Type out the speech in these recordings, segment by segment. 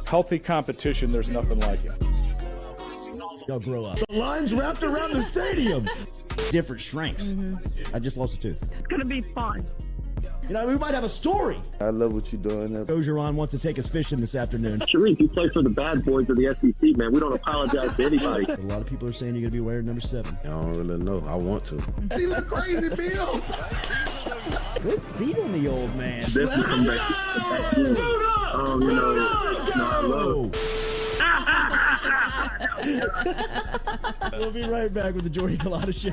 Healthy competition, there's nothing like it. Y'all grow up. The line's wrapped around the stadium. Different strengths. I just lost a tooth. It's going to be fun. You know, we might have a story. I love what you're doing. Ogeron wants to take us fishing this afternoon. Sharif, you play for the bad boys of the SEC, man. We don't apologize to anybody. A lot of people are saying you're going to be wearing number 7. I don't really know. I want to. He look crazy, Bill. Good feet on the old man. This is some back. We'll be right back with the Jordy Culotta Show.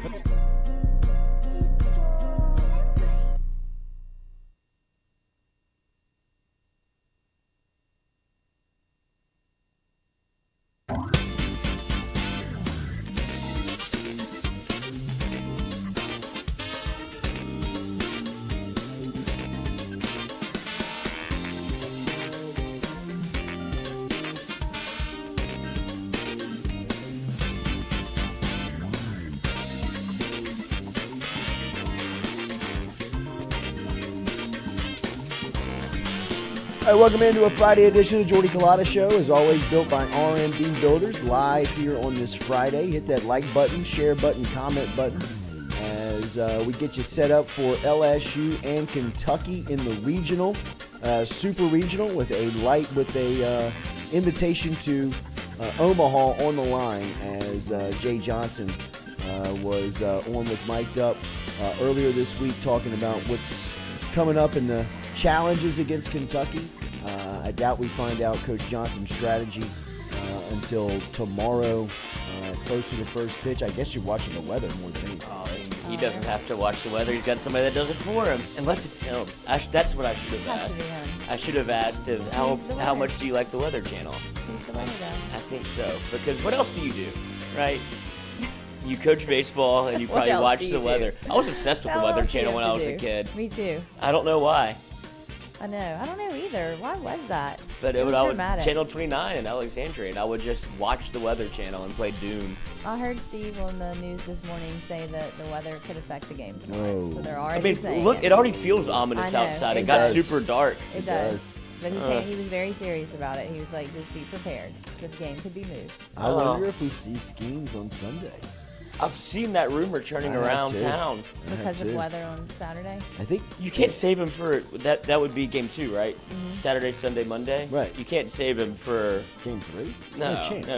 All right, welcome into a Friday edition of the Jordy Culotta Show, as always built by RMD Builders, live here on this Friday. Hit that like button, share button, comment button as we get you set up for LSU and Kentucky in the regional, super regional, with a invitation to Omaha on the line, as Jay Johnson was on with Mic'd Up earlier this week talking about what's coming up in the challenges against Kentucky. I doubt we find out Coach Johnson's strategy until tomorrow, close to the first pitch. I guess you're watching the weather more than anything. He doesn't have to watch the weather. He's got somebody that does it for him. Unless it's him. That's what I should have asked. I should have asked him, how much do you like the Weather Channel? He's the weather guy. I think so. Because what else do you do, right? You coach baseball and you probably watch the weather. I was obsessed with the Weather Channel when I was a kid. Me too. I don't know why. I know. I don't know either. Why was that? But it was I would dramatic. Channel 29 in Alexandria, and I would just watch the Weather Channel and play Doom. I heard Steve on the news this morning say that the weather could affect the game tomorrow. So they're already I mean, saying look, it already feels ominous outside. It got super dark. It does. But he was very serious about it. He was like, just be prepared. The game could be moved. I wonder if we see Skenes on Sunday. I've seen that rumor churning around town. Because of weather on Saturday? I think you can't save him for that. That would be game 2, right? Mm-hmm. Saturday, Sunday, Monday. Right. You can't save him for game 3. No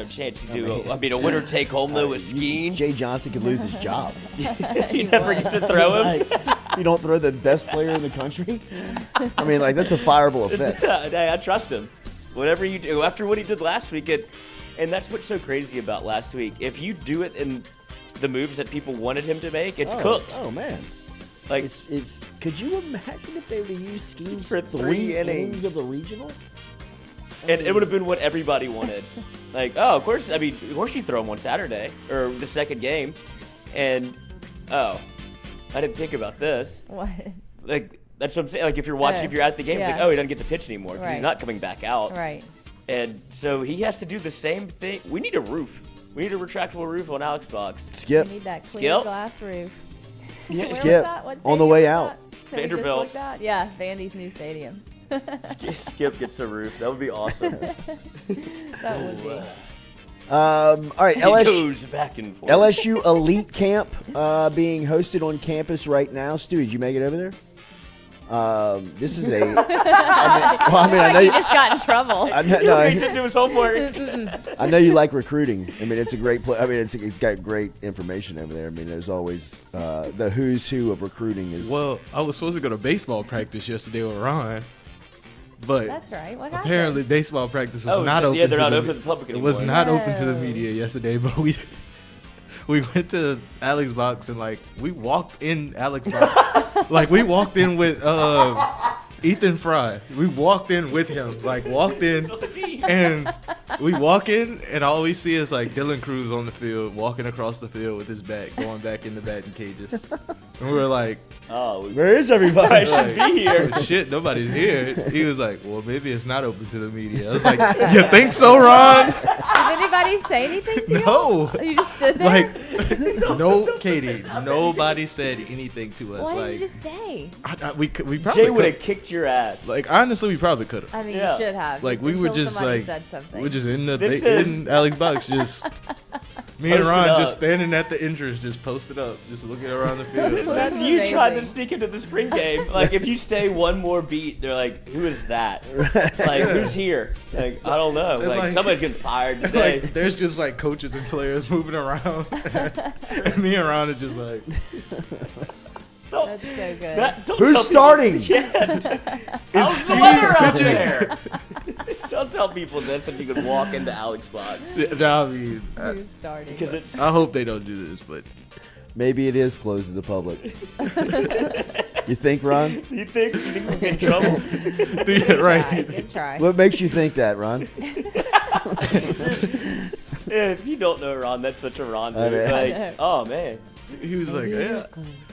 chance to do. I mean, a winner take home though with Skenes. Jay Johnson could lose his job. You never get to throw him. You don't throw the best player in the country. I mean, like, that's a fireable offense. I trust him. Whatever you do after what he did last week, and that's what's so crazy about last week. If you do it in the moves that people wanted him to make, it's cooked. Oh man, like it's. Could you imagine if they were to use Skenes for 3 innings of the regional? And it would have been what everybody wanted. Like, oh, of course. I mean, of course you throw him on Saturday or the second game, and I didn't think about this. What? Like that's what I'm saying. Like if you're watching, if you're at the game, it's like, oh, he doesn't get to pitch anymore because he's not coming back out. Right. And so he has to do the same thing. We need a roof. We need a retractable roof on Alex Box. Skip. We need that clear glass roof. Skip. On the way out. Vanderbilt. Yeah, Vandy's new stadium. Skip gets a roof. That would be awesome. That would be. All right, He goes back and forth. LSU Elite Camp being hosted on campus right now. Stu, did you make it over there? This is a. I know you just got in trouble. He didn't do his homework. I know you like recruiting. I mean, it's a great play. I mean, it's got great information over there. I mean, there's always the who's who of recruiting is. Well, I was supposed to go to baseball practice yesterday with Ron, but that's right. What apparently happened? Baseball practice was not open. Yeah, they're not open to the public anymore. It was not open to the media yesterday, but we went to Alex Box and we walked in Alex Box. We walked in with Ethan Fry. We walked in with him. Walked in and we walk in and all we see is Dylan Cruz on the field walking across the field with his bat, going back in the batting cages. And we were like, oh, where is everybody? I should be here. Oh, shit, nobody's here. He was like, well, maybe it's not open to the media. I was like, you think so, Ron? Did anybody say anything to you? No. You just stood there? No, Katie. Nobody said anything to us. Why didn't Like you just stay? we probably Jay would have could. kicked your ass. Like honestly, we probably could have. I mean, Yeah. you should have. Like just we were until just somebody like said something. we're just in the This in Alex box, just me and Posted Ron up. just standing at the entrance, just posted up, just looking around the field. Like, That's That's you trying to amazing. sneak into the spring game. Like, if you stay one more beat, they're like, who is that? Like, who's here? Like, I don't know. And Like, like- somebody's getting fired today. like there's just like coaches and players moving around, and me and Ron are just like, Don't- That's so good. don't Who's tell starting? People, yeah. How's the weather out there? Don't tell people this if you could walk into Alex box. I mean, Who's starting? Because it's I hope they don't do this, but Maybe it is closed to the public. You think, Ron? you think we'll get in trouble? yeah, Good try, right. Good try. What makes you think that, Ron? If you don't know Ron, that's such a Ron I move. know. Like, oh man. He was like, yeah.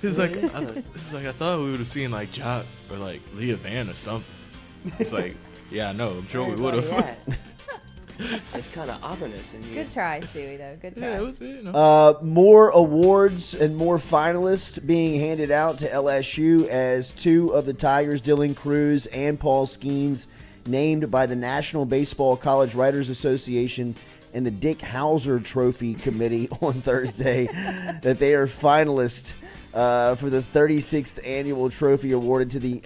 He's like, I thought we would have seen like Jock or like Leah Van or something. It's like, yeah, I know. I'm sure we would have. It's kind of ominous in here. Good try, Stewie, though. Good try. Yeah, it was it. You know. More awards and more finalists being handed out to LSU as two of the Tigers, Dylan Cruz and Paul Skenes, named by the National Baseball College Writers Association and the Dick Hauser Trophy Committee on Thursday that they are finalists for the 36th annual trophy awarded to the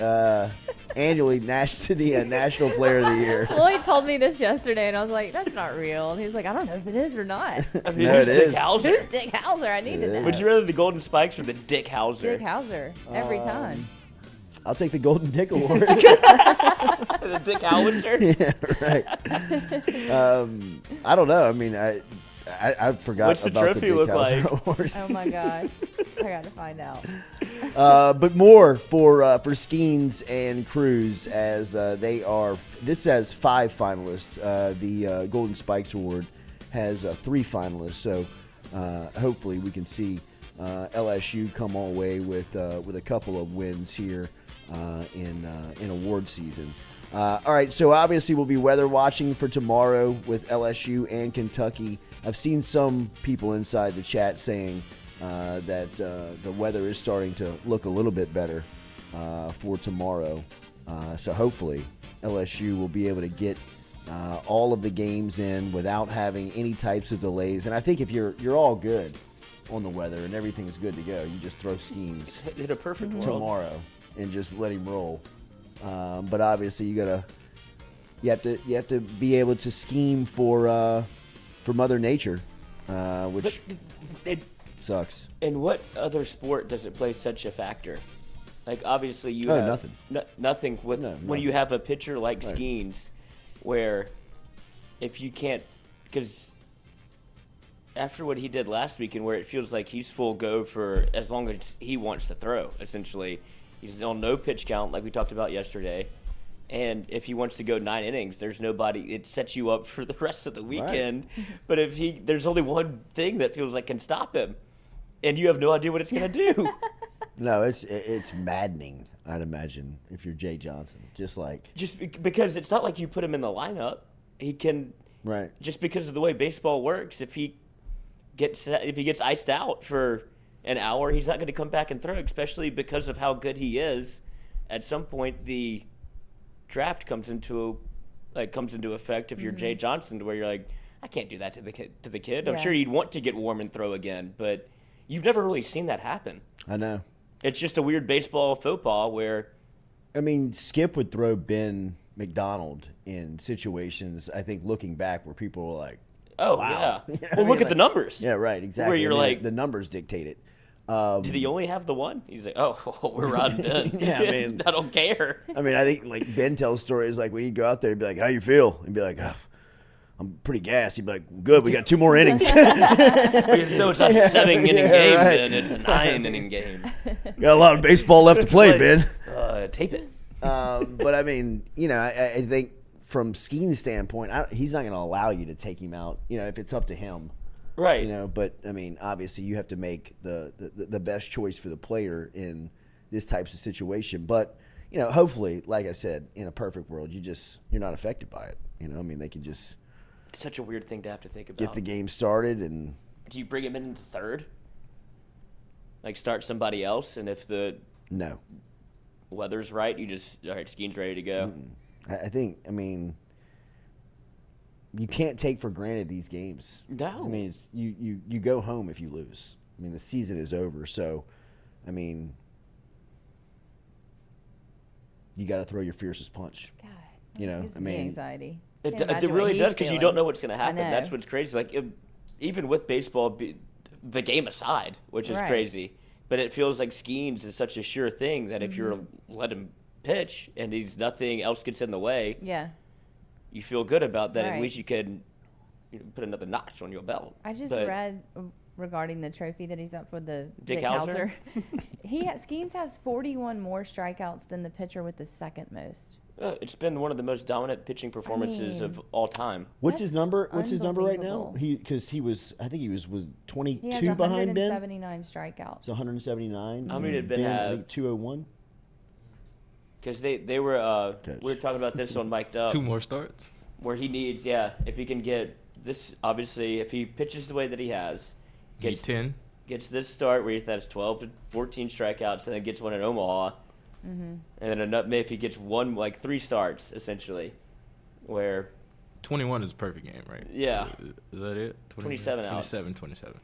National Player of the Year. Lloyd told me this yesterday, and I was like, that's not real. And he was like, I don't know if it is or not. I mean, No, who's it Dick is. Hauser? Who's Dick Hauser? I need to know. Would you rather the Golden Spikes or the Dick Hauser? Dick Hauser, every time. I'll take the Golden Dick Award. The Dick Howitzer? Yeah, right. I don't know. I mean, I forgot What's the about trophy the Dick look Hauser like? Award. Oh my gosh, I got to find out. But more for Skenes and Cruz as they are. This has 5 finalists. The Golden Spikes Award has 3 finalists. So hopefully we can see LSU come all the way with a couple of wins here in award season. All right, so obviously we'll be weather watching for tomorrow with LSU and Kentucky. I've seen some people inside the chat saying that the weather is starting to look a little bit better for tomorrow. So hopefully LSU will be able to get all of the games in without having any types of delays. And I think if you're all good on the weather and everything's good to go, you just throw Skenes In a perfect world. tomorrow and just let him roll. But obviously you have to be able to scheme for Mother Nature, which sucks. In what other sport does it play such a factor? Like, obviously you have Nothing. Nothing with No, when nothing. you have a pitcher like Right. Skenes, where if you can't, because after what he did last weekend, where it feels like he's full go for as long as he wants to throw, essentially. He's on no pitch count, like we talked about yesterday. And if he wants to go 9 innings, there's nobody. It sets you up for the rest of the weekend. But if there's only one thing that feels like can stop him, and you have no idea what it's gonna do. No, it's maddening. I'd imagine if you're Jay Johnson, just Because it's not like you put him in the lineup. He can right. just because of the way baseball works. If he gets iced out for an hour, he's not going to come back and throw, especially because of how good he is. At some point, the draft comes into effect if you're Jay Johnson, to where you're like, I can't do that to the kid. I'm Yeah. sure he'd want to get warm and throw again, but you've never really seen that happen. I know. It's just a weird baseball faux pas where I mean, Skip would throw Ben McDonald in situations, I think, looking back, where people were like, oh wow. yeah, You know what I well mean? look at Like- the numbers. yeah, right, exactly. Where you're I mean, like, the numbers dictate it. did he only have the one? He's like, oh, we're riding Ben. Yeah, I mean- I don't care. I mean, I think like Ben tells stories like when he'd go out there, he'd be like, "How you feel?" He'd be like, oh, "I'm pretty gassed." He'd be like, "Good, we got 2 more innings. So it's not a 7-inning Yeah, game, right. then it's a 9-inning game. Got a lot of baseball left to play, Ben." Tape it. But I mean, you know, I think from Skenes' standpoint, he's not going to allow you to take him out. You know, if it's up to him, Right. you know. But I mean, obviously, you have to make the best choice for the player in this types of situation. But you know, hopefully, like I said, in a perfect world, you're not affected by it. You know, I mean, they can just It's such a weird thing to have to think about. get the game started and Do you bring him in the third? Like start somebody else, and if the No. weather's right, you just all right. Skenes ready to go. I think. I mean, you can't take for granted these games. No. I mean, you go home if you lose. I mean, the season is over. So, I mean, you got to throw your fiercest punch. God, You know, gives I me mean, anxiety. It Can't imagine what really he's does because you feeling. don't know what's going to I happen. know. That's what's crazy. Like even with baseball, the game aside, which is Right. crazy, but it feels like Skenes is such a sure thing that if you're let him pitch and he's nothing else gets in the way, Yeah. you feel good about that. At Right. least you can put another notch on your belt. I just But read regarding the trophy that he's up for the Dick Hauser? Skenes has 41 more strikeouts than the pitcher with the second most. It's been one of the most dominant pitching performances of all time. what's That's his number? What's his number right now? unbelievable. Because he was, I think he was He has 22 behind Ben. 179 strikeouts. It's 179. How many did Ben I have? think 201. Because they were we were talking about this on Mic'd Up. 2 more starts. Where he needs, if he can get this, obviously, if he pitches the way that he has, Gets 10. gets this start where he has 12 to 14 strikeouts, and then gets one in Omaha, and then maybe if he gets one, like 3 starts, essentially, where 21 is a perfect game, right? Yeah. Is that it? 27 outs. 27.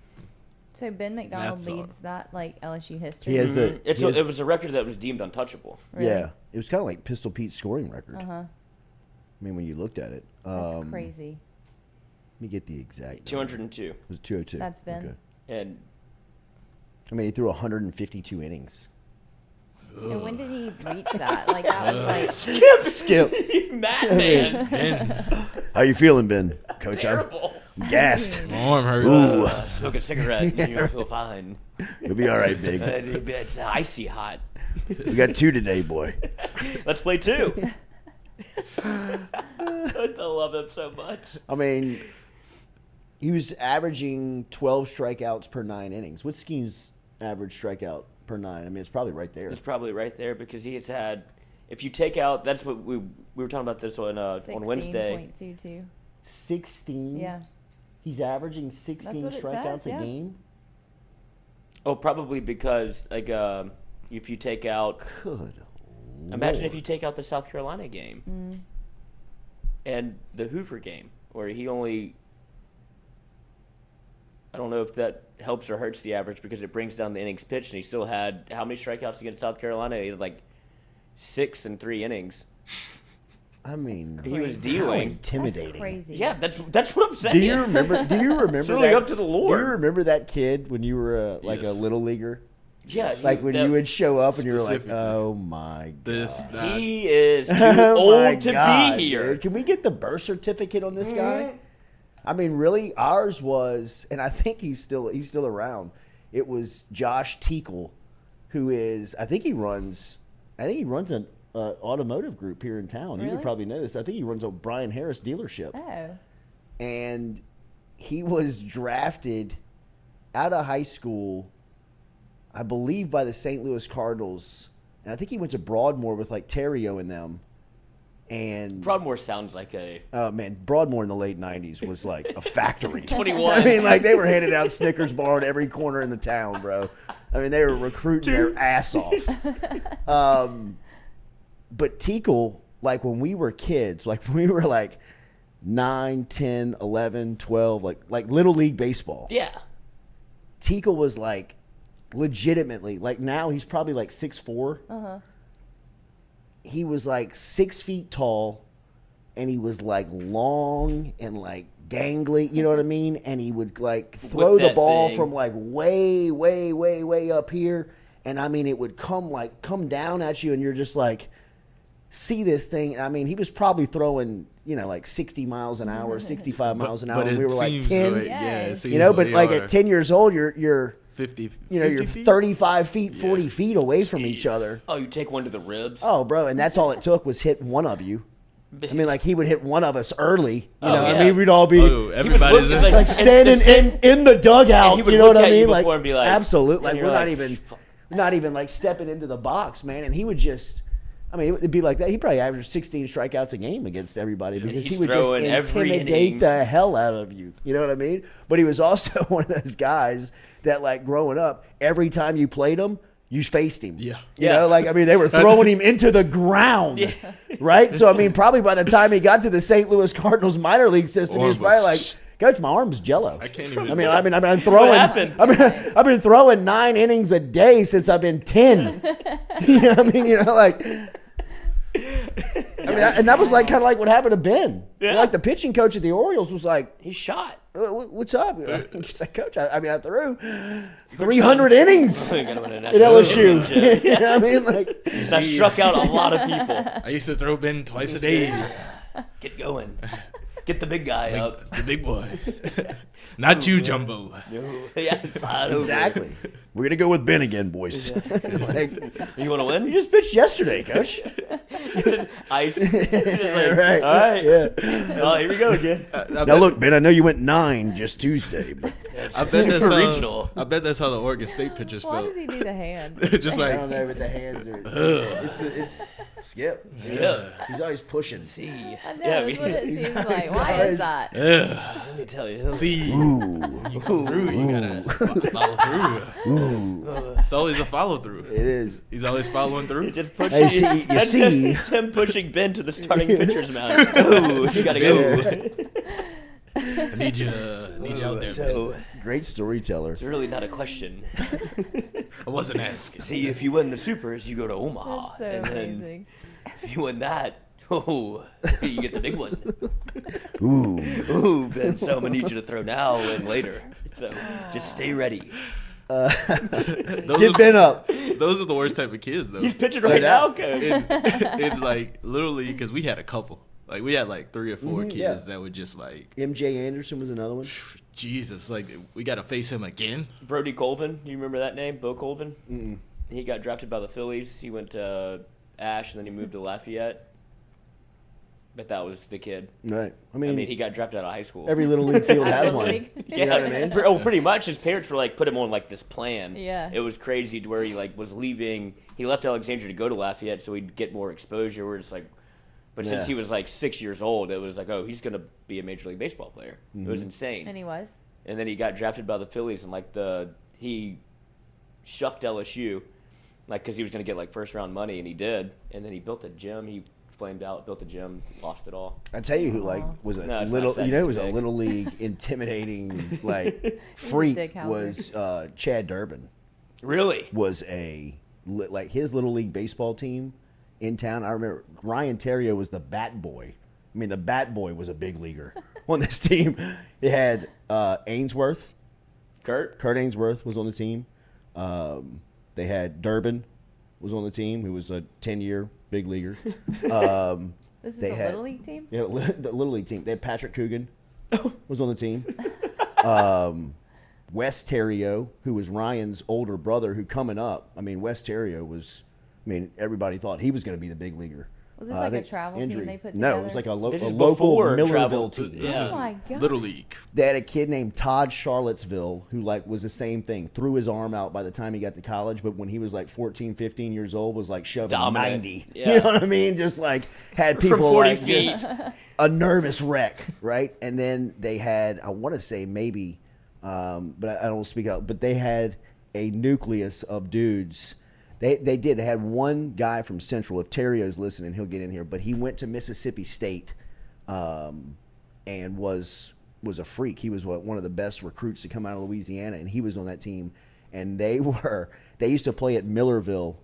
So Ben McDonald That's all. leads that like LSU history. He has the. It he has- was a record that was deemed untouchable. Really? Yeah, it was kind of like Pistol Pete's scoring record. Uh huh. I mean, when you looked at it. That's crazy. Let me get the exact. 202. It was 202. That's Ben. Okay. And I mean, he threw 152 innings. And when did he reach that? Like that was like Skip. Madman. How you feeling, Ben? Coach, Terrible. I'm gassed. My arm hurts. Ooh, Smoke a cigarette and you'll feel fine. you'll be all right, big. It's icy hot. We got 2 today, boy. Let's play 2. I love him so much. I mean, he was averaging 12 strikeouts per 9 innings. What's Skenes' average strikeout per 9? I mean, it's probably right there. It's probably right there because he has had. If you take out, that's what we were talking about this on Wednesday. 16.22. 16. Yeah. He's averaging 16 That's what it strikeouts says, a yeah. game. Oh, probably because like if you take out. Good. Imagine if Lord. you take out the South Carolina game and the Hoover game, where he only. I don't know if that helps or hurts the average because it brings down the innings pitched, and he still had how many strikeouts against South Carolina? He had like 6 in 3 innings. I mean, He was how dealing. intimidating. That's crazy. Yeah, that's what I'm saying. Do you remember? Do you remember It's really that? up to the Lord. Do you remember that kid when you were like a Yes. little leaguer? Yeah, Like when that- you would show up and you were like, Specifically. "Oh my god." This, that. He is too Oh my old to God, be here. dude. Can we get the birth certificate on this guy? I mean, really, ours was, and I think he's still around. It was Josh Teakle, who is, I think he runs an automotive group here in town. You Really? would probably know this. I think he runs a Brian Harris dealership, Oh. and he was drafted out of high school, I believe, by the St. Louis Cardinals, and I think he went to Broadmoor with like Terrio and them. And Broadmoor sounds like a man, Broadmoor in the late '90s was like a factory. 21. I mean, like they were handing out Snickers bar at every corner in the town, bro. I mean, they were recruiting their ass off. But Teakle, like when we were kids, like when we were like 9, 10, 11, 12, like little league baseball. yeah. Teakle was like legitimately, like now he's probably like 6'4". Uh-huh. He was like 6 feet tall, and he was like long and like gangly, you know what I mean? And he would like throw the that ball thing. from like way up here, and I mean it would come down at you, and you're just like, see this thing. I mean, he was probably throwing, like 60 miles an hour, 65 miles an hour. But and it we were like seems 10, like, Yeah. yeah, it You seems you know. But they like are at 10 years old, you're 50, you're 50 feet? 35 feet, 40 Yeah. feet away from each other. Oh, you take one to the ribs. Oh, bro, and that's all it took was hitting one of you. I mean, like he would hit one of us early. You Oh, know, yeah. I mean, we'd all be Oh, everybody's look at, like standing in the and dugout. he would You know look what I at you mean? Like, before and be like- absolutely. Like and we're you're not like, even, "Fuck." not even like stepping into the box, man. And he would just, I mean, it'd be like that. He probably averaged 16 strikeouts a game against everybody because he's he would just throwing every intimidate inning. the hell out of you. You know what I mean? But he was also one of those guys that, like, growing up, every time you played him, you faced him. Yeah. You know, like, I mean, they were throwing him into the ground, right? So, I mean, probably by the time he got to the St. Louis Cardinals minor league system, he was probably like, Coach, my arm's jello. I can't even. I've been throwing. What happened? I've been throwing 9 innings a day since I've been 10. You know what I mean? You know, like. And that was like kind of like what happened to Ben. Yeah. Like the pitching coach at the Orioles was like, He's shot. "What's up?" He's like, "Coach, I threw 300 innings Got him in an at LSU." You know what I mean? Like, I struck out a lot of people. I used to throw Ben twice a day. Get going. Get the big guy up. The big boy. Not you, Jumbo. Yeah, slide over. exactly. We're gonna go with Ben again, boys. Like, You want to you win? just pitched yesterday, Coach. Ice. Right. All right. Yeah. Oh, here we go again. Now look, Ben. I know you went 9 just Tuesday, but I bet that's Super how, regional. I bet that's how the Oregon State pitchers Why felt. does he do the hand? Just I like, don't know. But the hands are. It's Skip. Yeah. He's always pushing. See. I know, Yeah, that's what it he's seems always- like. he's Why always- is that? Let me tell you. see, Ooh. you come through, you gotta follow through. Ooh. It's always a follow through. It is. He's always following through. Just pushing. Hey, see, you That's see. him pushing Ben to the starting pitcher's mound. Oh, you gotta go. I need you out there. So Great storyteller. it's really not a question. I wasn't asking. See, if you win the supers, you go to Omaha, That's so and then amazing. if you win that, oh, you get the big one. Ooh. Ooh, Ben, so I'm gonna need you to throw now and later. So just stay ready. Those Get are, Ben up. those are the worst type of kids, though. He's pitching right now. now, coach. in like literally, because we had a couple. Like we had like 3 or 4 kids yeah. that would just like, MJ Anderson was another one. Jesus, like we got to face him again. Brody Colvin, do you remember that name? Bo Colvin? Mm-mm. He got drafted by the Phillies. He went to Ash, and then he moved to Lafayette. But that was the kid. Right. I mean, he got drafted out of high school. every little league field has Little one. league. You know what I mean? Oh, pretty much. His parents were like put him on like this plan. Yeah. It was crazy to where he like was leaving. He left Alexandria to go to Lafayette so he'd get more exposure. We're just like, but Yeah. since he was like 6 years old, it was like, oh, he's gonna be a major league baseball player. It was insane. And he was. And then he got drafted by the Phillies, and like he shucked LSU, like because he was gonna get like first round money, and he did. And then he built a gym. He flamed out, built a gym, lost it all. I tell you who like was a No, it's little, not you know, was a big. little league intimidating like freak dick houser. was Chad Durbin. Really? Was like his little league baseball team in town. I remember Ryan Terrio was the bat boy. I mean, the bat boy was a big leaguer on this team. They had Ainsworth. Kurt Ainsworth was on the team. They had Durbin was on the team, who was a 10-year big leaguer. This is They a had- little league team? Yeah, the little league team. They had Patrick Coogan was on the team. Wes Terrio, who was Ryan's older brother, who coming up, I mean, Wes Terrio was, I mean, everybody thought he was going to be the big leaguer. Was this I like a think travel team they put No, it together? was like a, This a is local before Millersville travel. team. This Oh is my God. Little League. They had a kid named Todd Charlottesville who like was the same thing. Threw his arm out by the time he got to college, but when he was like 14, 15 years old was like shoving Dominant. 90. Yeah. You know what I mean? Just like had from people 40 like feet. just a nervous wreck, right? And then they had, I want to say maybe, but I don't speak out, but they had a nucleus of dudes. They had one guy from Central. If Terrio's listening, he'll get in here. But he went to Mississippi State, and was a freak. He was one of the best recruits to come out of Louisiana, and he was on that team. And they used to play at Millerville.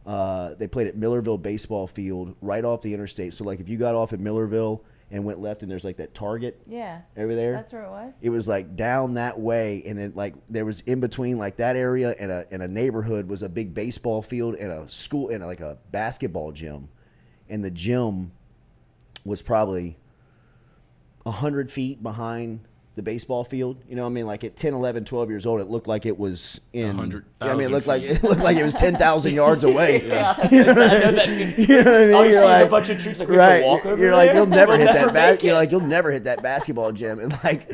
They played at Millerville baseball field right off the interstate. So like if you got off at Millerville and went left, and there's like that Target Yeah. over there. That's where it was? It was like down that way, and then like there was in between like that area and a neighborhood was a big baseball field and a school and like a basketball gym, and the gym was probably 100 feet behind the baseball field. You know what I mean? Like at 10, 11, 12 years old, it looked like it was in. 100,000 I mean, it looked like feet. it was 10,000 yards away. Yeah. I know that. You know what I mean? All you see You're is like, a bunch of trees like we have to walk over you're like, there. you'll never We'll hit never that make it. you're like, you'll never hit that basketball gym. And like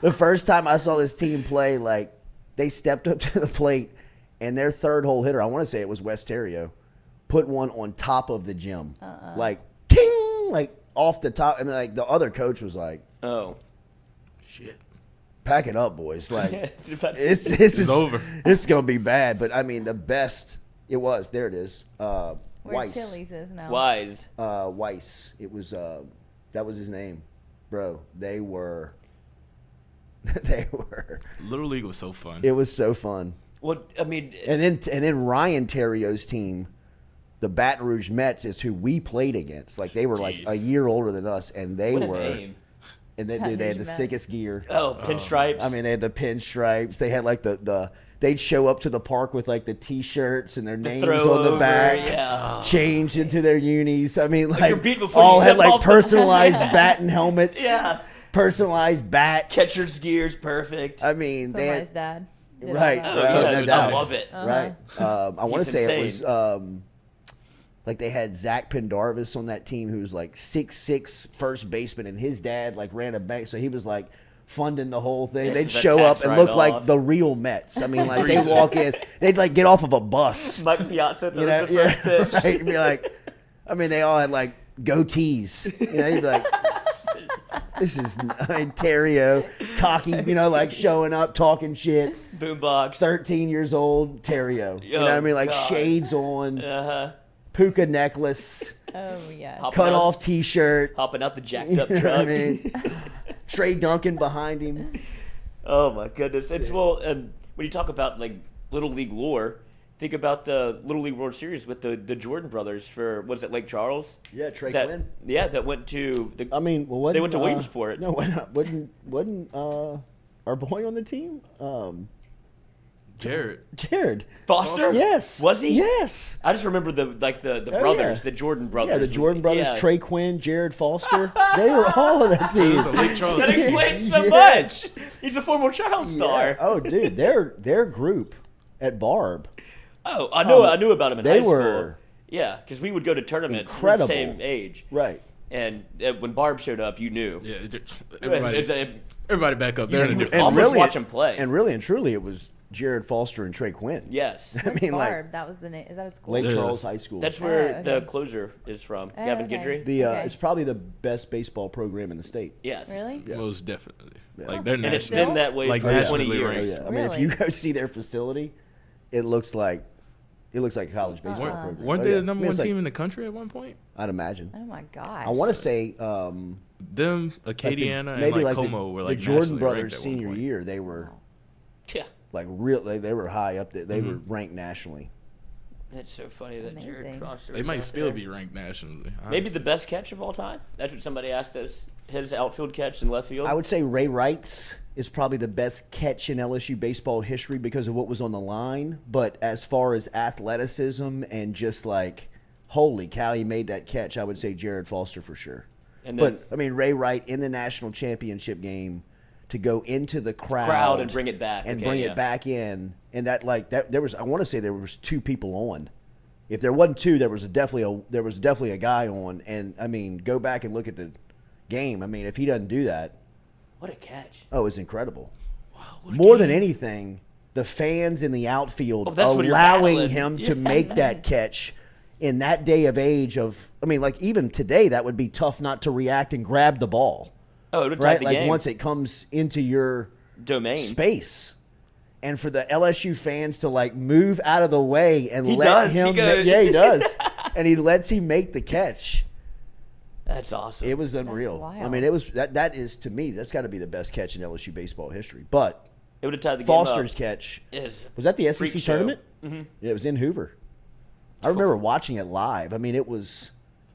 the first time I saw this team play, like they stepped up to the plate and their third hole hitter, I want to say it was Wes Terrio, put one on top of the gym, like ting, like off the top. And like the other coach was like, Oh. Shit. pack it up, boys. Like It's this is over. This is gonna be bad. But I mean, the best it was. There it is. Where Weiss. Chili's is now. Wise. Weiss. It was that was his name, bro. They were. Little League was so fun. It was so fun. Well, I mean, And then Ryan Terrio's team, the Baton Rouge Mets, is who we played against. Like they were like a year older than us, and they what a were. name. And then Baton dude, they had the Rouge Mets. sickest gear. Oh, pinstripes. I mean, they had the pinstripes. They had like the they'd show up to the park with like the T-shirts and their names on the throwover, back, yeah. changed into their unis. I mean, like you're beat before you all had step like off the- personalized batting helmets. Yeah. Personalized bats. Catcher's gear's perfect. I mean, they Somebody's had, dad. did all right, that. Oh, right, yeah, no I doubt. love it. Right. I want to He's say it was insane. like they had Zach Pendarvis on that team, who was like 6'6" first baseman, and his dad like ran a bank, so he was like funding the whole thing. Yes, They'd that show up tax and write look like off. the real Mets. I mean, like they walk in, they'd like get off of a bus, Mike Piazza throws you know, the first pitch. right? You'd be like, I mean, they all had like goatees. You know, you'd be like, this is Ontario, cocky, you know, like showing up, talking shit. Boombox. 13 years old, Terrio. You know what I mean? Like God. shades on, Uh-huh. puka necklace, Oh, yes. Hop- cut off T-shirt. Hopping out the jacked You up know what truck. I mean? Trey Duncan behind him. Oh my goodness! It's well, and when you talk about like Little League lore, think about the Little League World Series with the Jordan brothers for was it Lake Charles? Yeah, Trey That, Quinn. yeah, that went to the. I mean, well, They went to Williamsport. No, wasn't our boy on the team? Jared. Foster. Yes. Was he? Yes. I just remember the Oh, brothers, yeah. the Jordan brothers. Yeah, the Jordan brothers, Yeah. Trey Quinn, Jared Foster. They were all on that It team. was a Lake Charles. That explains so Yes. much. He's a former child star. Yeah. Oh, dude, their group at Barb. Oh, I knew about him in They high school. were Yeah, because we would go to tournaments. incredible. We're the same age. Right. And when Barb showed up, you knew. Yeah, It's everybody back up. They're in a you different. almost watch him play. And really and truly, it was Jared Foster and Trey Quinn. Yes. I mean, like Barb, that was the name. Is that a school? Lake Yeah. Charles High School. That's where Oh, the okay. closer is from. Oh, Gavin okay. Guidry. the Okay. it's probably the best baseball program in the state. Yes. Really? Most definitely. Yeah. Like they're And it's national. been that way Like for 20 nationally years. Oh, ranked. yeah. I mean, if Really? you go see their facility, it looks like a college baseball Weren't, program. weren't Oh, they yeah. the number I mean, one it's like- team in the country at one point? I'd imagine. Oh my gosh. I want to say Them, like Acadiana, and maybe like the- Como were like the Jordan nationally ranked brothers at one senior point. year. They were Yeah. like real. They were high up there. They were ranked nationally. That's so funny that Jared Amazing. Foster. They was might out still there. be ranked nationally. Maybe honestly. the best catch of all time. That's what somebody asked us. His outfield catch in left field. I would say Ray Wright's is probably the best catch in LSU baseball history because of what was on the line. But as far as athleticism and just like, holy cow, he made that catch, I would say Jared Foster for sure. And then- But, I mean, Ray Wright in the national championship game to go into the crowd and bring it back. and Okay, bring yeah. it back in. And that, like, that there was, I want to say there was two people on. If there wasn't two, there was definitely a guy on. And, I mean, go back and look at the game. I mean, if he doesn't do that, What a catch. oh, it's incredible. What a More game. than anything, the fans in the outfield Oh, that's what you're allowing battling. him Yeah. to make that catch in that day of age of, I mean, like even today, that would be tough not to react and grab the ball, Oh, it would right? tie the Like game. once it comes into your Domain. space. And for the LSU fans to like move out of the way and He let does. He him, goes- yeah, he does, and he lets him make the catch. That's awesome. It was unreal. I wild. mean, it was that is to me that's got to be the best catch in LSU baseball history. But It would have tied the Foster's game up. catch Is was that the freak SEC show. tournament? Mm-hmm. Yeah, it was in Hoover. I remember watching it live. I mean, it was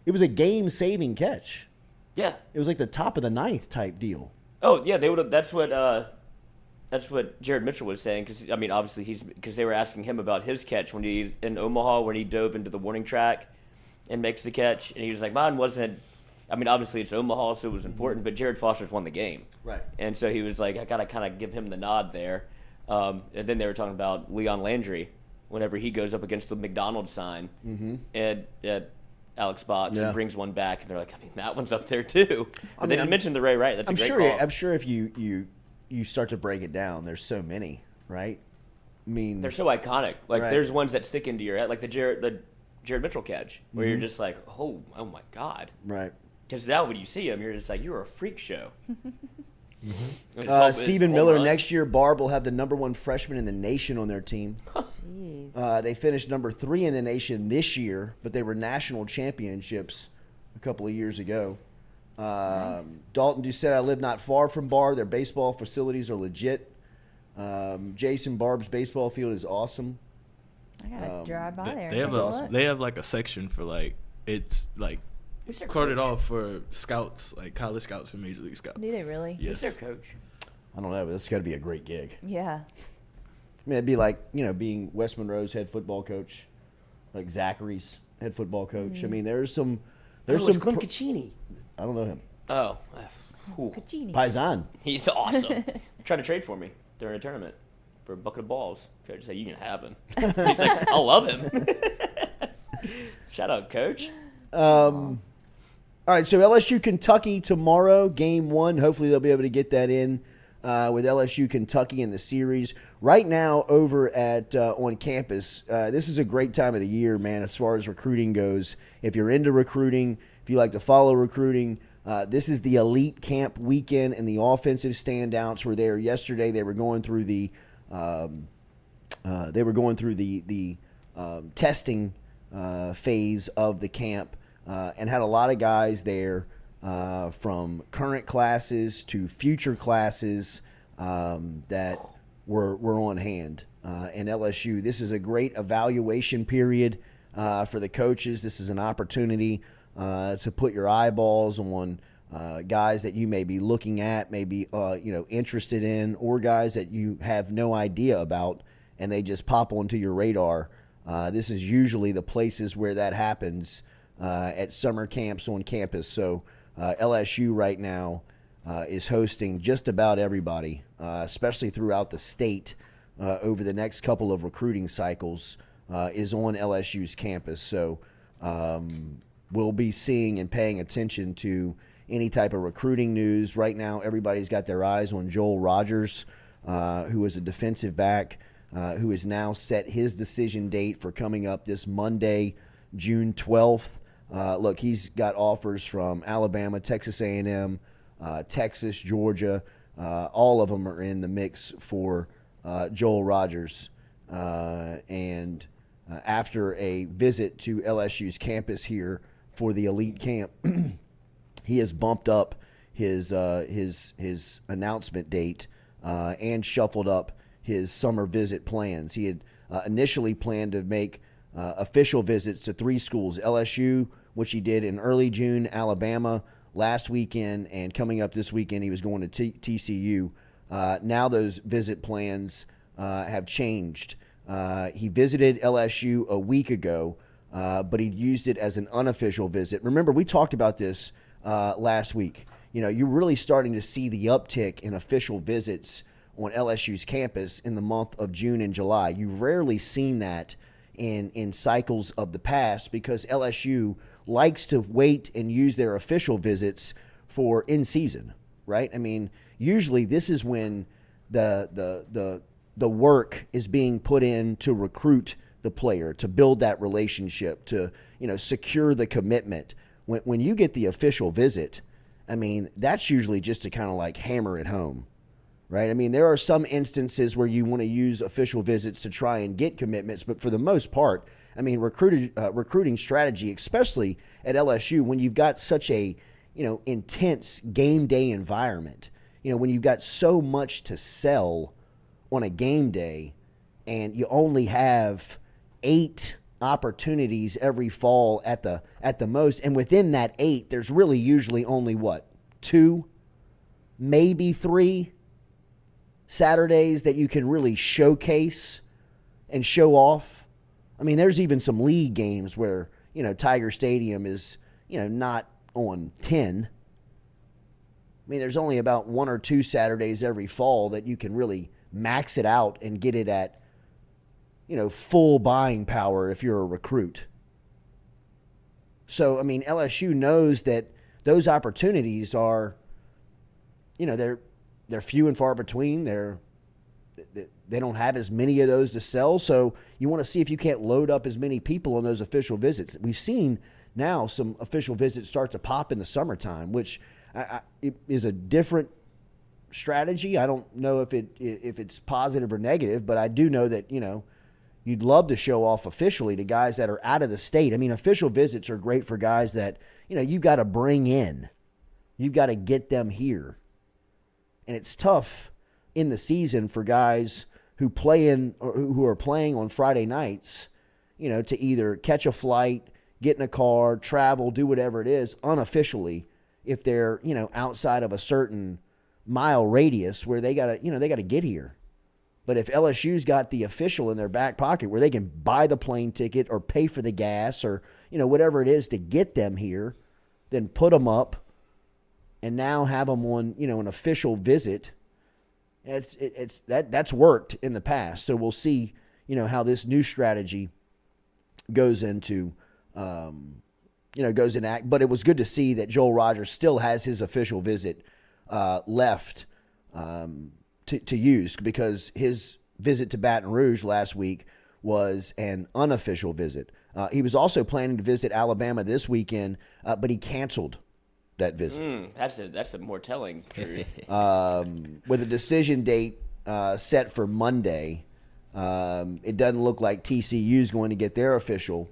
a game-saving catch. Yeah. It was like the top of the ninth type deal. Oh yeah, they would have. That's what Jared Mitchell was saying. Because I mean, obviously because they were asking him about his catch when he in Omaha when he dove into the warning track and makes the catch, and he was like, mine wasn't. I mean, obviously it's Omaha, so it was important, but Jared Foster's won the game. Right. And so he was like, I gotta kind of give him the nod there. And then they were talking about Leon Landry whenever he goes up against the McDonald's sign at Alex Box Yeah. and brings one back, and they're like, I mean, that one's up there too. And they mean, didn't mention the Ray Wright. That's I'm a great sure. call. I'm sure if you start to break it down, there's so many, right? I mean, They're so iconic. Like Right. there's ones that stick into your head, like the Jared Mitchell catch, where you're just like, oh my God. Right. Because now when you see him, you're just like, you're a freak show. Stephen Miller, next year, Barb will have the #1 freshman in the nation on their team. Jeez. They finished number 3 in the nation this year, but they were national championships a couple of years ago. Nice. Dalton Doucette, I live not far from Barb. Their baseball facilities are legit. Jason, Barb's baseball field is awesome. I gotta drive by there. They and have take a look. they have like a section for like it's like Who's their carted coach? off for scouts, like college scouts and major league scouts. Do they really? Yes. Who's their coach? I don't know, but that's got to be a great gig. Yeah. I mean, it'd be like, being West Monroe's head football coach, like Zachary's head football coach. I mean, there's some Glenn Caccini. I don't know him. Oh. Cuccini. Paisan. He's awesome. Tried to trade for me during a tournament for a bucket of balls. Coach said, you can have him. He's like, I love him. Shout out, Coach. All right, so LSU Kentucky tomorrow, game 1. Hopefully they'll be able to get that in with LSU Kentucky in the series. Right now over at on campus, this is a great time of the year, man, as far as recruiting goes. If you're into recruiting, if you like to follow recruiting, this is the elite camp weekend, and the offensive standouts were there yesterday. They were going through the testing phase of the camp. And had a lot of guys there from current classes to future classes that were on hand. And LSU, this is a great evaluation period for the coaches. This is an opportunity to put your eyeballs on guys that you may be looking at, maybe interested in, or guys that you have no idea about, and they just pop onto your radar. This is usually the places where that happens. At summer camps on campus. So LSU right now is hosting just about everybody, especially throughout the state over the next couple of recruiting cycles is on LSU's campus. So we'll be seeing and paying attention to any type of recruiting news. Right now, everybody's got their eyes on Joel Rogers, who is a defensive back, who has now set his decision date for coming up this Monday, June 12th. Look, he's got offers from Alabama, Texas A&M, Texas, Georgia. All of them are in the mix for Joel Rogers. And after a visit to LSU's campus here for the elite camp, he has bumped up his announcement date and shuffled up his summer visit plans. He had initially planned to make official visits to 3 schools: LSU, which he did in early June, Alabama last weekend, and coming up this weekend he was going to TCU. Now those visit plans have changed. He visited LSU a week ago, but he used it as an unofficial visit. Remember, we talked about this last week. You're really starting to see the uptick in official visits on LSU's campus in the month of June and July. You've rarely seen that in cycles of the past, because LSU likes to wait and use their official visits for in season, right? I mean, usually this is when the work is being put in to recruit the player, to build that relationship, to secure the commitment. When you get the official visit, I mean, that's usually just to kind of like hammer it home. Right? I mean, there are some instances where you want to use official visits to try and get commitments, but for the most part, I mean, recruiting strategy, especially at LSU, when you've got such a intense game day environment, when you've got so much to sell on a game day, and you only have 8 opportunities every fall at the most, and within that 8, there's really usually only 2, maybe 3 Saturdays that you can really showcase and show off. I mean, there's even some league games where, Tiger Stadium is, not on 10. I mean, there's only about 1 or 2 Saturdays every fall that you can really max it out and get it at, full buying power if you're a recruit. So, I mean, LSU knows that those opportunities are, they're few and far between. They're they don't have as many of those to sell. So you want to see if you can't load up as many people on those official visits. We've seen now some official visits start to pop in the summertime, which it is a different strategy. I don't know if it's positive or negative, but I do know that, you'd love to show off officially to guys that are out of the state. I mean, official visits are great for guys that, you've got to bring in. You've got to get them here. And it's tough in the season for guys who play in or who are playing on Friday nights, to either catch a flight, get in a car, travel, do whatever it is unofficially if they're, outside of a certain mile radius where they got to get here. But if LSU's got the official in their back pocket where they can buy the plane ticket or pay for the gas or, whatever it is to get them here, then put them up and now have them on, an official visit. That's worked in the past. So we'll see, how this new strategy goes into act. But it was good to see that Joel Rogers still has his official visit left to use, because his visit to Baton Rouge last week was an unofficial visit. He was also planning to visit Alabama this weekend, but he canceled that visit. That's a more telling truth. With a decision date set for Monday, it doesn't look like TCU is going to get their official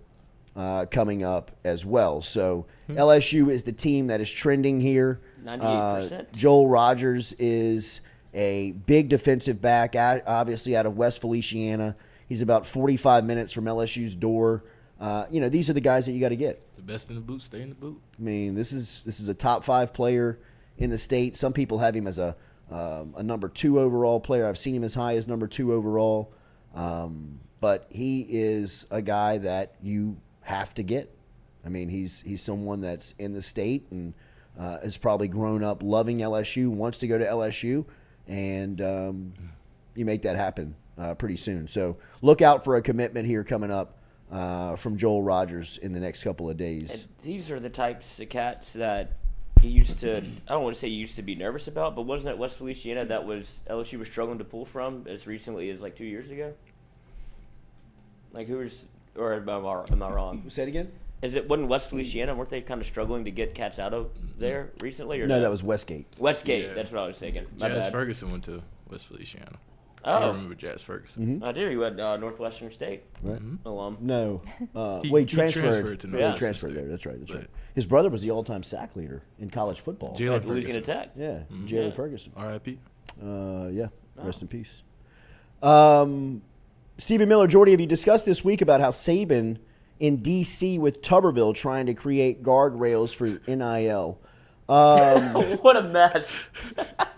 coming up as well. So LSU is the team that is trending here. 98%. Joel Rogers is a big defensive back, obviously out of West Feliciana. He's about 45 minutes from LSU's door. These are the guys that you got to get. The best in the boot, stay in the boot. I mean, this is a top 5 player in the state. Some people have him as a number 2 overall player. I've seen him as high as number 2 overall. But he is a guy that you have to get. I mean, he's someone that's in the state and has probably grown up loving LSU, wants to go to LSU, and you make that happen pretty soon. So look out for a commitment here coming up from Joel Rogers in the next couple of days. And these are the types of cats that he used to, I don't want to say he used to be nervous about, but wasn't it West Feliciana that LSU was struggling to pull from as recently as like 2 years ago? Like or am I wrong? Say it again? Wasn't West Feliciana, weren't they kind of struggling to get cats out of there recently? Or No, that was Westgate. Westgate, Yeah. that's what I was thinking. My Jazz bad. Ferguson went to West Feliciana. Oh. I remember Jazz Ferguson. Mm-hmm. I do. He went Northwestern State Right. alum. No. He he transferred. transferred to He Northwestern transferred State. there. That's right. That's But- right. His brother was the all-time sack leader in college football. Jalen At Louisiana Ferguson. Tech. Yeah, Mm-hmm. Jalen Yeah. Ferguson. R.I.P. Yeah, rest in peace. Stephen Miller, Jordy, have you discussed this week about how Saban in D.C. with Tuberville trying to create guardrails for NIL? What a mess.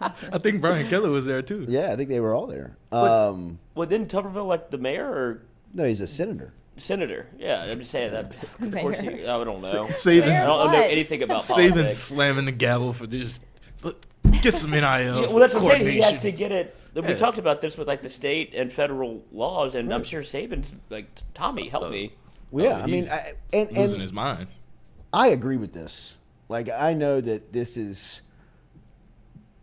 I think Brian Keller was there too. Yeah, I think they were all there. Well, didn't Tuberville like the mayor or No, he's a senator. senator? Yeah, I'm just saying that. Of course, I don't know. I Saban, don't know What? anything about Saban politics. slamming the gavel for just get some NIL Yeah, well, that's what I'm saying. He has to coordination. get it. We Yeah. talked about this with like the state and federal laws, and I'm sure Saban's like, Tommy, help me. Well, yeah, I mean, he's losing and his mind. I agree with this. Like, I know that this is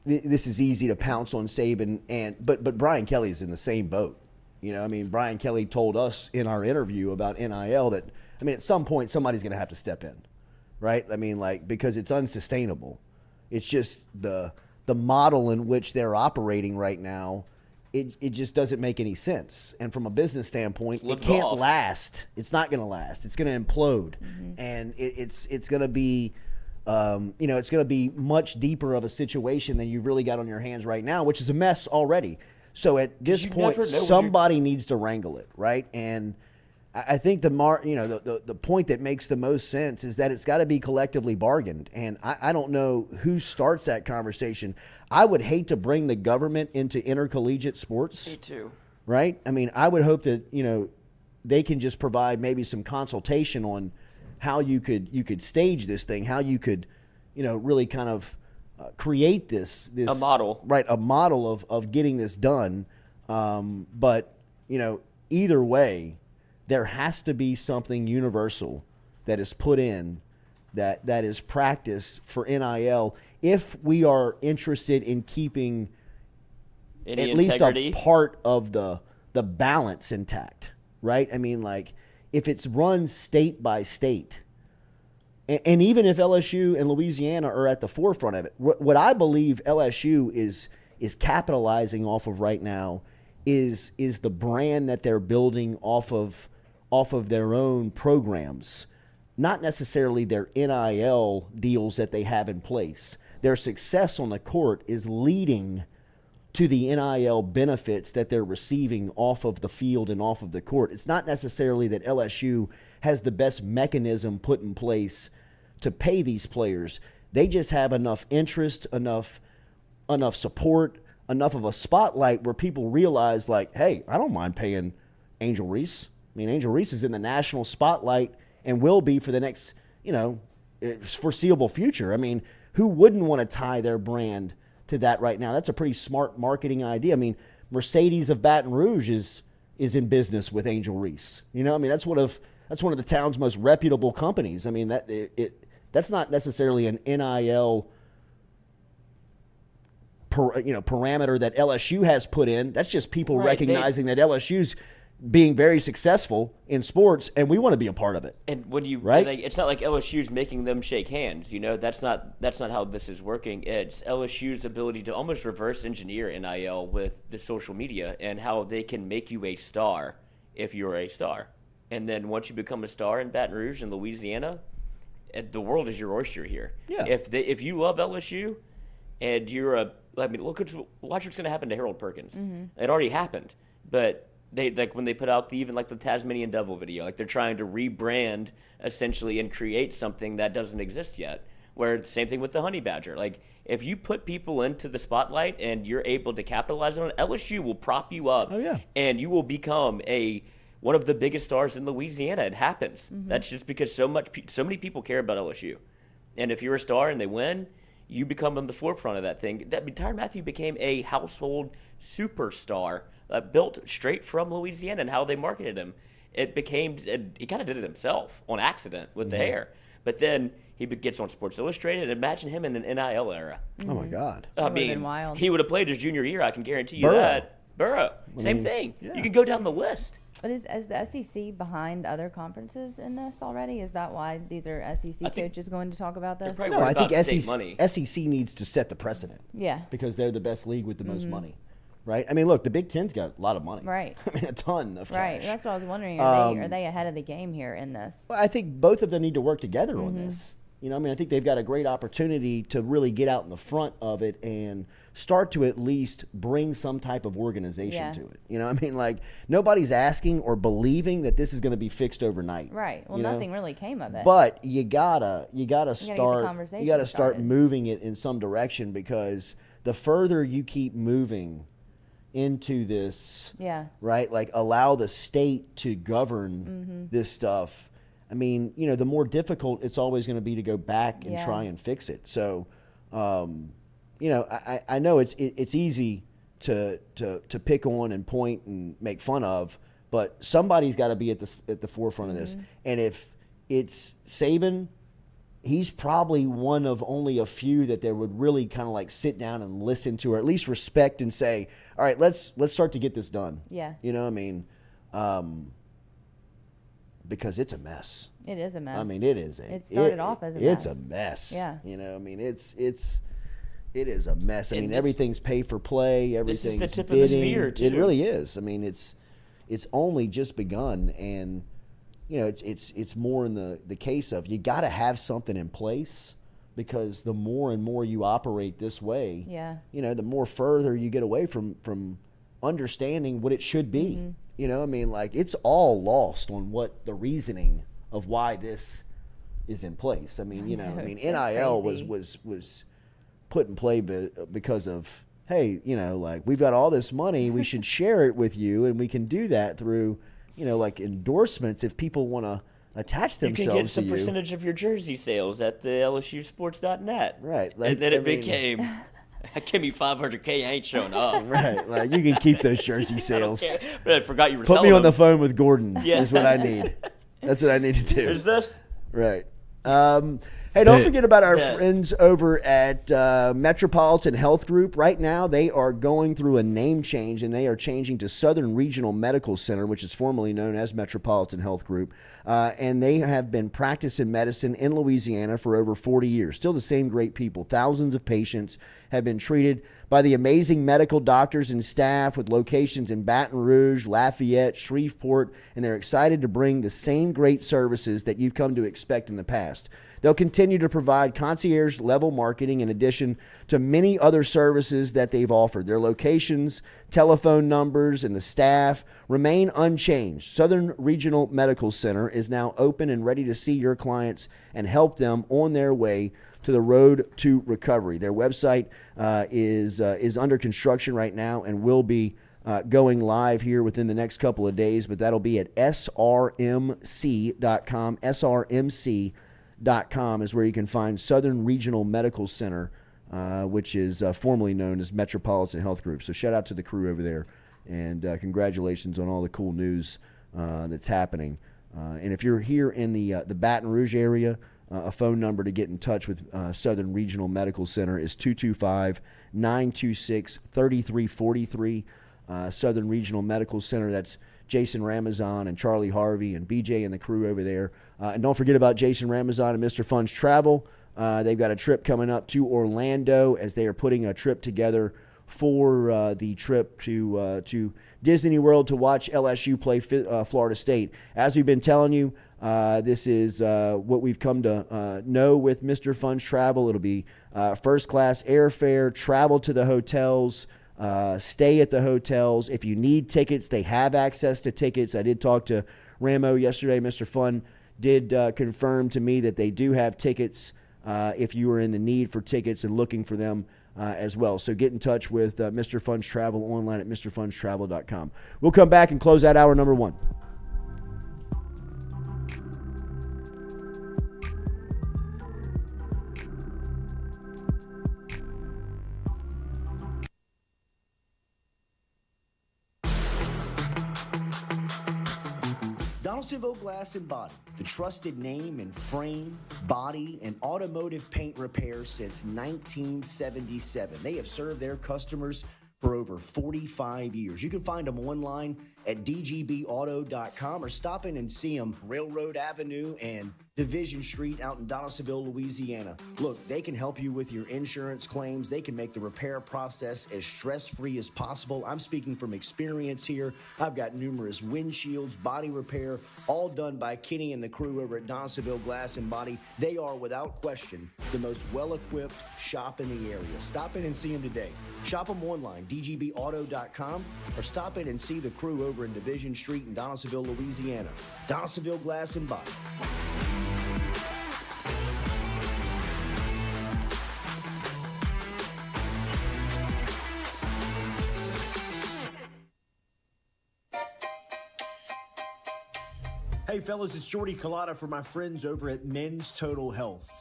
easy to pounce on Saban, but Brian Kelly's in the same boat. I mean, Brian Kelly told us in our interview about NIL that, I mean, at some point somebody's going to have to step in, right? I mean, like, because it's unsustainable. It's just the model in which they're operating right now. It just doesn't make any sense. And from a business standpoint, it Lived can't off. last. It's not going to last. It's going to implode, and it's going to be. It's going to be much deeper of a situation than you've really got on your hands right now, which is a mess already. So at this you point, never know when somebody needs to wrangle it, right? And I think the point that makes the most sense is that it's got to be collectively bargained. And I don't know who starts that conversation. I would hate to bring the government into intercollegiate sports. Me too. Right? I mean, I would hope that, they can just provide maybe some consultation on how you could stage this thing, how you could, really kind of create this A model. Right, a model of getting this done. But, either way, there has to be something universal that is put in that is practiced for NIL if we are interested in keeping Any at least integrity? a part of the balance intact, right? I mean, like, if it's run state by state, and even if LSU and Louisiana are at the forefront of it, what I believe LSU is capitalizing off of right now is the brand that they're building off of their own programs, not necessarily their NIL deals that they have in place. Their success on the court is leading to the NIL benefits that they're receiving off of the field and off of the court. It's not necessarily that LSU has the best mechanism put in place to pay these players. They just have enough interest, enough support, enough of a spotlight where people realize, like, hey, I don't mind paying Angel Reese. I mean, Angel Reese is in the national spotlight and will be for the next, foreseeable future. I mean, who wouldn't want to tie their brand to that right now? That's a pretty smart marketing idea. I mean, Mercedes of Baton Rouge is in business with Angel Reese. I mean, that's one of the town's most reputable companies. I mean, that's not necessarily an NIL parameter that LSU has put in. That's just people recognizing that LSU's being very successful in sports, and we want to be a part of it. And when you right, it's not like LSU's making them shake hands. That's not how this is working. It's LSU's ability to almost reverse engineer NIL with the social media and how they can make you a star if you're a star. And then once you become a star in Baton Rouge and Louisiana, the world is your oyster here. Yeah. If you love LSU and you're watch what's going to happen to Harold Perkins. Mm-hmm. It already happened, but they when they put out the Tasmanian Devil video, they're trying to rebrand essentially and create something that doesn't exist yet. Where the same thing with the Honey Badger. If you put people into the spotlight and you're able to capitalize on it, LSU will prop you up. Oh, yeah. And you will become one of the biggest stars in Louisiana. It happens. Mm-hmm. That's just because so many people care about LSU. And if you're a star and they win, you become on the forefront of that thing. Tyrann Mathieu became a household superstar built straight from Louisiana and how they marketed him. He kind of did it himself on accident with the hair. But then he gets on Sports Illustrated. Imagine him in an NIL era. Oh, my God. I mean, wild. He would have played his junior year, I can guarantee you Burrow. that. Burrow. Same thing. Yeah. You can go down the list. But is the SEC behind other conferences in this already? Is that why these are SEC coaches going to talk about this? probably No, I think about state money. SEC needs to set the precedent. Yeah. Because they're the best league with the most money. Right? I mean, look, the Big Ten's got a lot of money. Right. I mean, a ton of cash. Right. That's what I was wondering. Are they ahead of the game here in this? Well, I think both of them need to work together on this. I think they've got a great opportunity to really get out in the front of it and start to at least bring some type of organization to it. Nobody's asking or believing that this is going to be fixed overnight. Right. Well, nothing really came of it. But you gotta start started. moving it in some direction, because the further you keep moving into this, right, allow the state to govern this stuff. I mean, the more difficult it's always going to be to go back and try and fix it. So, I know it's easy to pick on and point and make fun of, but somebody's got to be at the forefront of this. And if it's Saban, he's probably one of only a few that they would really kind of sit down and listen to, or at least respect and say, all right, let's start to get this done. Yeah. Because it's a mess. It is a mess. I mean, it is. It started off as a mess. It's a mess. Yeah. It is a mess. I mean, everything's pay for play. Everything's this is the tip bidding. of the spear, too. It really is. I mean, it's only just begun, and it's more in the case of you got to have something in place, because the more and more you operate this way, the more further you get away from understanding what it should be. It's all lost on what the reasoning of why this is in place. I mean, NIL was put in play because of, hey, we've got all this money, we should share it with you, and we can do that through, endorsements if people want to attach themselves to you. You can get some percentage of your jersey sales at the LSUsports.net. Right. And then became... Give me $500K, I ain't showing up. Right, you can keep those jersey sales. But I forgot you were Put selling me on them. the phone with Gordon Yeah. is what I need. That's what I need to do. Who's this? Right. Hey, don't forget about our friends over at Metropolitan Health Group. Right now, they are going through a name change, and they are changing to Southern Regional Medical Center, which is formerly known as Metropolitan Health Group. And they have been practicing medicine in Louisiana for over 40 years. Still the same great people. Thousands of patients have been treated by the amazing medical doctors and staff with locations in Baton Rouge, Lafayette, Shreveport, and they're excited to bring the same great services that you've come to expect in the past. They'll continue to provide concierge-level marketing in addition to many other services that they've offered. Their locations, telephone numbers, and the staff remain unchanged. Southern Regional Medical Center is now open and ready to see your clients and help them on their way to the road to recovery. Their website is under construction right now and will be going live here within the next couple of days, but that'll be at srmc.com. srmc.com is where you can find Southern Regional Medical Center, which is formerly known as Metropolitan Health Group. So shout out to the crew over there, and congratulations on all the cool news that's happening. And if you're here in the Baton Rouge area, a phone number to get in touch with Southern Regional Medical Center is 225-926-3343. Southern Regional Medical Center, that's Jason Ramazan and Charlie Harvey and BJ and the crew over there. And don't forget about Jason Ramazan and Mr. Fun's Travel. They've got a trip coming up to Orlando as they are putting a trip together for the trip to Disney World to watch LSU play Florida State. As we've been telling you, this is what we've come to know with Mr. Fun's Travel. It'll be first-class airfare, travel to the hotels, stay at the hotels. If you need tickets, they have access to tickets. I did talk to Ramo yesterday. Mr. Fun did confirm to me that they do have tickets if you are in the need for tickets and looking for them as well. So get in touch with Mr. Fun's Travel online at mrfunstravel.com. We'll come back and close out hour number one. Donaldsonville Glass and Body, the trusted name in frame, body, and automotive paint repair since 1977. They have served their customers for over 45 years. You can find them online at dgbauto.com or stop in and see them Railroad Avenue and Division Street out in Donaldsonville, Louisiana. Look, they can help you with your insurance claims. They can make the repair process as stress-free as possible. I'm speaking from experience here. I've got numerous windshields, body repair, all done by Kenny and the crew over at Donaldsonville Glass and Body. They are, without question, the most well-equipped shop in the area. Stop in and see them today. Shop them online, dgbauto.com, or stop in and see the crew over in Division Street in Donaldsonville, Louisiana. Donaldsonville Glass and Body. Hey fellas, it's Jordy Culotta for my friends over at Men's Total Health.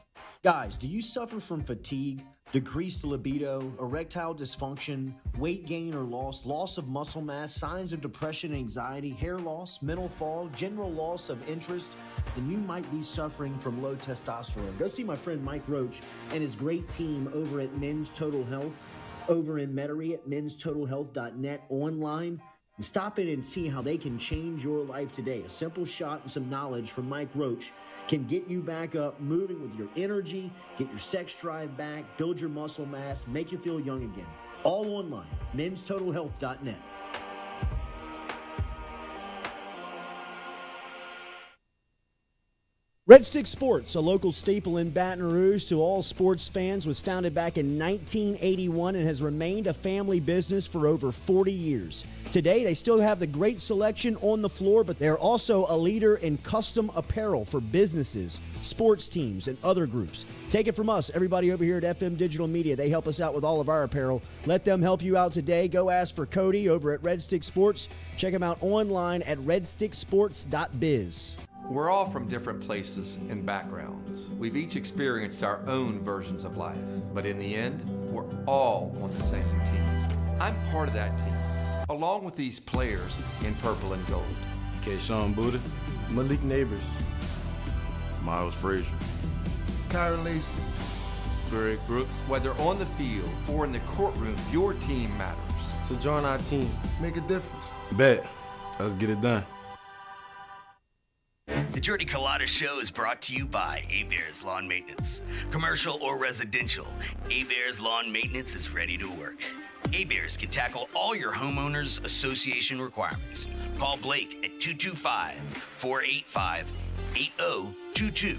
Guys, do you suffer from fatigue, decreased libido, erectile dysfunction, weight gain or loss of muscle mass, signs of depression, anxiety, hair loss, mental fog, general loss of interest? Then you might be suffering from low testosterone. Go see my friend Mike Roach and his great team over at Men's Total Health over in Metairie at menstotalhealth.net online. And stop in and see how they can change your life today. A simple shot and some knowledge from Mike Roach can get you back up, moving with your energy, get your sex drive back, build your muscle mass, make you feel young again. All online, menstotalhealth.net. Red Stick Sports, a local staple in Baton Rouge to all sports fans, was founded back in 1981 and has remained a family business for over 40 years. Today, they still have the great selection on the floor, but they're also a leader in custom apparel for businesses, sports teams, and other groups. Take it from us, everybody over here at FM Digital Media. They help us out with all of our apparel. Let them help you out today. Go ask for Cody over at Red Stick Sports. Check him out online at redsticksports.biz. We're all from different places and backgrounds. We've each experienced our own versions of life, but in the end, we're all on the same team. I'm part of that team, along with these players in purple and gold. Kayshawn Buddha, Malik Neighbors, Miles Frazier, Kyron Lacy. Greg Brooks. Whether on the field or in the courtroom, your team matters. So join our team. Make a difference. Bet. Let's get it done. The Jordy Culotta Show is brought to you by A-Bears Lawn Maintenance. Commercial or residential, A-Bears Lawn Maintenance is ready to work. A-Bears can tackle all your homeowners association requirements. Call Blake at 225-485-8022.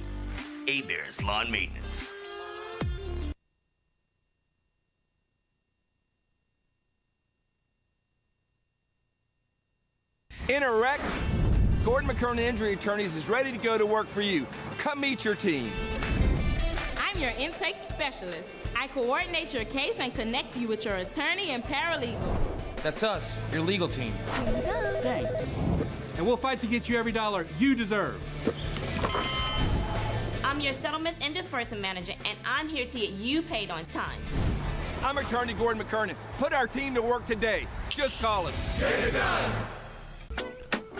A-Bears Lawn Maintenance. In a wreck, Gordon McKernan Injury Attorneys is ready to go to work for you. Come meet your team. I'm your intake specialist. I coordinate your case and connect you with your attorney and paralegal. That's us, your legal team. Here you go. Thanks. And we'll fight to get you every dollar you deserve. I'm your settlements and disbursement manager, and I'm here to get you paid on time. I'm attorney Gordon McKernan. Put our team to work today. Just call us. Get it done.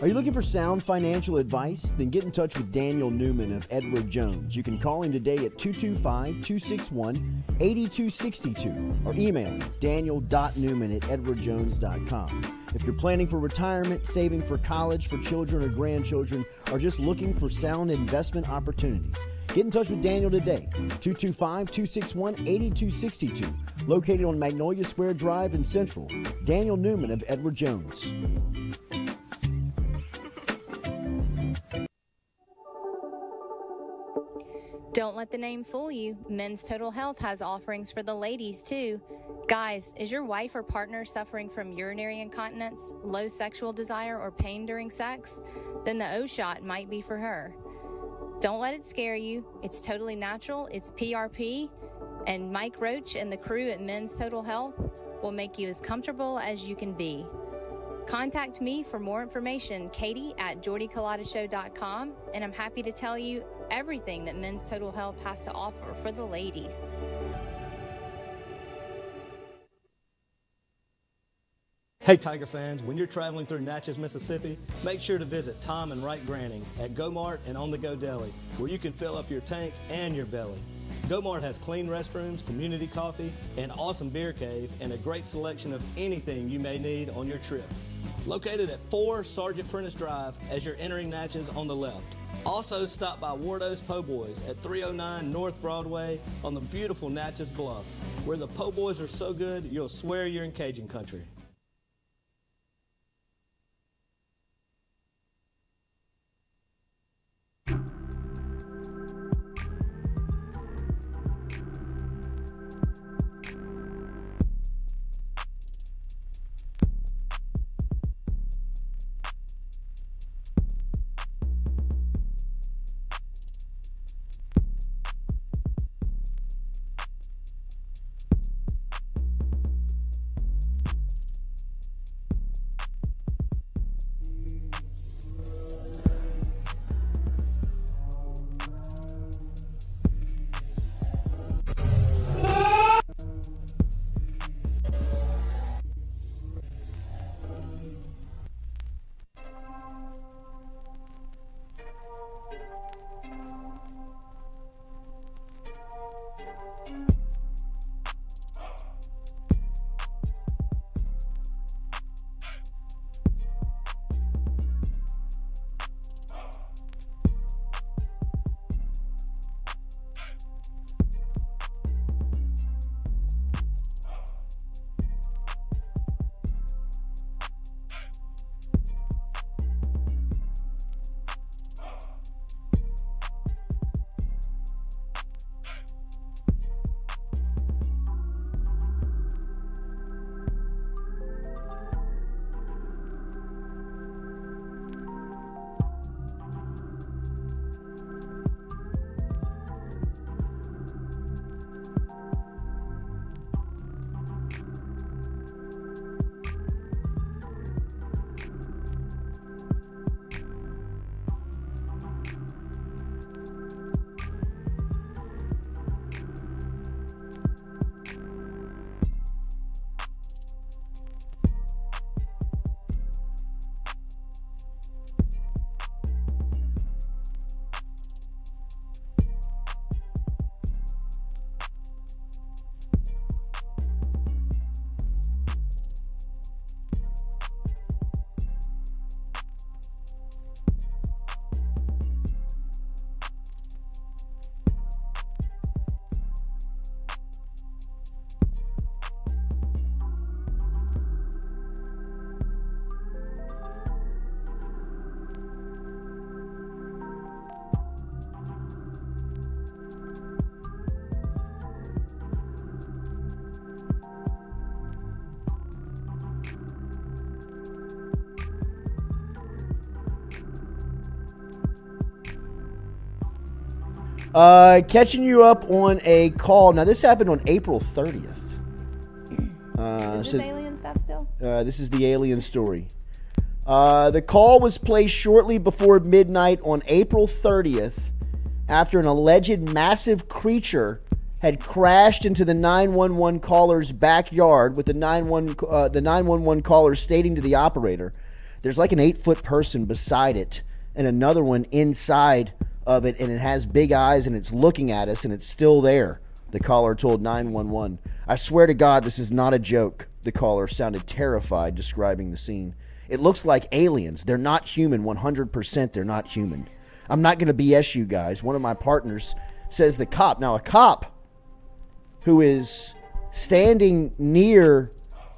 Are you looking for sound financial advice? Then get in touch with Daniel Newman of Edward Jones. You can call him today at 225-261-8262 or email him daniel.newman@edwardjones.com. If you're planning for retirement, saving for college for children or grandchildren, or just looking for sound investment opportunities, get in touch with Daniel today, 225-261-8262, located on Magnolia Square Drive in Central. Daniel Newman of Edward Jones. Don't let the name fool you. Men's Total Health has offerings for the ladies, too. Guys, is your wife or partner suffering from urinary incontinence, low sexual desire, or pain during sex? Then the O-Shot might be for her. Don't let it scare you. It's totally natural. It's PRP. And Mike Roach and the crew at Men's Total Health will make you as comfortable as you can be. Contact me for more information, Katie at jordyculotta.com, and I'm happy to tell you everything that Men's Total Health has to offer for the ladies. Hey Tiger fans, when you're traveling through Natchez, Mississippi, make sure to visit Tom and Wright Granning at Go-Mart and On The Go Deli, where you can fill up your tank and your belly. Go-Mart has clean restrooms, community coffee, an awesome beer cave, and a great selection of anything you may need on your trip. Located at 4 Sergeant Prentice Drive as you're entering Natchez on the left. Also stop by Wardo's Po' Boys at 309 North Broadway on the beautiful Natchez Bluff, where the Po' Boys are so good you'll swear you're in Cajun country. Catching you up on a call. Now, this happened on April 30th. Is this alien stuff still? This is the alien story. The call was placed shortly before midnight on April 30th after an alleged massive creature had crashed into the 911 caller's backyard, with the 911 caller stating to the operator, there's like an 8-foot person beside it and another one inside of it, and it has big eyes and it's looking at us and it's still there, the caller told 911. I swear to God, this is not a joke. The caller sounded terrified, describing the scene. It looks like aliens. They're not human. 100% they're not human. I'm not going to BS you guys. One of my partners says the cop. Now, a cop who is standing near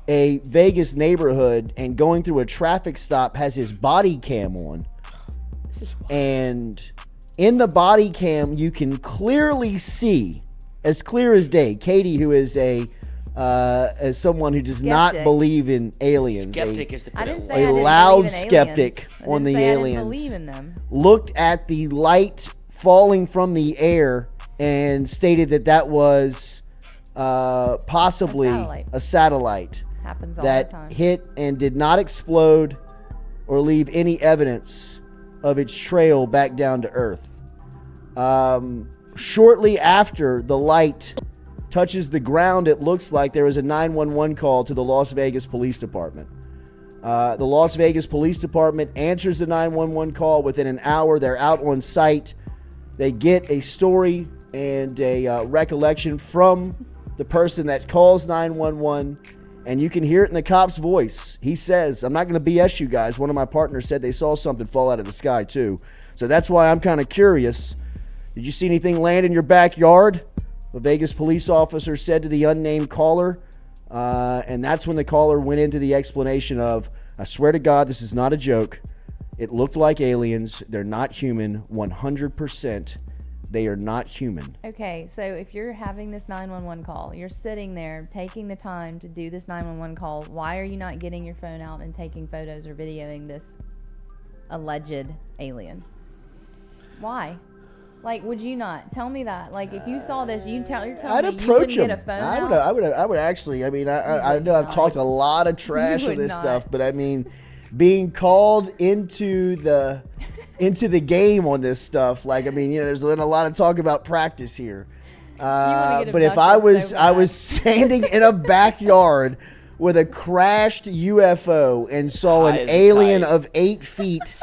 a Vegas neighborhood and going through a traffic stop has his body cam on. And in the body cam, you can clearly see, as clear as day, Katie, who is as someone who does not believe in aliens, a loud skeptic on the aliens, looked at the light falling from the air and stated that was possibly a satellite Happens all that the time. hit and did not explode or leave any evidence of its trail back down to Earth. Shortly after the light touches the ground, it looks like there was a 911 call to the Las Vegas Police Department. The Las Vegas Police Department answers the 911 call. Within an hour, they're out on site. They get a story and a recollection from the person that calls 911, and you can hear it in the cop's voice. He says, I'm not going to BS you guys. One of my partners said they saw something fall out of the sky too. So that's why I'm kind of curious. Did you see anything land in your backyard? A Vegas police officer said to the unnamed caller. And that's when the caller went into the explanation of, I swear to God, this is not a joke. It looked like aliens. They're not human. 100%. They are not human. Okay, so if you're having this 911 call, you're sitting there taking the time to do this 911 call, why are you not getting your phone out and taking photos or videoing this alleged alien? Why? Like, would you not? Tell me that. Like, if you saw this, you're telling I'd me approach you wouldn't him. get a phone I would actually. I mean, I know I've talked a lot of trash on this stuff, but I mean, being called into the game on this stuff, like, I mean, there's been a lot of talk about practice here. But if I was standing in a backyard with a crashed UFO and saw an alien of 8 feet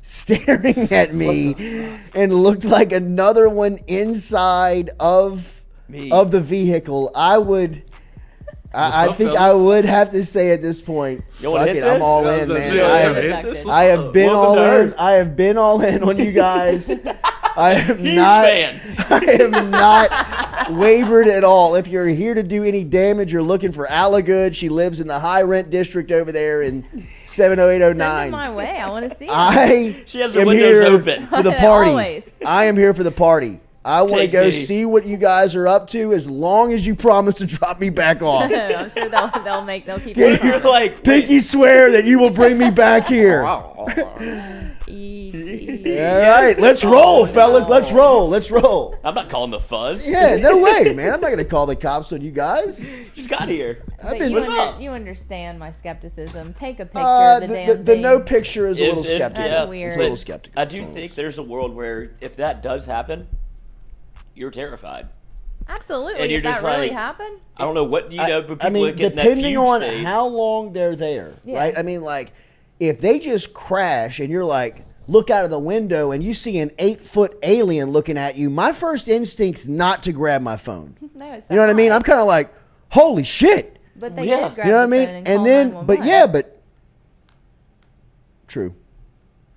staring at me and looked like another one inside of the vehicle, I would. I think I would have to say at this point, fuck it, I'm all in, man. I have been all in. I have been all in on you guys. I am not wavered at all. If you're here to do any damage, you're looking for Allagood. She lives in the high rent district over there in 70809. Send it my way. I want to see She has the windows open for the party. Always. I am here for the party. I want to go see what you guys are up to, as long as you promise to drop me back off. I'm sure they'll keep it. You're like, pinky swear that you will bring me back here. E.T. All right, let's roll, fellas. Let's roll. I'm not calling the fuzz. Yeah, no way, man. I'm not going to call the cops on you guys. Just got here. You understand my skepticism. Take a picture of the damn the thing. no picture is a little skeptical. That's weird. It's a little skeptical. I do think there's a world where if that does happen, you're terrified. Absolutely. And you're if that just really like, happened. I don't know what but people I mean, get in that depending fugue on state. how long they're there, Yeah. right? I mean, like, if they just crash and you're like, look out of the window and you see an 8-foot alien looking at you, my first instinct's not to grab my phone. No, it's You know what I mean? I'm kind of like, holy shit. But they Yeah. did grab You know what I the mean? phone and And call then, 911. but true.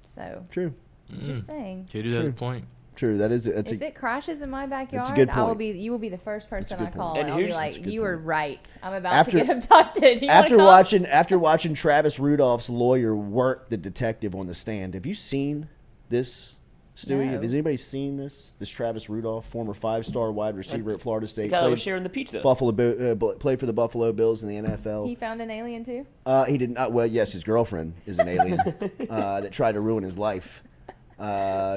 So, True. just saying. Katie has a point. True. That's If it crashes in my backyard, good you point. will be the first person I good call, point. and And I'll be here's- like, That's a good you were point. right. I'm about to get abducted. You after wanna come? watching Travis Rudolph's lawyer work the detective on the stand. Have you seen this, Stewie? No. Has anybody seen this? This Travis Rudolph, former 5-star wide receiver at Florida State, The guy that was sharing the pizza. played for the Buffalo Bills in the NFL. He found an alien too. He did not. Well, yes, his girlfriend is an alien that tried to ruin his life.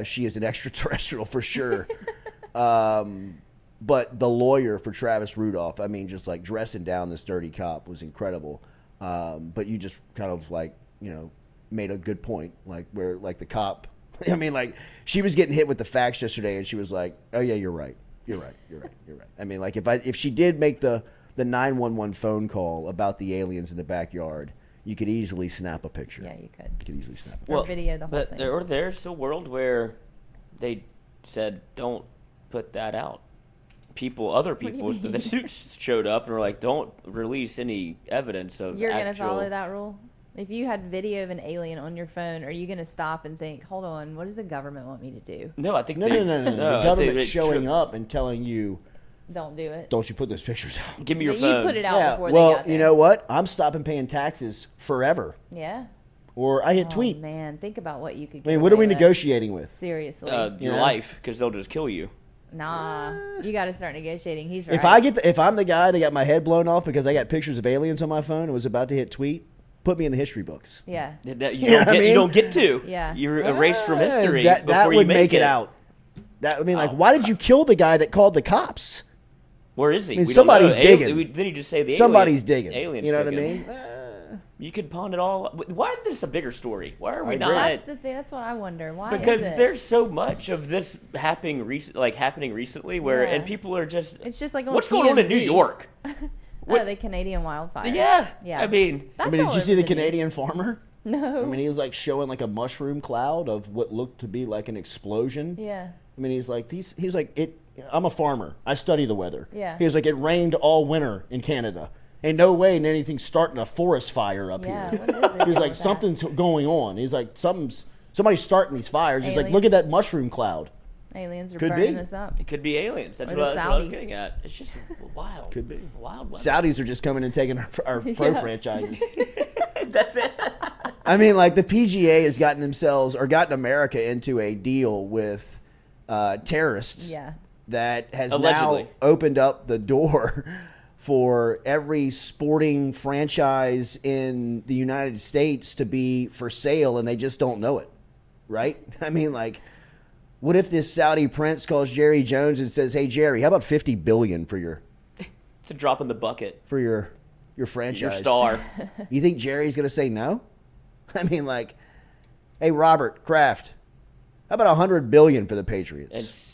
She is an extraterrestrial for sure. But the lawyer for Travis Rudolph, I mean, just like dressing down this dirty cop was incredible. But you just kind of like, made a good point, like where like the cop, I mean, like she was getting hit with the facts yesterday, and she was like, "Oh yeah, you're right. I mean, like if she did make the 911 phone call about the aliens in the backyard, you could easily snap a picture. Yeah, you could. You could easily snap a picture. Or video the whole thing. But there's a world where they said, don't put that out. Other people, the suits showed up and were like, don't release any evidence of You're going to follow that rule? If you had video of an alien on your phone, are you going to stop and think, hold on, what does the government want me to do? No, I think No. The government's showing up and telling you, don't do it. Don't you put those pictures out. Give me your phone. You put it out before they well, got there. you know what? I'm stopping paying taxes forever. Yeah. Or I hit tweet. Man, think about what you could I get mean, what are we away with. negotiating with? Seriously. Your life, because they'll just kill you. Nah, you got to start negotiating. He's right. If I'm the guy that got my head blown off because I got pictures of aliens on my phone and was about to hit tweet, put me in the history books. Yeah. You don't get to. Yeah. You're erased from history that before would you make it out. Why did you kill the guy that called the cops? Where is he? I mean, somebody's digging. Then you just say the somebody's digging. Aliens. You know what I mean? You could pawn it all. Why is this a bigger story? Why are we not? That's the thing. That's what I wonder. Why? Because is it? there's so much of this happening recently, where and people are just. It's just like what's going on in New York? The Canadian wildfires. Yeah. Yeah. I mean, did you see the Canadian farmer? No. I mean, he was like showing like a mushroom cloud of what looked to be like an explosion. Yeah. I mean, he's like I'm a farmer. I study the weather. Yeah. He was like, it rained all winter in Canada. Ain't no way anything's starting a forest fire up here. What is it? He was like, something's going on. He's like, somebody's starting these fires. He's like, Aliens. look at that mushroom cloud. Aliens are Could burning be. us up. It could be aliens. That's Or what the I was Saudis. getting at. It's just wild. Could be. Wild. Saudis are just coming and taking our pro franchises. That's it. I mean, like the PGA has gotten America into a deal with terrorists. Yeah. That has Allegedly. now opened up the door for every sporting franchise in the United States to be for sale, and they just don't know it, right? I mean, like, what if this Saudi prince calls Jerry Jones and says, "Hey, Jerry, how about $50 billion for your It's a drop in the bucket for your franchise, your star"? You think Jerry's going to say no? I mean, like, hey, Robert Kraft, how about $100 billion for the Patriots? It's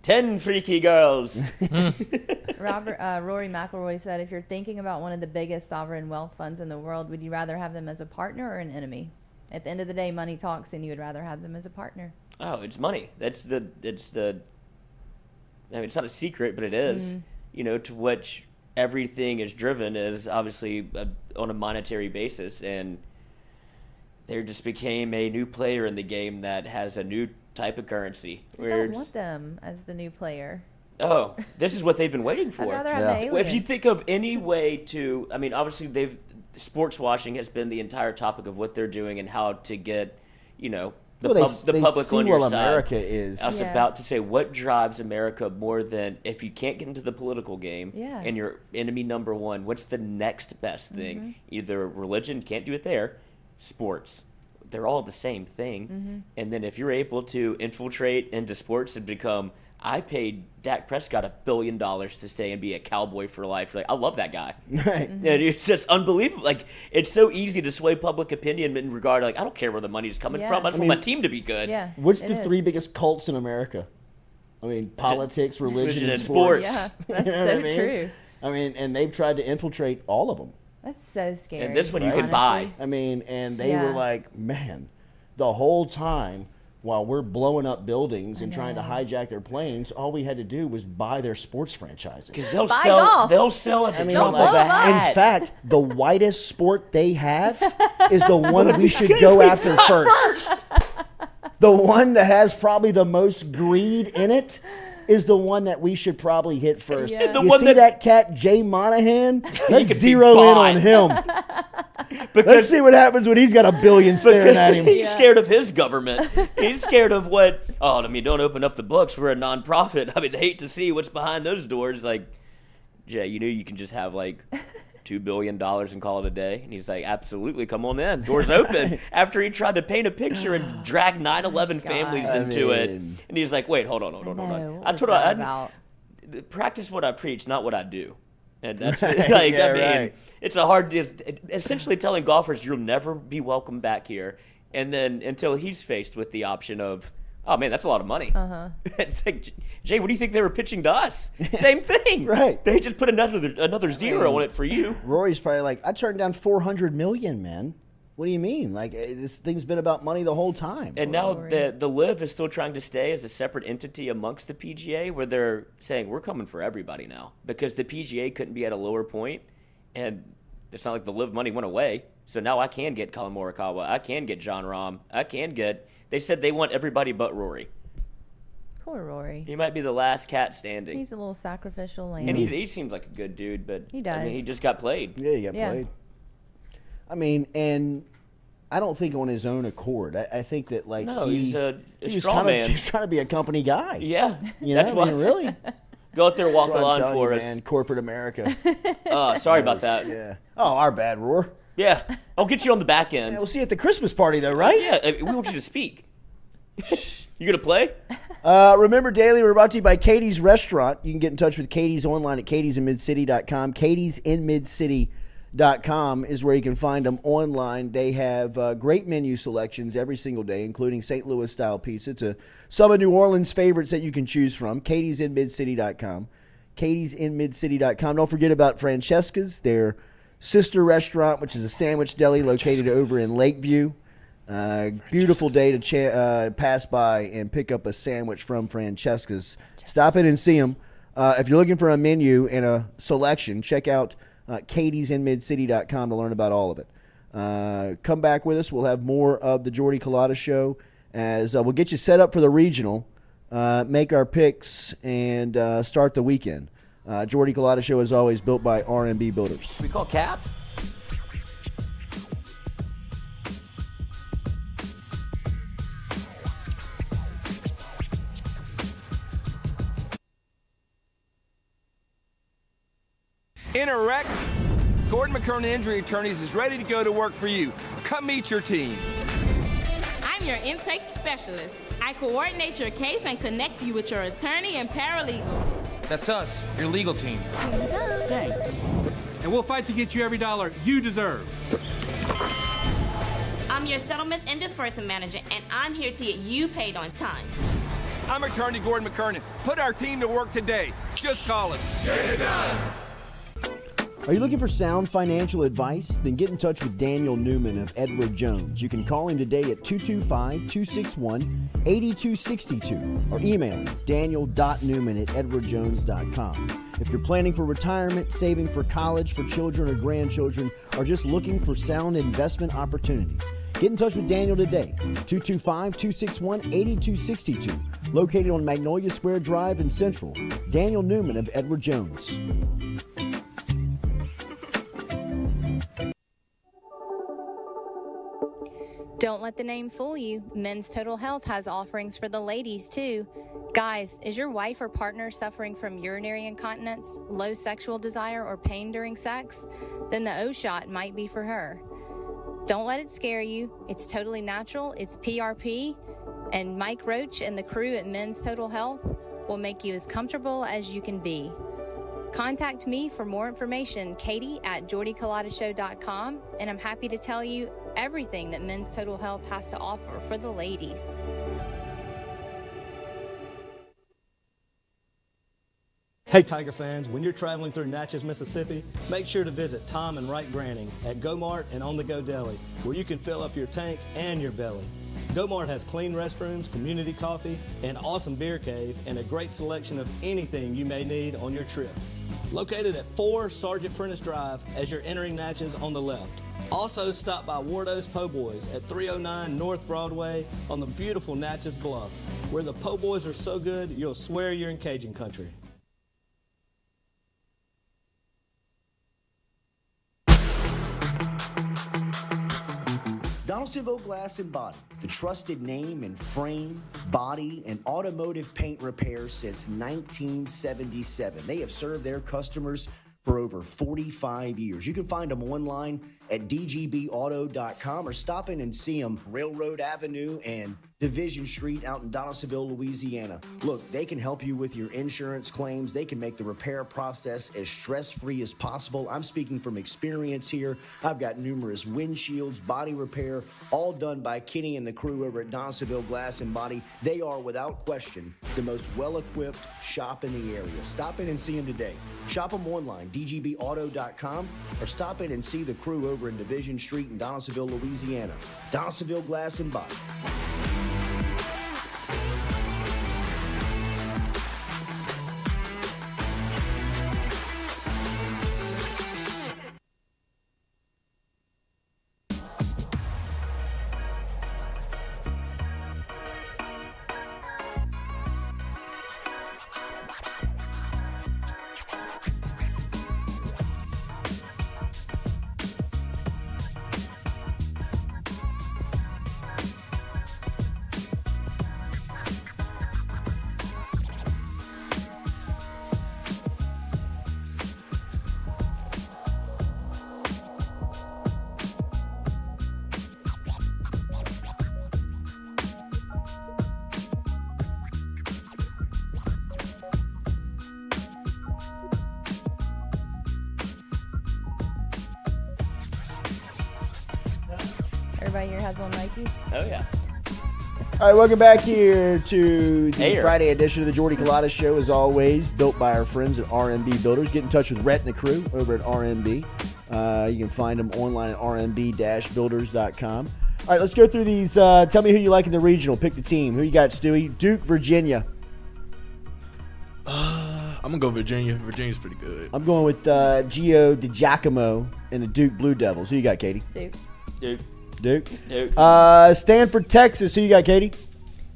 10 freaky girls. Rory McIlroy said, if you're thinking about one of the biggest sovereign wealth funds in the world, would you rather have them as a partner or an enemy? At the end of the day, money talks, and you would rather have them as a partner. Oh, it's money. It's the. I mean, it's not a secret, but it is. To which everything is driven is obviously on a monetary basis, and there just became a new player in the game that has a new type of currency. I don't want them as the new player. Oh, this is what they've been waiting for. I'd rather have the aliens. If you think of any way to, I mean, obviously sports washing has been the entire topic of what they're doing and how to get, the public see on your what side. America is. I was about to say, what drives America more than if you can't get into the political game and you're enemy number one, what's the next best thing? Either religion, can't do it there, sports. They're all the same thing. And then if you're able to infiltrate into sports and become, I paid Dak Prescott $1 billion to stay and be a Cowboy for life. Like, I love that guy. Right. And it's just unbelievable. Like, it's so easy to sway public opinion in regard to, like, I don't care where the money's coming from. I just want my team to be good. Yeah. What's the three biggest cults in America? I mean, politics, religion, and sports. Yeah, that's You know so what I mean? true. I mean, and they've tried to infiltrate all of them. That's so scary. And this one you honestly. can buy. I mean, and they were like, man, the whole time while we're blowing up buildings and trying to hijack their planes, all we had to do was buy their sports franchises. Because they'll sell at the drop of a hat. In fact, the whitest sport they have is the one we should go after first. The one that has probably the most greed in it is the one that we should probably hit first. Yeah. You see that cat, Jay Monahan? Let's zero in on him. Let's see what happens when he's got $1 billion staring at him. He's scared of his government. He's scared of what, don't open up the books. We're a nonprofit. I mean, hate to see what's behind those doors. Like, Jay, you can just have, like, $2 billion and call it a day? And he's like, absolutely, come on in. Doors open. After he tried to paint a picture and drag 9/11 families into it. And he's like, wait, hold on. I told him, practice what I preach, not what I do. And that's it's essentially telling golfers you'll never be welcome back here. And then until he's faced with the option of, oh man, that's a lot of money. It's like, Jay, what do you think they were pitching to us? Same thing. Right. They just put another zero on it for you. Rory's probably like, I turned down $400 million, man. What do you mean? Like, this thing's been about money the whole time. And now the LIV is still trying to stay as a separate entity amongst the PGA, where they're saying we're coming for everybody now because the PGA couldn't be at a lower point, and it's not like the LIV money went away. So now I can get Colin Morikawa, I can get Jon Rahm, they said they want everybody but Rory. Poor Rory. He might be the last cat standing. He's a little sacrificial lamb. And he seems like a good dude, but he does. I mean, he just got played. Yeah, he got played. I mean, and I don't think on his own accord. I think that he's a strong man. He's trying to be a company guy. Yeah, that's why. I mean, really. Go out there, walk the line for us, man. Corporate America. Sorry about that. Yeah. Oh, our bad, Roar. Yeah, I'll get you on the back end. Yeah, we'll see you at the Christmas party, though, right? Yeah, we want you to speak. You gonna play? Remember, daily, we're brought to you by Katie's Restaurant. You can get in touch with Katie's online at katiesinmidcity.com. katiesinmidcity.com is where you can find them online. They have great menu selections every single day, including St. Louis-style pizza to some of New Orleans' favorites that you can choose from. katiesinmidcity.com. katiesinmidcity.com. Don't forget about Francesca's, their sister restaurant, which is a sandwich deli located over in Lakeview. Beautiful day to pass by and pick up a sandwich from Francesca's. Stop in and see them. If you're looking for a menu and a selection, check out katiesinmidcity.com to learn about all of it. Come back with us. We'll have more of the Jordy Culotta Show as we'll get you set up for the regional, make our picks, and start the weekend. Jordy Culotta Show is always built by R&B Builders. We call Cap? In a wreck, Gordon McKernan Injury Attorneys is ready to go to work for you. Come meet your team. I'm your intake specialist. I coordinate your case and connect you with your attorney and paralegal. That's us, your legal team. Here we go. Thanks. And we'll fight to get you every dollar you deserve. I'm your settlements and disbursement manager, and I'm here to get you paid on time. I'm attorney Gordon McKernan. Put our team to work today. Just call us. Get it done. Are you looking for sound financial advice? Then get in touch with Daniel Newman of Edward Jones. You can call him today at 225-261-8262 or email him daniel.newman@edwardjones.com. If you're planning for retirement, saving for college for children or grandchildren, or just looking for sound investment opportunities, get in touch with Daniel today, 225-261-8262, located on Magnolia Square Drive in Central. Daniel Newman of Edward Jones. Don't let the name fool you. Men's Total Health has offerings for the ladies, too. Guys, is your wife or partner suffering from urinary incontinence, low sexual desire, or pain during sex? Then the O-Shot might be for her. Don't let it scare you. It's totally natural. It's PRP. And Mike Roach and the crew at Men's Total Health will make you as comfortable as you can be. Contact me for more information, katie@jordyculotta.com, and I'm happy to tell you everything that Men's Total Health has to offer for the ladies. Hey Tiger fans, when you're traveling through Natchez, Mississippi, make sure to visit Tom and Wright Granning at Go-Mart and On The Go Deli, where you can fill up your tank and your belly. Go-Mart has clean restrooms, community coffee, an awesome beer cave, and a great selection of anything you may need on your trip. Located at 4 Sergeant Prentice Drive as you're entering Natchez on the left. Also stop by Wardo's Po' Boys at 309 North Broadway on the beautiful Natchez Bluff, where the Po' Boys are so good you'll swear you're in Cajun country. Donaldsonville Glass and Body, the trusted name in frame, body, and automotive paint repair since 1977. They have served their customers for over 45 years. You can find them online at dgbauto.com or stop in and see them Railroad Avenue and Division Street out in Donaldsonville, Louisiana. Look, they can help you with your insurance claims. They can make the repair process as stress-free as possible. I'm speaking from experience here. I've got numerous windshields, body repair, all done by Kenny and the crew over at Donaldsonville Glass and Body. They are, without question, the most well-equipped shop in the area. Stop in and see them today. Shop them online, dgbauto.com, or stop in and see the crew over in Division Street in Donaldsonville, Louisiana. Donaldsonville Glass and Body. Everybody here has on Nikes? Oh, yeah. All right, welcome back here to the Hey, Friday edition of the Jordy Culotta Show, as always, built by our friends at RMB Builders. Get in touch with Rhett and the crew over at RMB. You can find them online at rmb-builders.com. All right, let's go through these. Tell me who you like in the regional. Pick the team. Who you got, Stewie? Duke, Virginia. I'm going to go Virginia. Virginia's pretty good. I'm going with Gio DiGiacomo and the Duke Blue Devils. Who you got, Katie? Duke. Duke. Duke. Duke. Stanford, Texas. Who you got, Katie?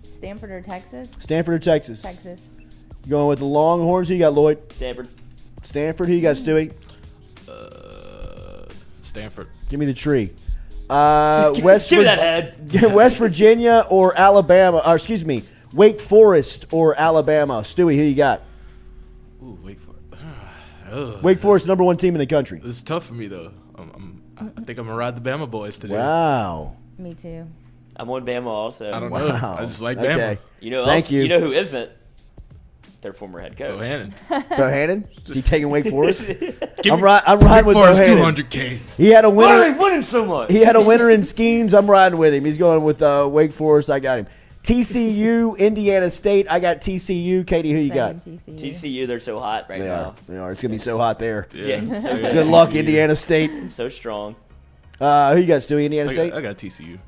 Stanford or Texas? Stanford or Texas? Texas. You going with the Longhorns? Who you got, Lloyd? Stanford. Stanford. Who you got, Stewie? Stanford. Give me the tree. West Give me that head. West Virginia or Alabama? Or excuse me, Wake Forest or Alabama? Stewie, who you got? Ooh, Wake Forest. Wake Forest, number one team in the country. This is tough for me, though. I think I'm going to ride the Bama boys today. Wow. Me too. I'm on Bama also. I don't know. I just like Bama. Okay. You know, Thank you. You know who isn't? Their former head coach. Bohannon. Bohannon? Is he taking Wake Forest? I'm Wake riding with Forest Bohannon. 200K. He had a Why are winner. they winning so much? He had a winner in Skenes. I'm riding with him. He's going with Wake Forest. I got him. TCU, Indiana State. I got TCU. Katie, who you got? TCU, they're so hot right They now. are. It's going to be so hot there. Yeah. So Good luck, Indiana State. So strong. Who you got, Stewie? Indiana State? I got TCU.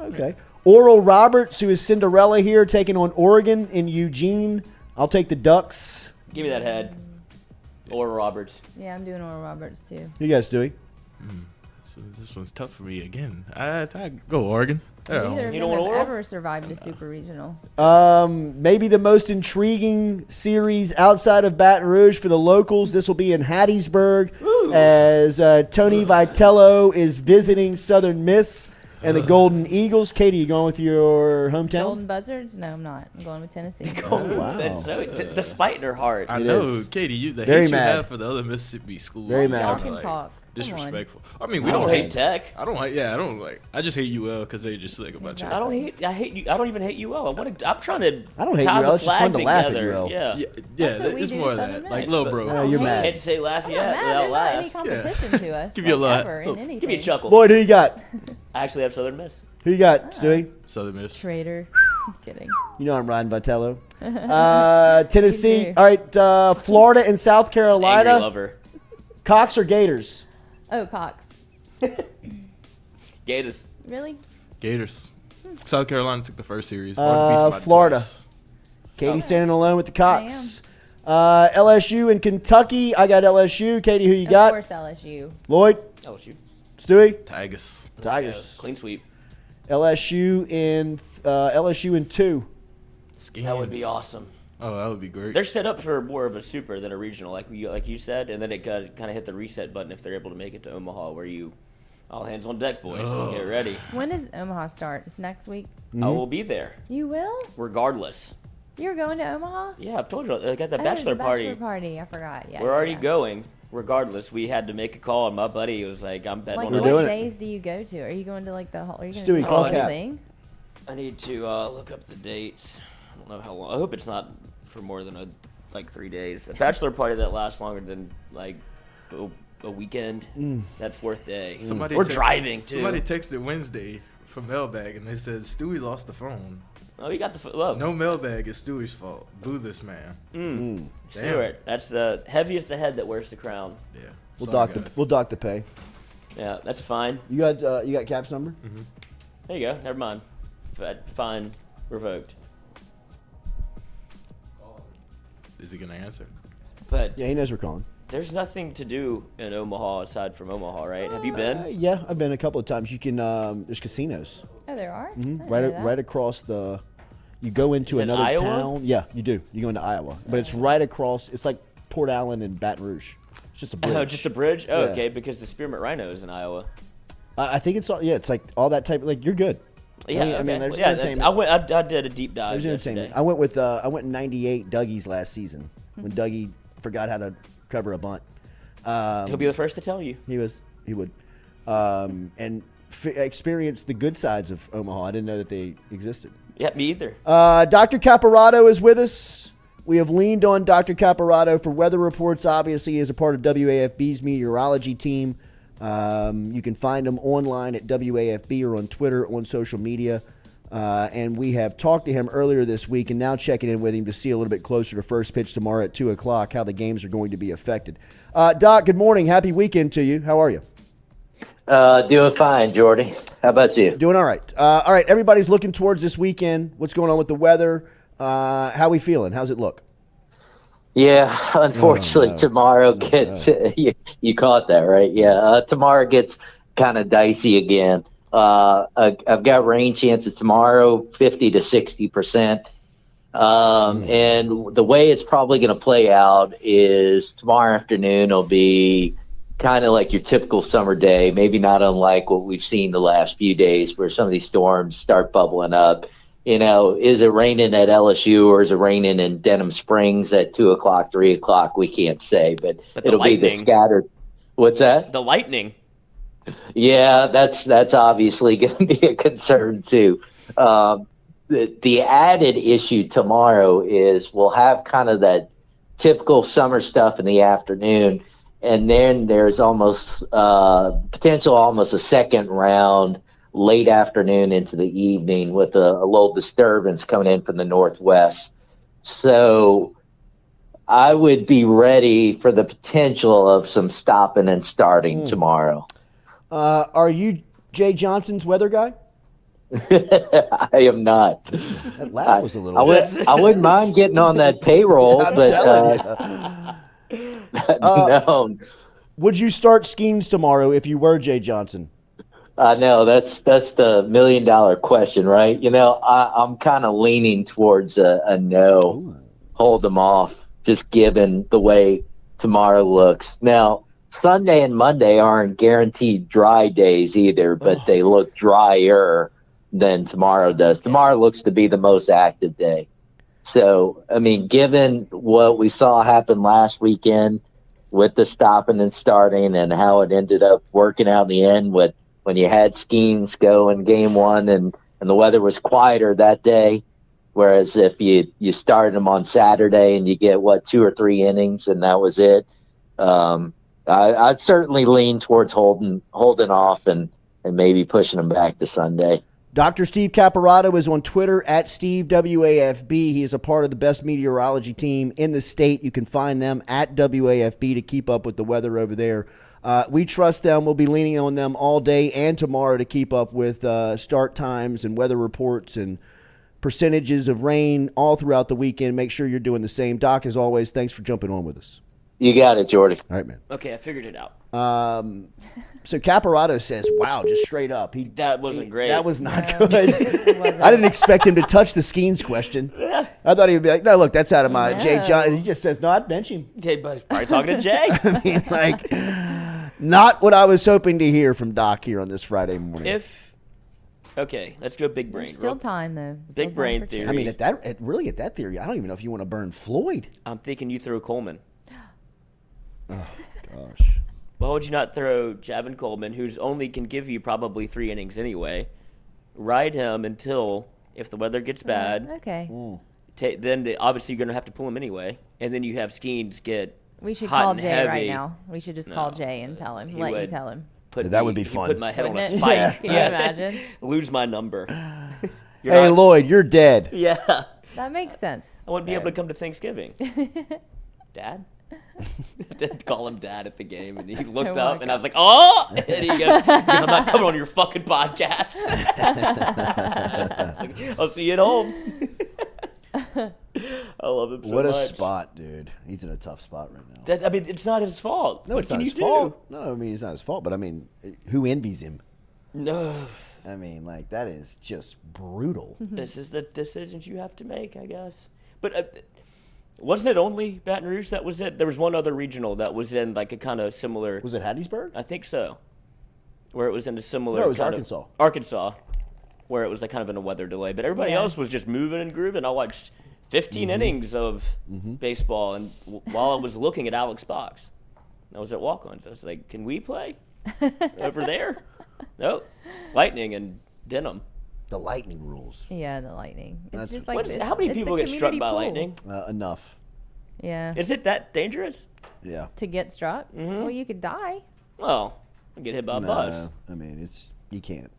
Okay. Oral Roberts, who is Cinderella here, taking on Oregon in Eugene. I'll take the Ducks. Give me that head. Or Roberts. Yeah, I'm doing Oral Roberts too. Who you guys, Stewie? So this one's tough for me again. I go Oregon. Neither of You them don't want have Oral? ever survived a super regional. Maybe the most intriguing series outside of Baton Rouge for the locals. This will be in Hattiesburg as Tony Vitello is visiting Southern Miss and the Golden Eagles. Katie, you going with your hometown? Golden Buzzards? No, I'm not. I'm going with Tennessee. Oh, wow. That's so, the spite in her heart. I It know, is. Katie. The Very hate mad. you have for the other Mississippi schools. Very is mad. kinda, Talk and like, talk. Come on. disrespectful. I mean, we I don't don't hate hate Tech. I don't hate. Yeah, I don't like. I just hate UL because they just like a bunch I of. don't hate. I hate you. I don't even hate UL. I'm trying to. I don't hate tie UL, the it's just flag fun to laugh at together. UL. Yeah. That's what we it's do more of Southern that. Miss. Like, little bro. you're You mad. can't say laugh I'm yet not mad. without There's not laugh. any competition to us. Give you a like, laugh. ever in Look, anything. Give me a chuckle. Lloyd, who you got? I actually have Southern Miss. Who you got, Stewie? Southern Miss. Traitor. Kidding. You know I'm riding Vitello. Tennessee. You do. All right, Florida and South Angry Carolina. lover. Cox or Gators? Oh, Cox. Gators. Really? Gators. South Carolina took the first series. Wanted to beat somebody Florida. twice. Katie standing alone with the Cox. LSU and Kentucky. I got LSU. Katie, who you got? Of course, LSU. Lloyd? LSU. Stewie? Tigers. Tigers. Clean sweep. LSU in 2. That would be awesome. Oh, that would be great. They're set up for more of a super than a regional, like you said, and then it kind of hit the reset button if they're able to make it to Omaha, where you all hands on deck, boys. Get ready. When does Omaha start? It's next week. Mm-hmm. I will be there You will? regardless. You're going to Omaha? Yeah, I've told you. I got the Oh, bachelor the party. bachelor party. I forgot. Yeah. We're already going, regardless, we had to make a call, and my buddy was like, "I'm betting Like, on what LSU." days do you go to? Are you going to like the whole? Are you going Stewie, to do the call whole Cap. thing? I need to look up the dates. I don't know how long. I hope it's not for more than 3 days. A bachelor party that lasts longer than like a weekend. That 4th day. We're driving too. Somebody texted Wednesday from Mailbag, and they said Stewie lost the phone. Oh, you got the look. No mailbag is Stewie's fault. Boo this man. Damn. Stewart, that's the heaviest the head that wears the crown. Yeah. We'll dock the pay. Yeah, that's fine. You got Cap's number? Mm-hmm. There you go. Never mind. Fine. Revoked. Is he gonna answer? But yeah, he knows we're calling. There's nothing to do in Omaha aside from Omaha, right? Have you been? Yeah, I've been a couple of times. You can there's casinos. Oh, there are. Mm-hmm. I didn't know that. Right across the. You go into Is it another Iowa? town. Yeah, you do. You go into Iowa, but it's right across. It's like Port Allen and Baton Rouge. It's just a bridge. Oh, just a bridge? Oh, Yeah. okay, because the Spearmint Rhino is in Iowa. I think it's all. Yeah, it's like all that type. Like you're good. Yeah, I mean, okay. there's Well, yeah, entertainment. I did a deep dive There's yesterday. entertainment. I went in '98 Dougie's last season when Dougie forgot how to cover a bunt. He'll be the first to tell you. He would, and experience the good sides of Omaha. I didn't know that they existed. Yeah, me either. Dr. Caparato is with us. We have leaned on Dr. Caparato for weather reports. Obviously, as a part of WAFB's meteorology team. You can find him online at WAFB or on Twitter, on social media. And we have talked to him earlier this week and now checking in with him to see a little bit closer to first pitch tomorrow at 2 o'clock, how the games are going to be affected. Doc, good morning. Happy weekend to you. How are you? Doing fine, Jordy. How about you? Doing all right. All right, everybody's looking towards this weekend. What's going on with the weather? How we feeling? How's it look? Yeah, unfortunately, tomorrow gets you caught that, right? Yeah, tomorrow gets kind of dicey again. I've got rain chances tomorrow, 50 to 60%. And the way it's probably going to play out is tomorrow afternoon will be kind of like your typical summer day, maybe not unlike what we've seen the last few days where some of these storms start bubbling up. You know, is it raining at LSU or is it raining in Denham Springs at 2 o'clock, 3 o'clock? We can't say, but it'll be the scattered. What's that? The lightning. Yeah, that's obviously going to be a concern too. The added issue tomorrow is we'll have kind of that typical summer stuff in the afternoon, and then there's almost potential almost a second round late afternoon into the evening with a little disturbance coming in from the northwest. So I would be ready for the potential of some stopping and starting tomorrow. Are you Jay Johnson's weather guy? I am not. That laugh was a little I wouldn't mind getting on that payroll, I'm but no. Would you start Skenes tomorrow if you were Jay Johnson? No, that's the $1 million question, right? You know, I'm kind of leaning towards a no. Ooh. Hold them off, just given the way tomorrow looks. Now, Sunday and Monday aren't guaranteed dry days either, but they look drier than tomorrow does. Tomorrow looks to be the most active day. So, I mean, given what we saw happen last weekend with the stopping and starting and how it ended up working out in the end with when you had Skenes go in game one and the weather was quieter that day, whereas if you started them on Saturday and you get, 2 or 3 innings and that was it, I'd certainly lean towards holding off and maybe pushing them back to Sunday. Dr. Steve Caparato is on Twitter at SteveWAFB. He is a part of the best meteorology team in the state. You can find them at WAFB to keep up with the weather over there. We trust them. We'll be leaning on them all day and tomorrow to keep up with start times and weather reports and percentages of rain all throughout the weekend. Make sure you're doing the same. Doc, as always, thanks for jumping on with us. You got it, Jordy. All right, man. Okay, I figured it out. So Caparato says, wow, just straight up. That wasn't great. That was not good. I didn't expect him to touch the Skenes question. I thought he would be like, no, look, that's out of my Jay John. He just says, no, I'd bench him. Okay, but he's probably talking to Jay. I mean, like, not what I was hoping to hear from Doc here on this Friday morning. Okay, let's go big brain. There's still time, though. Big brain theory. I mean, at that theory, I don't even know if you want to burn Floyd. I'm thinking you throw Coleman. Oh, God. would you not throw Javon Coleman, who's only can give you probably 3 innings anyway, ride him until if the weather gets bad. Okay. Then obviously you're going to have to pull him anyway, and then you have Skenes get. We should hot call and Jay heavy. right now. We should just call Jay and tell him. Let you tell him. That would be fun. Put my head Wouldn't on a it? spike. Can you imagine? Lose my number. Hey, Lloyd, you're dead. Yeah. That makes sense. I wouldn't be able to come to Thanksgiving. Dad? Call him Dad at the game, and he looked up, and I was like, "Oh!" And he goes, "I'm not coming on your fucking podcast." I was like, I'll see you at home. I love him so What a much. spot, dude. He's in a tough spot right now. I mean, it's not his fault. No, What it's not can his you do? fault. No, I mean, it's not his fault, but I mean, who envies him? No. I mean, like, that is just brutal. This is the decisions you have to make, I guess. But wasn't it only Baton Rouge that was it? There was one other regional that was in like a kind of similar. Was it Hattiesburg? I think so. Where it was in a similar. No, it was kind of- Arkansas. Arkansas, where it was like kind of in a weather delay, but everybody else was just moving and grooving. I watched 15 innings of baseball, and while I was looking at Alex Box, I was at walk-ons. I was like, "Can we play over there?" Nope. Lightning and Denham. The lightning rules. Yeah, the lightning. It's That's- just like What is- this- how many it's the people get struck community by pool. lightning? Enough. Yeah. Is it that dangerous? Yeah. To get struck? Well, you could die. Well, you get hit by a bus. I mean, you can't.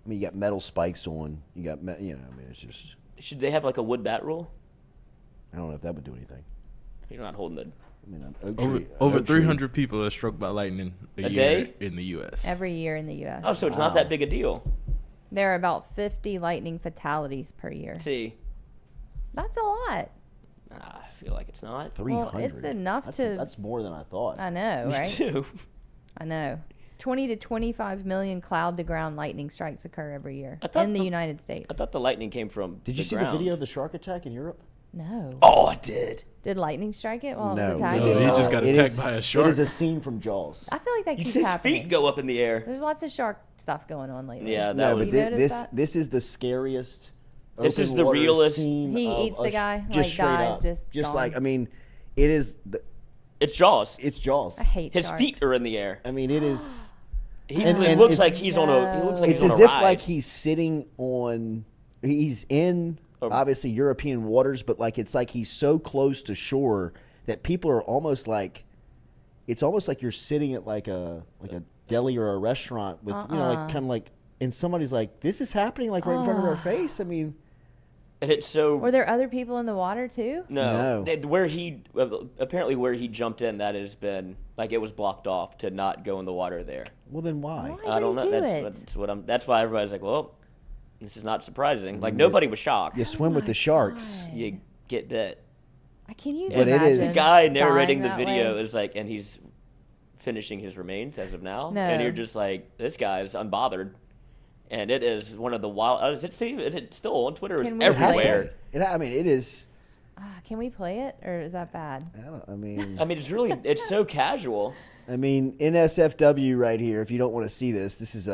I mean, you got metal spikes on. You got, I mean, it's just. Should they have like a wood bat rule? I don't know if that would do anything. You're not holding it. I mean, Over 300 people are struck by lightning a year day? in the U.S. Every year in the U.S. Oh, so it's not that big a deal. There are about 50 lightning fatalities per year. See, That's a lot. I feel like it's not. 300. Well, it's enough to. That's more than I thought. I know, Me right? too. I know. 20 to 25 million cloud-to-ground lightning strikes occur every year I thought in the United States. I thought the lightning came from. Did you see the video of the shark attack in Europe? No. Oh, I did. Did lightning strike it while it No, was attacking? No, he just got attacked by a shark. It is a scene from Jaws. I feel like that You keeps see his happening. feet go up in the air. There's lots of shark stuff going on lately. Yeah, that No, was. but You noticed this is the scariest. This is open the water realest- scene He of eats the guy, just like, straight dies, up. just gone. like, I mean, it is. It's Jaws. It's Jaws. I hate His sharks. feet are in the air. I mean, it is. It looks like he's on a. He looks like It's he's as on a if ride. like he's sitting on. He's in obviously European waters, but like it's like he's so close to shore that people are almost like. It's almost like you're sitting at like a deli or a restaurant with you know like kind of like, and somebody's like, "This is happening like right in front of our face." I mean. And it's so. Were there other people in the water too? No. Where he apparently where he jumped in, that has been like it was blocked off to not go in the water there. Well, then why? I don't know. That's what I'm. That's why everybody's like, well, this is not surprising. Like nobody was shocked. You swim with the sharks. You get bit. Can you But it imagine is- The guy narrating dying the that video way? is like, and he's finishing his remains as of now, No. and you're just like, this guy is unbothered. And it is one of the wild. Is it still on Twitter? It's Can we everywhere. I mean, it is. Can we play it, or is that bad? I mean, it's really, it's so casual. I mean, NSFW right here. If you don't want to see this, this is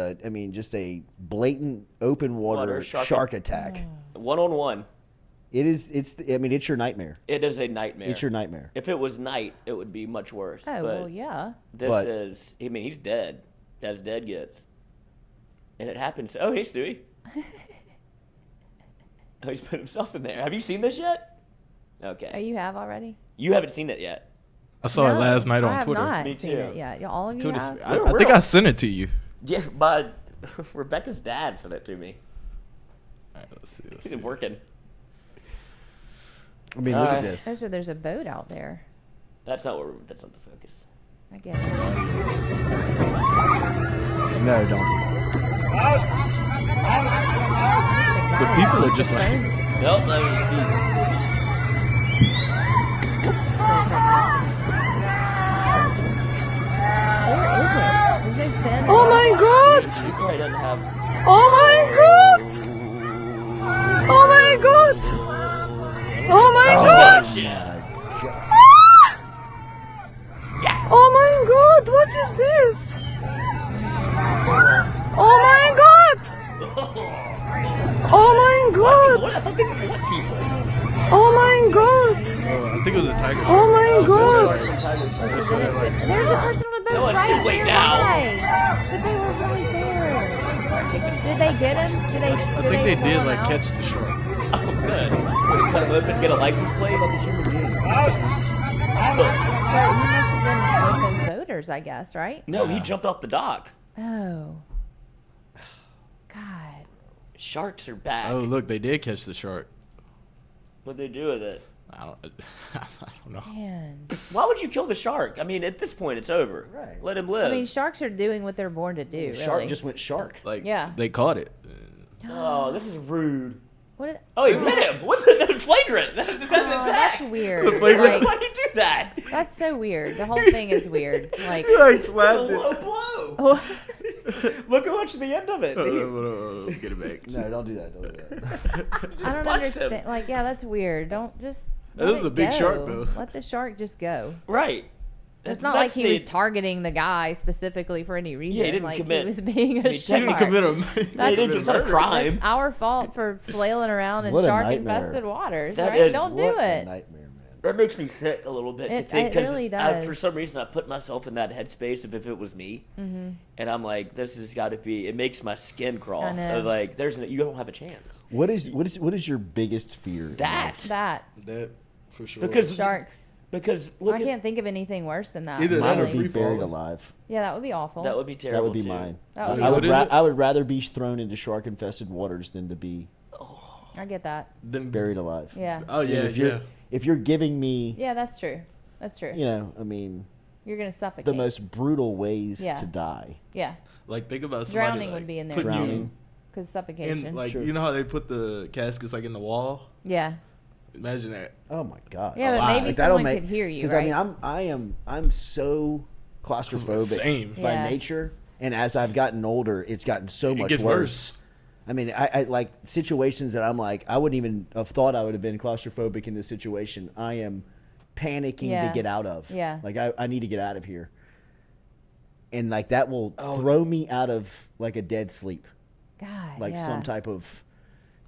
just a blatant open water shark attack. 1-on-1. It is. It's your nightmare. It is a nightmare. It's your nightmare. If it was night, it would be much worse. Oh, but well, yeah. This is. I mean, he's dead. As dead gets. And it happens. Oh, hey, Stewie. Oh, he's put himself in there. Have you seen this yet? Okay. Oh, you have already? You haven't seen it yet. I saw it last night on I have Twitter. not Me seen too. it yet. All of you Twitter's- have? I think I sent it to you. Yeah, but Rebecca's dad sent it to me. All right, let's see. He's been working. I mean, look at this. Oh, so there's a boat out there. That's not the focus. I get it. No, don't. The people are just like. Nope, that was Where is it? There's no fin. Oh my god! He probably doesn't have. Oh my god! Oh my god! Oh my god! Oh my god! What is this? Oh my god! Oh my god! Oh my god! I think it was a tiger shark. Oh my god! There's a person on a No, it's right too late now. nearby. But they were right there. Did they get him? I think they did like catch the shark. Oh, good. Would it cut him open, get a license plate? Like a human being. So he must have been with those boaters, I guess, right? No, he jumped off the dock. Oh. God. Sharks are back. Oh, look, they did catch the shark. What'd they do with it? I don't know. Man. Why would you kill the shark? I mean, at this point, it's over. Right. Let him live. I mean, sharks are doing what they're born to do. The shark really. just went shark. Like, Yeah. they caught it. Oh, this is rude. What is, Oh, he hit him. What the? That's flagrant. That's that's weird. The flagrant. Why do you do that? That's so weird. The whole thing is weird. Like, He slapped A it. low blow. Look how much the end of it. Get it back. No, don't do that. Don't do that. I don't punched understand. him. Like, yeah, that's weird. Don't just. That let was it a big go. shark, though. Let the shark just go. Right. It's not like he was targeting the guy specifically for any reason. he didn't like commit- he was being a he shark. didn't commit him. They didn't commit a crime. It's our fault for flailing around in What a shark-infested nightmare. waters, That right? is- Don't do What a it. nightmare, man. That makes me sick a little bit to It- think it really does. for some reason I put myself in that headspace of if it was me, and I'm like, this has got to be. It makes my skin crawl. I know. Like, you don't have a chance. What is your biggest fear? in That That That, for sure. because sharks. because look I at can't think of anything worse than that. Either Mine that or would be free buried falling. alive. Yeah, that would be awful. that would be That terrible. would be too. mine. That would be What is it? I would rather be thrown into shark-infested waters than to be I get that. Then buried alive. Yeah. Oh yeah, And yeah. if you're giving me, Yeah, that's true. That's true. you know, I mean, You're gonna suffocate. the most brutal ways Yeah. to die. Yeah. Like think about somebody Drowning like, would be in there. putting you Drowning. Because suffocation. in, like Sure. you know how they put the caskets like in the wall. yeah. Imagine that. Oh my god. Yeah, but Wow. maybe Like, that'll someone make- could hear you, Because right? I mean, I'm so claustrophobic Same. by Yeah. nature, and as I've gotten older, it's gotten so much gets worse. I mean, I like situations that I'm like, I wouldn't even have thought I would have been claustrophobic in this situation. I am panicking Yeah. to get out of. Yeah. Like I need to get out of here. And like that will throw me out of like a dead sleep, God. like yeah. some type of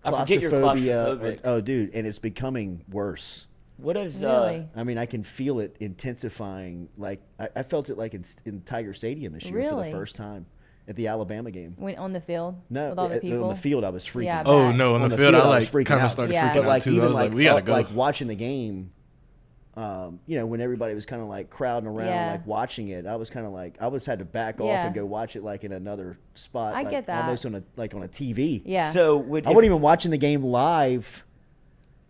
I forget you're claustrophobia. claustrophobic. Oh, dude, and it's becoming worse. What is Really? I mean, I can feel it intensifying. Like I felt it like in Tiger Stadium this year for Really? the first time at the Alabama game. When on the field. No, With all the people. on the field I was freaking. Yeah, I out. Oh bet. no, on the On field I was like freaking kind of out. started Yeah. freaking But out like too. even I was like, we gotta go. like watching the game, you know, when everybody was kind of like crowding around, Yeah. like watching it, I was kind of like I was had to back off Yeah. and go watch it like in another spot. I like, get that. almost on a TV. Yeah. So I wasn't even watching the game live.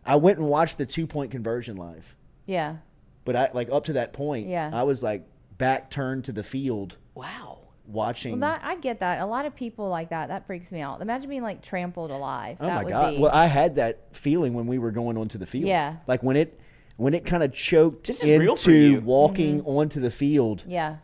I went and watched the 2-point conversion live. Yeah. But I like up to that point, Yeah. I was like back turned to the field wow. watching. Well, I get that. A lot of people like that. That freaks me out. Imagine being like trampled alive. Oh that my would god! Be, Well, I had that feeling when we were going onto the field. Yeah. Like when it kind of choked This is real for into you. walking onto the field. yeah.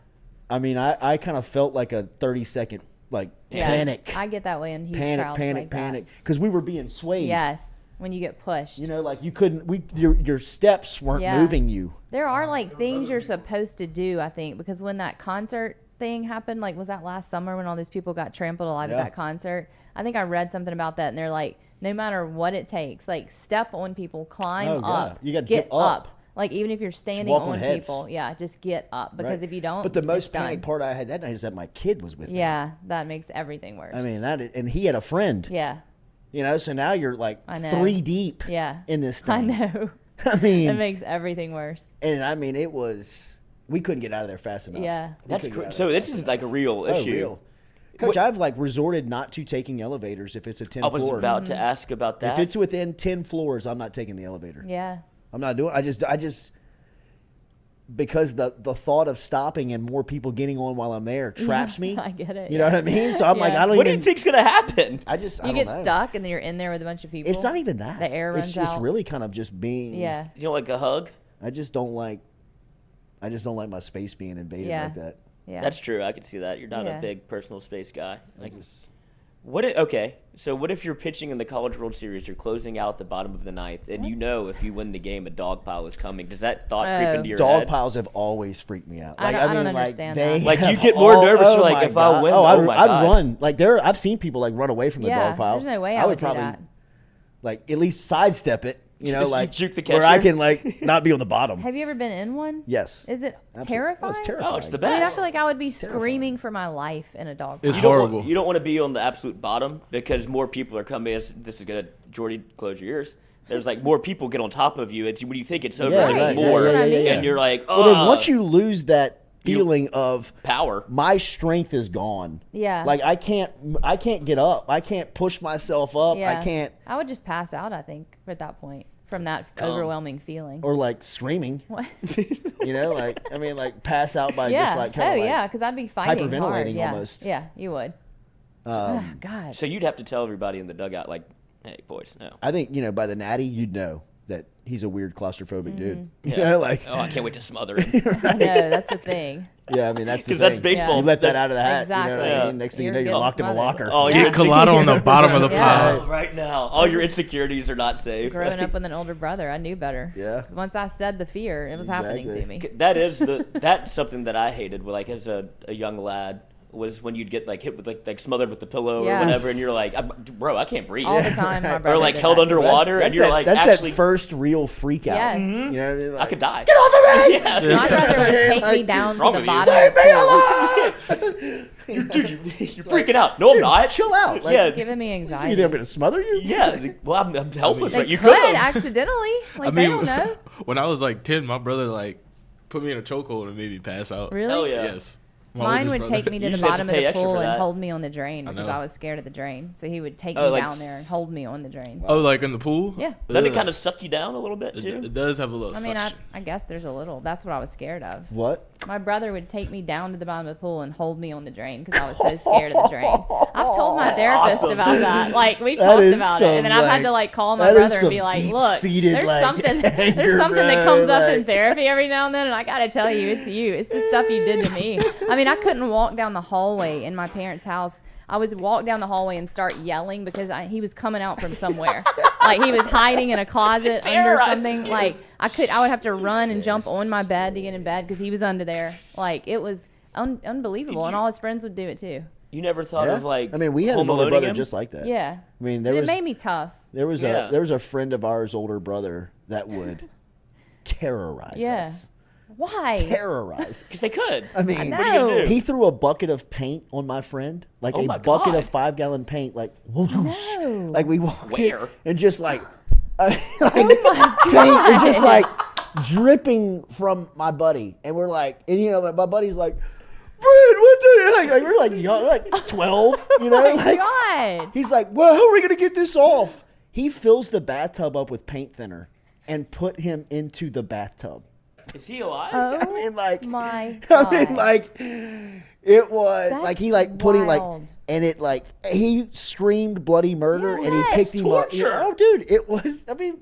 I mean, I kind of felt like a 30-second like Yeah. panic, I get that way in huge crowds like that. panic, because we were being swayed. Yes. When you get pushed. You know, like you couldn't. Your steps weren't Yeah. moving you. There are like things you're supposed to do, I think, because when that concert thing happened, like was that last summer when all these people got trampled alive Yeah. at that concert? I think I read something about that, and they're like, no matter what it takes, like step on people, climb Oh, yeah. up, You gotta get get up. Like even if you're standing walk on on heads. people, yeah, just get up because Right. if you don't, But the most it's done. panic part I had that night is that my kid was with me. Yeah, that makes everything worse. I mean and he had a friend. yeah, You know, so now you're like I know. 3 deep. Yeah. In this I thing. know. I mean, It makes everything worse. and I mean, it was we couldn't get out of there fast enough. Yeah. We That's couldn't get out of so. there This fast is like a real enough. issue. Oh, real. Coach, I've like resorted not to taking elevators if it's a 10 I was floor. about to ask about that. If it's within 10 floors, I'm not taking the elevator. Yeah. I'm not doing. I just because the thought of stopping and more people getting on while I'm there traps me. I get it. You know what I mean? So I'm like, Yeah. I don't what do even. you think's gonna happen? I just I You don't get know. stuck and then you're in there with a bunch of people. It's not even that. The air runs it's out. really kind of just being. Yeah. You know, like a hug. I just don't like my space being invaded Yeah. like that. Yeah. That's true. I can see that. You're not Yeah. a big personal space guy. Like, just- what? Okay, so what if you're pitching in the College World Series? You're closing out the bottom of the ninth, and you know if you win the game, a dog pile is coming. Does that thought creep Oh. into your Dog head? piles have always freaked me out. I Like, don't like understand they that. Like, you have get more nervous, you're like, my if I God. win, oh oh my I'd God. run. Like I've seen people like run away from the Yeah, dog pile. there's no way I would do probably that. like at least sidestep it You know, like juke the where I catcher? can like not be on the bottom. Have you ever been in one? Yes. Is it Absolutely. terrifying? Oh, it's terrifying. Oh, it's the I mean, I best. feel like I would be screaming for my life in a dog It's park. horrible. You don't want to be on the absolute bottom because more people are coming. This is gonna Jordy, close your ears. There's like more people get on top of you. It's when you think it's over, Yeah, there's right. more, Yeah. and you're like, oh. Well, then once you lose that feeling of power, my strength is gone. Yeah. Like I can't get up. I can't push myself up. Yeah. I can't. I would just pass out, I think, at that point from that overwhelming feeling. Or like screaming. What? You know, like I mean, like pass out by Yeah. just like kind of yeah, because I'd be fighting hyperventilating hard. Yeah. almost. Yeah, you would. Oh, God. So you'd have to tell everybody in the dugout, like, hey, boys, no. I think by the natty, you'd know that he's a weird claustrophobic dude. You Yeah. know, like Oh, I can't wait to smother him. I know, that's the thing. Yeah, I mean that's the 'Cause that's thing. baseball. You let that out of the hat. Exactly. You know what I mean? Next thing you know, you're locked in a locker. Oh, Yeah. Get Culotta on the bottom of the pile. Right now, all your insecurities are not safe. Growing up with an older brother, I knew better. Yeah. 'Cause once I said the fear, it was happening to me. That's something that I hated. Like as a young lad, was when you'd get like hit with like smothered with the pillow Yeah. or whatever, and you're like, bro, I can't breathe. All the time, my Or brother like did held that. underwater, That's and you're that, like, that's actually, that first real freak out. Yes. You know what I mean? I Like, could die. Get off of me! Yeah. My brother would take me Like, down to wrong the with you? bottom Leave of the me pool. alone! You're freaking out. No, I'm not. Chill out. Like, Yeah. Giving me anxiety. You think I'm gonna smother you? Yeah. Well, I'm helpless. They Right? You could could. accidentally. Like, I they mean, don't know. when I was like 10, my brother like put me in a chokehold and made me pass out. Really? Hell yeah. Yes. My Mine oldest would brother. take me to You the just have bottom to of pay the extra pool for and that. hold me on the drain because know. I was scared of the drain. So he would take Oh, me like down there and hold me on the drain. Oh, like in the pool? Yeah. Doesn't it Ugh. kind of suck you down a little bit It, too? it does have a little I mean, suction. I guess there's a little. That's what I was scared of. What? My brother would take me down to the bottom of the pool and hold me on the drain because I was so scared of the drain. I've told my therapist awesome. about that. Like we've That talked is about it, some, and then I've had like- to like call my that is brother and some be like, "Look, deep-seated, there's like, something. anger, There's something that bro, comes up in like- therapy every now and then, and I gotta tell you, it's you. It's the stuff you did to me. I mean, I couldn't walk down the hallway in my parents' house. I would walk down the hallway and start yelling because he was coming out from somewhere. Like he was hiding in a closet under Terrorized something. you. Like I would have to run and jump on my bed to get in bed because he was under there. Like it was unbelievable, and all his friends would do it too. You never thought Yeah. of like I mean, we had Home an older Aloneing brother him? just like that. Yeah. I mean, But it made me tough. there was Yeah. a friend of ours, older brother, that would terrorize Yeah. us. Why? Terrorize us. Because they could. I mean, I what are you gonna know. do? he threw a bucket of paint on my friend, like Oh a my bucket God. of 5-gallon paint, like whoosh. No. Like we walked in Where? and just like, like Oh my paint is just God. like dripping from my buddy, and we're like, and my buddy's like, Brad, what the like we're like young, like 12, you know, Oh my like God. he's like, well, how are we gonna get this off? He fills the bathtub up with paint thinner and put him into the bathtub. Is he alive? I mean, like, My God. I mean, like, it was That's like he like put him like, wild. and it like he screamed bloody murder, and he Yes. picked him up. Torture. Oh, dude, it was. I mean,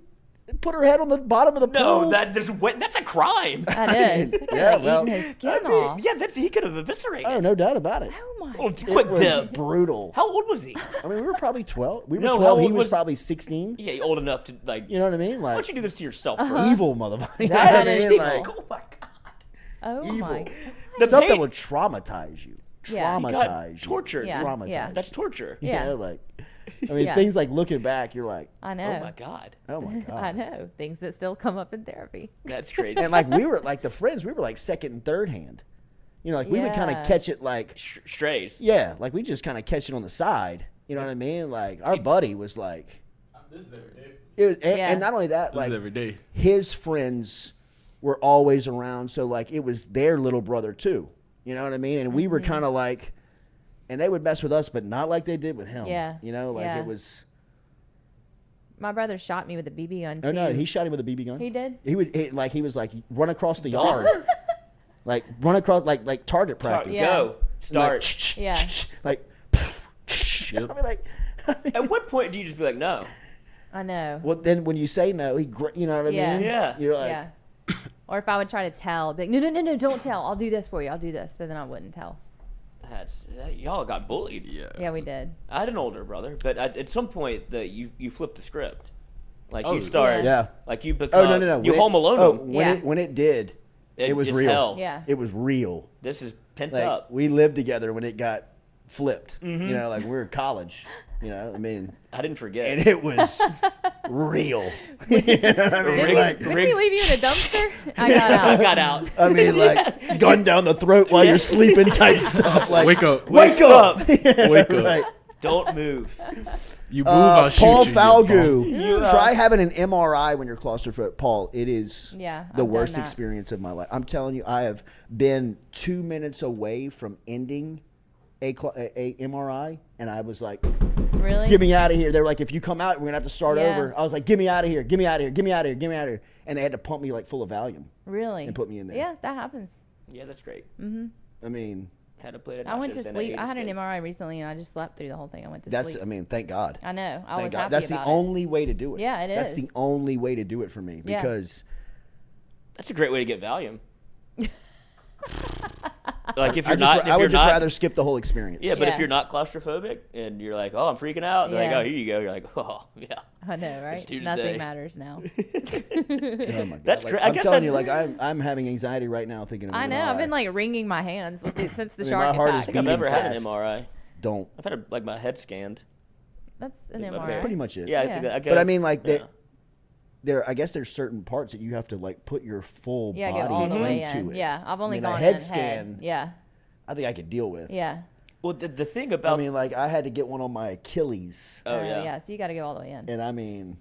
put her head on the bottom of the No, pool. that's a crime. That is. They Yeah, could've well, eaten his skin off. Yeah, he could have eviscerated. Oh, no doubt about it. Oh my Oh, God. quick It was dip. brutal. How old was he? I mean, we were probably 12. We were No, how 12. He old was was- probably 16. Yeah, old enough to like. You know what I mean? Why Like don't you do this to yourself? evil motherfucker. You know That what I is mean? evil. Like, Oh my god. Oh evil. my. The stuff that paint- would traumatize you. Yeah. He got Traumatize you. tortured. Yeah, Traumatize yeah. you. That's torture. You Yeah. know, like, I mean, Yeah. things like looking back, you're like, I know. Oh my god. oh my God. I know. Things that still come up in therapy. That's crazy. And like we were like the friends, we were like second and third hand. You know, like we would kind Yeah. of catch it like, Strays. yeah, like we just kind of catch it on the side. You know what I mean? Like our buddy was like, This is every day. it was, and, Yeah. and not only that, This like is every day. his friends were always around, so like it was their little brother too. You know what I mean? And we were kind of like, and they would mess with us, but not like they did with him. Yeah. You know, like Yeah. it was. My brother shot me with a BB gun too. Oh no, he shot him with a BB gun. He did? He was like run across the yard, like run across like target practice. Yeah. Go. Start. Yeah. Like, Yep. I mean, like, At what point do you just be like, no? I know. well, then when you say no, you know what I Yeah. mean? Yeah. You're like, Yeah. Or if I would try to tell, be like, no, don't tell. I'll do this for you. I'll do this. So then I wouldn't tell. Y'all got bullied. Yeah. Yeah, we did. I had an older brother, but at some point that you flip the script, like Oh, you start, yeah. like you become, oh no. you When Home Alone Oh, them. Yeah. when it did, it was it's real. hell. Yeah. It was real. This is pent Like up. we lived together when it got flipped. Mm-hmm. You know, like we were in college. You know, I mean, I didn't forget. And it was real. Did we leave you in a dumpster? I got out. I mean, like gun down the throat while you're sleeping type stuff. Like Wake up. Wake up. Wake up. Right. Don't move. You move, I'll shoot Paul you. Falgu. Try having an MRI when you're claustrophobic. Paul, it is the worst experience of my life. I'm telling you, I have been 2 minutes away from ending a MRI, and I was like, really? Get me out of here. They were like, if you come out, we're going to have to start over. I was like, get me out of here. Get me out of here. Get me out of here. Get me out of here. And they had to pump me like full of Valium. Really? And put me in there. Yeah, that happens. Yeah, that's great. Mm-hmm. I I had to play it. I went to sleep. I had an MRI recently, and I just slept through the whole thing. I went to sleep. I mean, thank God. I know. I was Thank God. happy That's about the only way to do it. Yeah, it is. That's the only way to do it for me because that's a great way to get Valium. Like if I would just rather skip the whole experience. Yeah, but if you're not claustrophobic and you're like, oh, I'm freaking out, they're like, oh, here you go. You're like, oh, yeah. I know, right? Nothing matters now. Oh my God. That's like, great. I'm telling you, like I'm having anxiety right now thinking about it. I know. I've been like wringing my hands since the my shark heart attack. is I think I've never had an fast. MRI. Don't. I've had like my head scanned. That's an MRI. That's pretty much it. Yeah, I think that, but I mean, like I guess there's certain parts that you have to like put your full body go all the way into in. it. Yeah, I've only gone a head in scan. Yeah. I think I could deal with. Yeah. Well, the thing about I mean, like I had to get one on my Achilles. Oh yeah. Yeah. So you got to go all the way in. And I mean,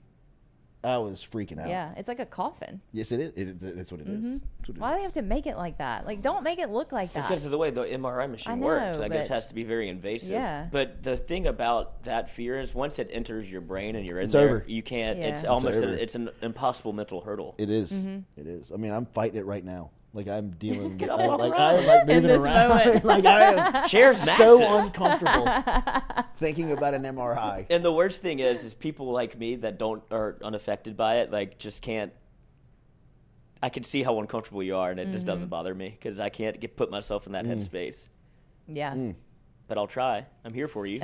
I was freaking out. Yeah, it's like a coffin. Yes, it is. That's what it is. That's what it Why do they have to make it like that? Like, don't make it look like that. Because of the way the MRI machine works, I guess it has to be very invasive. Yeah. But the thing about that fear is once it enters your brain and you're in It's there, over. you can't. Yeah. It's almost over. it's an impossible mental hurdle. It is. It is. I mean, I'm fighting it right now. Like I'm dealing. Get up, walk like around. I'm like In moving this around. moment. Like I am Chair's so massive. uncomfortable thinking about an MRI. And the worst thing is people like me that are unaffected by it, like just can't. I can see how uncomfortable you are, and it just doesn't bother me because I can't put myself in that headspace. Yeah. But I'll try. I'm here for you.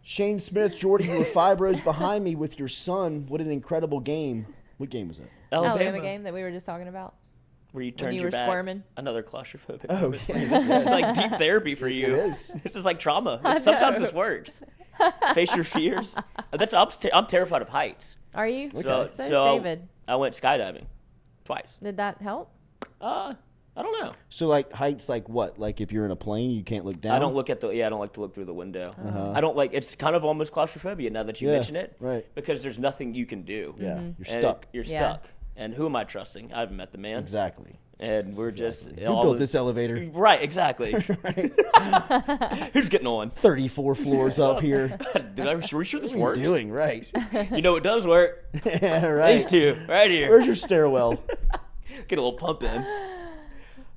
Shane Smith, Jordy, you were 5 rows behind me with your son. What an incredible game. What game was that? Alabama game that we were just talking about. Where you turned you your were back. squirming. Another claustrophobic. Oh, moment. yeah. This is like deep therapy for you. It is. This is like trauma. I Sometimes know. this works. Face your fears. I'm terrified of heights. Are you? So is David. I went skydiving twice. Did that help? I don't know. So like heights, like what? Like if you're in a plane, you can't look down. I don't look at I don't like to look through the window. I don't like. It's kind of almost claustrophobia now that you mention it. Right. Because there's nothing you can do. Yeah. And You're stuck. You're Yeah. stuck. And who am I trusting? I haven't met the man. Exactly. And we're just Who built this elevator? Right, exactly. Who's getting on? 34 floors up here. Are we sure this What are works? you doing? Right. You know it does work. Yeah, right. These two, right here. Where's your stairwell? Get a little pump in.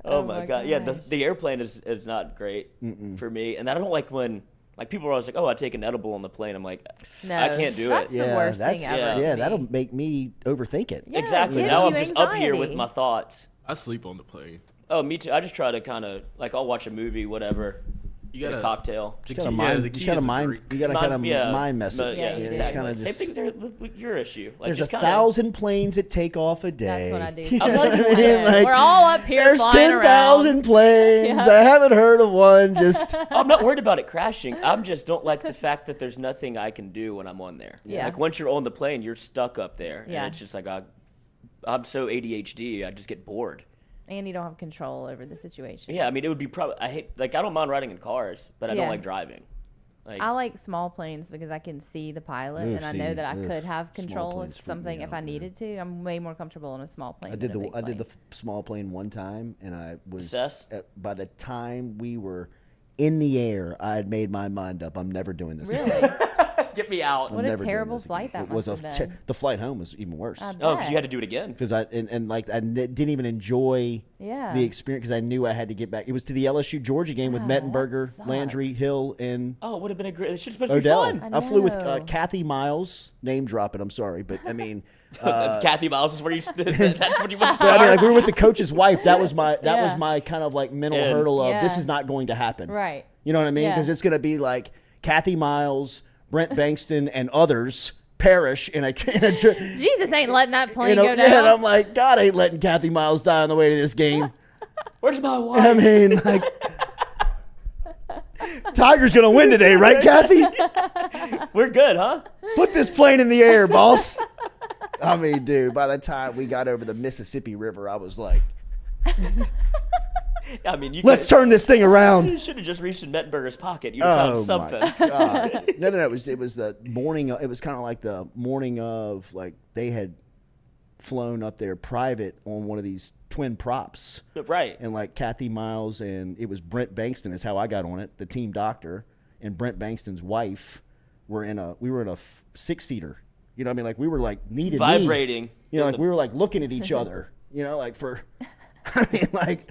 Oh my God. Yeah, the airplane is not great for me. And I don't like when people are always like, oh, I take an edible on the plane. I'm like, No, I can't do that's it. the worst thing ever. Yeah, to that'll me. make me overthink it. Yeah, Exactly. it Now I'm gives just you up here with anxiety. my thoughts. I sleep on the plane. Oh, me too. I just try to kind of I'll watch a movie, whatever. You get got a cocktail. You gotta mind. You gotta mind. You gotta kind of mind mess it. Yeah, you do. It's kind of Same just. thing with your issue. Like There's just 1,000 planes that take off a day. That's what I do. I'm not even I mean, like, We're all up here There's flying 10,000 planes. Yeah. I haven't heard of one. Just I'm not worried about it crashing. I'm just don't like the fact that there's nothing I can do when I'm on there. Yeah. Like once you're on the plane, you're stuck up there. Yeah. And it's just like I'm so ADHD, I just get bored. And you don't have control over the situation. Yeah, I mean it would be I don't mind riding in cars, but I Yeah. don't like driving. Like I like small planes because I can see the pilot, and I know that I could have control planes of freak me something if out, I needed to. I'm way more comfortable in a small plane. I did than a big I did the plane. small plane one time, and I was Obsessed? by the time we were in the air, I had made my mind up. I'm never doing this. Really? Again. get me out. I'm What a never doing terrible this flight again. that It was must have been. the flight home was even worse. I Oh, because bet. you had to do it again. Because I didn't even enjoy Yeah. the experience because I knew I had to get back. It was to the LSU Georgia game with Mettenberger, sucks. Landry, Hill, and Oh, it would have been a great. It should supposed to be Odell. fun. I flew with know. Kathy Miles. Name dropping. I'm sorry, but I mean, Kathy Miles is where you. That's what you want to so I start. mean, like we were with the coach's wife. That was my Yeah. kind of like mental And- hurdle of this Yeah. is not going to happen. Right. You know what I mean? Yeah. Because it's going to be like Kathy Miles, Brent Bankston, and others perish in a Jesus ain't letting that plane go go down. down. And I'm like, God ain't letting Kathy Miles die on the way to this game. Where's my wife? I mean, like, Tiger's going to win today, right, Kathy? We're good, huh? Put this plane in the air, boss. I mean, dude, by the time we got over the Mississippi River, I was like, I mean, let's turn this thing around. You should have just reached in Mettenberger's pocket. You'd have found something. My God. No. It was the morning. It was kind of like the morning of, like, they had flown up there private on one of these twin props. Right. And, like, Kathy Miles and it was Brent Bankston is how I got on it, the team doctor, and Brent Bankston's wife we were in a 6-seater. You know what I mean? Like, we were, like, vibrating. You know, like, we were, like, looking at each other. You know, like, I mean, like,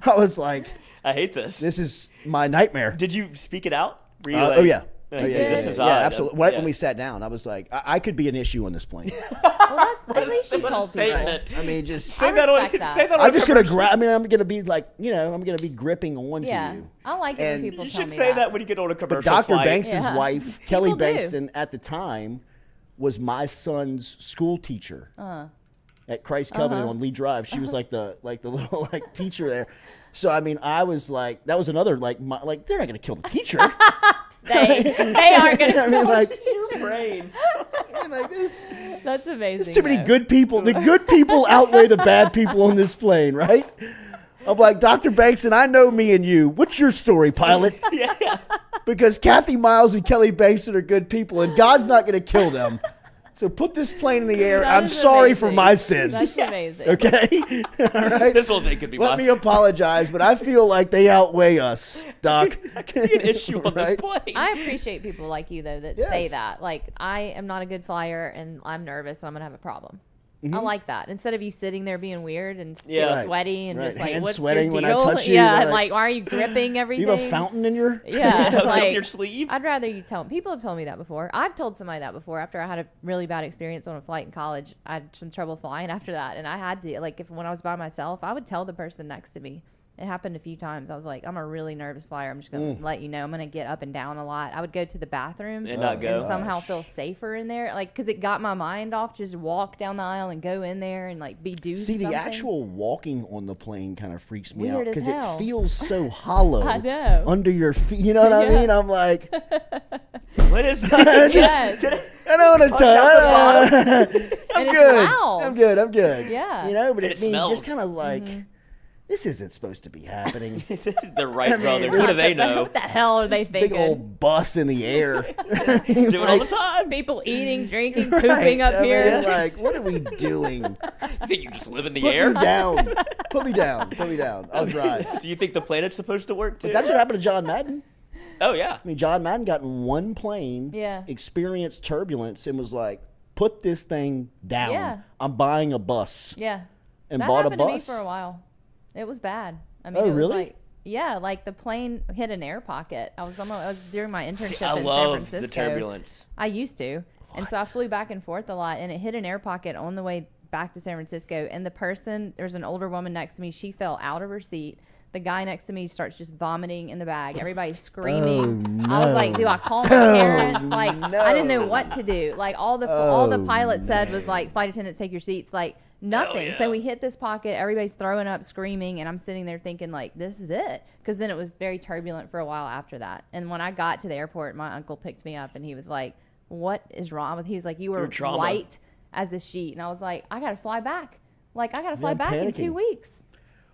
I was like, I hate this. This is my nightmare. Did you speak it out? Were you oh, yeah. This is yeah, odd. absolutely. Right when we sat down, I was like, I could be an issue on this plane. Well, at least you told people. I mean, just say that on. I'm just gonna grab. I mean, I'm gonna be like, I'm gonna be gripping onto you. I like it when people you tell should me say that when you get on a commercial But Dr. flight. Bankston's wife, Kelly People do. Bankston, at the time, was my son's school teacher at Christ Covenant on Lee Drive. She was like the little like teacher there. So I mean, I was like, that was another like they're not gonna kill the teacher. they aren't gonna kill like your brain. Like this. That's amazing. There's too many good people. The good people outweigh the bad people on this plane, right? I'm like, Dr. Bankston, I know me and you. What's your story, pilot? Yeah. Because Kathy Miles and Kelly Bankston are good people, and God's not going to kill them. So put this plane in the air. That I'm is sorry amazing. for my sins. That's amazing. Okay? All right? This whole thing could be Let me apologize, but I feel like they outweigh us, Doc. That could be an issue on this plane. I appreciate people like you, though, that Yes. say that. Like, I am not a good flyer, and I'm nervous, and I'm going to have a problem. Mm-hmm. I like that. Instead of you sitting there being weird and Yeah. sweaty and just like, Hands what's sweating your when I deal? touch you, Yeah, you're and like- like, why are you gripping everything? You have a fountain in your... Yeah, Up like, your sleeve. I'd rather you tell people have told me that before. I've told somebody that before after I had a really bad experience on a flight in college. I had some trouble flying after that, and I had to, like, when I was by myself, I would tell the person next to me. It happened a few times. I was like, I'm a really nervous flyer. I'm just going to let you know. I'm going to get up and down a lot. I would go to the bathroom And not go. and somehow feel safer in there. Like, because it got my mind off. Just walk down the aisle and go in there and, like, do See, the something. actual walking on the plane kind of freaks me out Weird as because it hell. feels so hollow I know. under your feet. You know what I Yeah. mean? I'm like, What is Yes. I don't want to touch. I'm And it's good. loud. I'm good. I'm good. Yeah. You know, but And it it means smells. just kind of like, this isn't supposed to be happening. The Wright I mean, brothers. this- What do they know? What the hell are they Big thinking? old bus in the air. Do it all the time. People eating, drinking, Right. pooping up I mean, here. like, what are we doing? You think you just live in the Put air? me down. Put me down. Put me down. I'll drive. Do you think the planet's supposed to work too? But that's what happened to John Madden. Oh yeah. I mean, John Madden got in one plane, Yeah. experienced turbulence, and was like, put this thing down. Yeah. I'm buying a bus. Yeah. And that bought a happened to me bus. for a while. It was bad. I mean, Oh, it was really? like, yeah, like the plane hit an air pocket. I was during my internship See, I in San love Francisco. the turbulence. I used to. And so I flew back and forth a lot, and it hit an air pocket on the way back to San Francisco. And there's an older woman next to me. She fell out of her seat. The guy next to me starts just vomiting in the bag. Everybody's screaming. Oh, I was like, do I call my parents? Like, no. I didn't know what to do. Like, all the pilot said was like, flight attendants, take your seats. Like, nothing. yeah. So we hit this pocket. Everybody's throwing up, screaming, and I'm sitting there thinking, like, this is it. Because then it was very turbulent for a while after that. And when I got to the airport, my uncle picked me up, and he was like, what is wrong with? He was like, you were Your trauma. white as a sheet. And I was like, I got to fly back. Like, I got to fly I'm back in panicking. 2 weeks.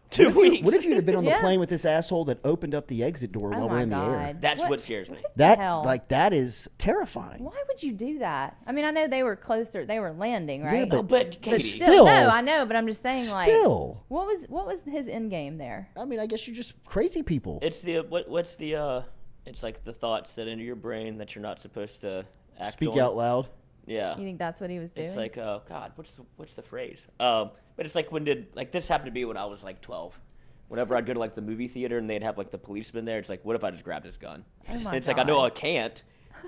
2 weeks. What if you'd have been on the Yeah. plane with this asshole that opened up the exit door Oh while we're my in the air? God. That's what scares me. That hell? that is terrifying. Why would you do that? I mean, I know they were closer. They were landing, right? Yeah, But Katie, still, no, I know, but I'm just saying, like, still. what was his end game there? I mean, I guess you're just crazy people. it's the what's the it's like the thoughts that enter your brain that you're not supposed to act Speak on. out loud. Yeah. You think that's what he was doing? It's like, oh God, what's the phrase? But it's like this happened to me when I was like 12. Whenever I'd go to like the movie theater and they'd have like the policeman there, it's like, what if I just grabbed his gun? Oh my And it's like, I know God. I can't,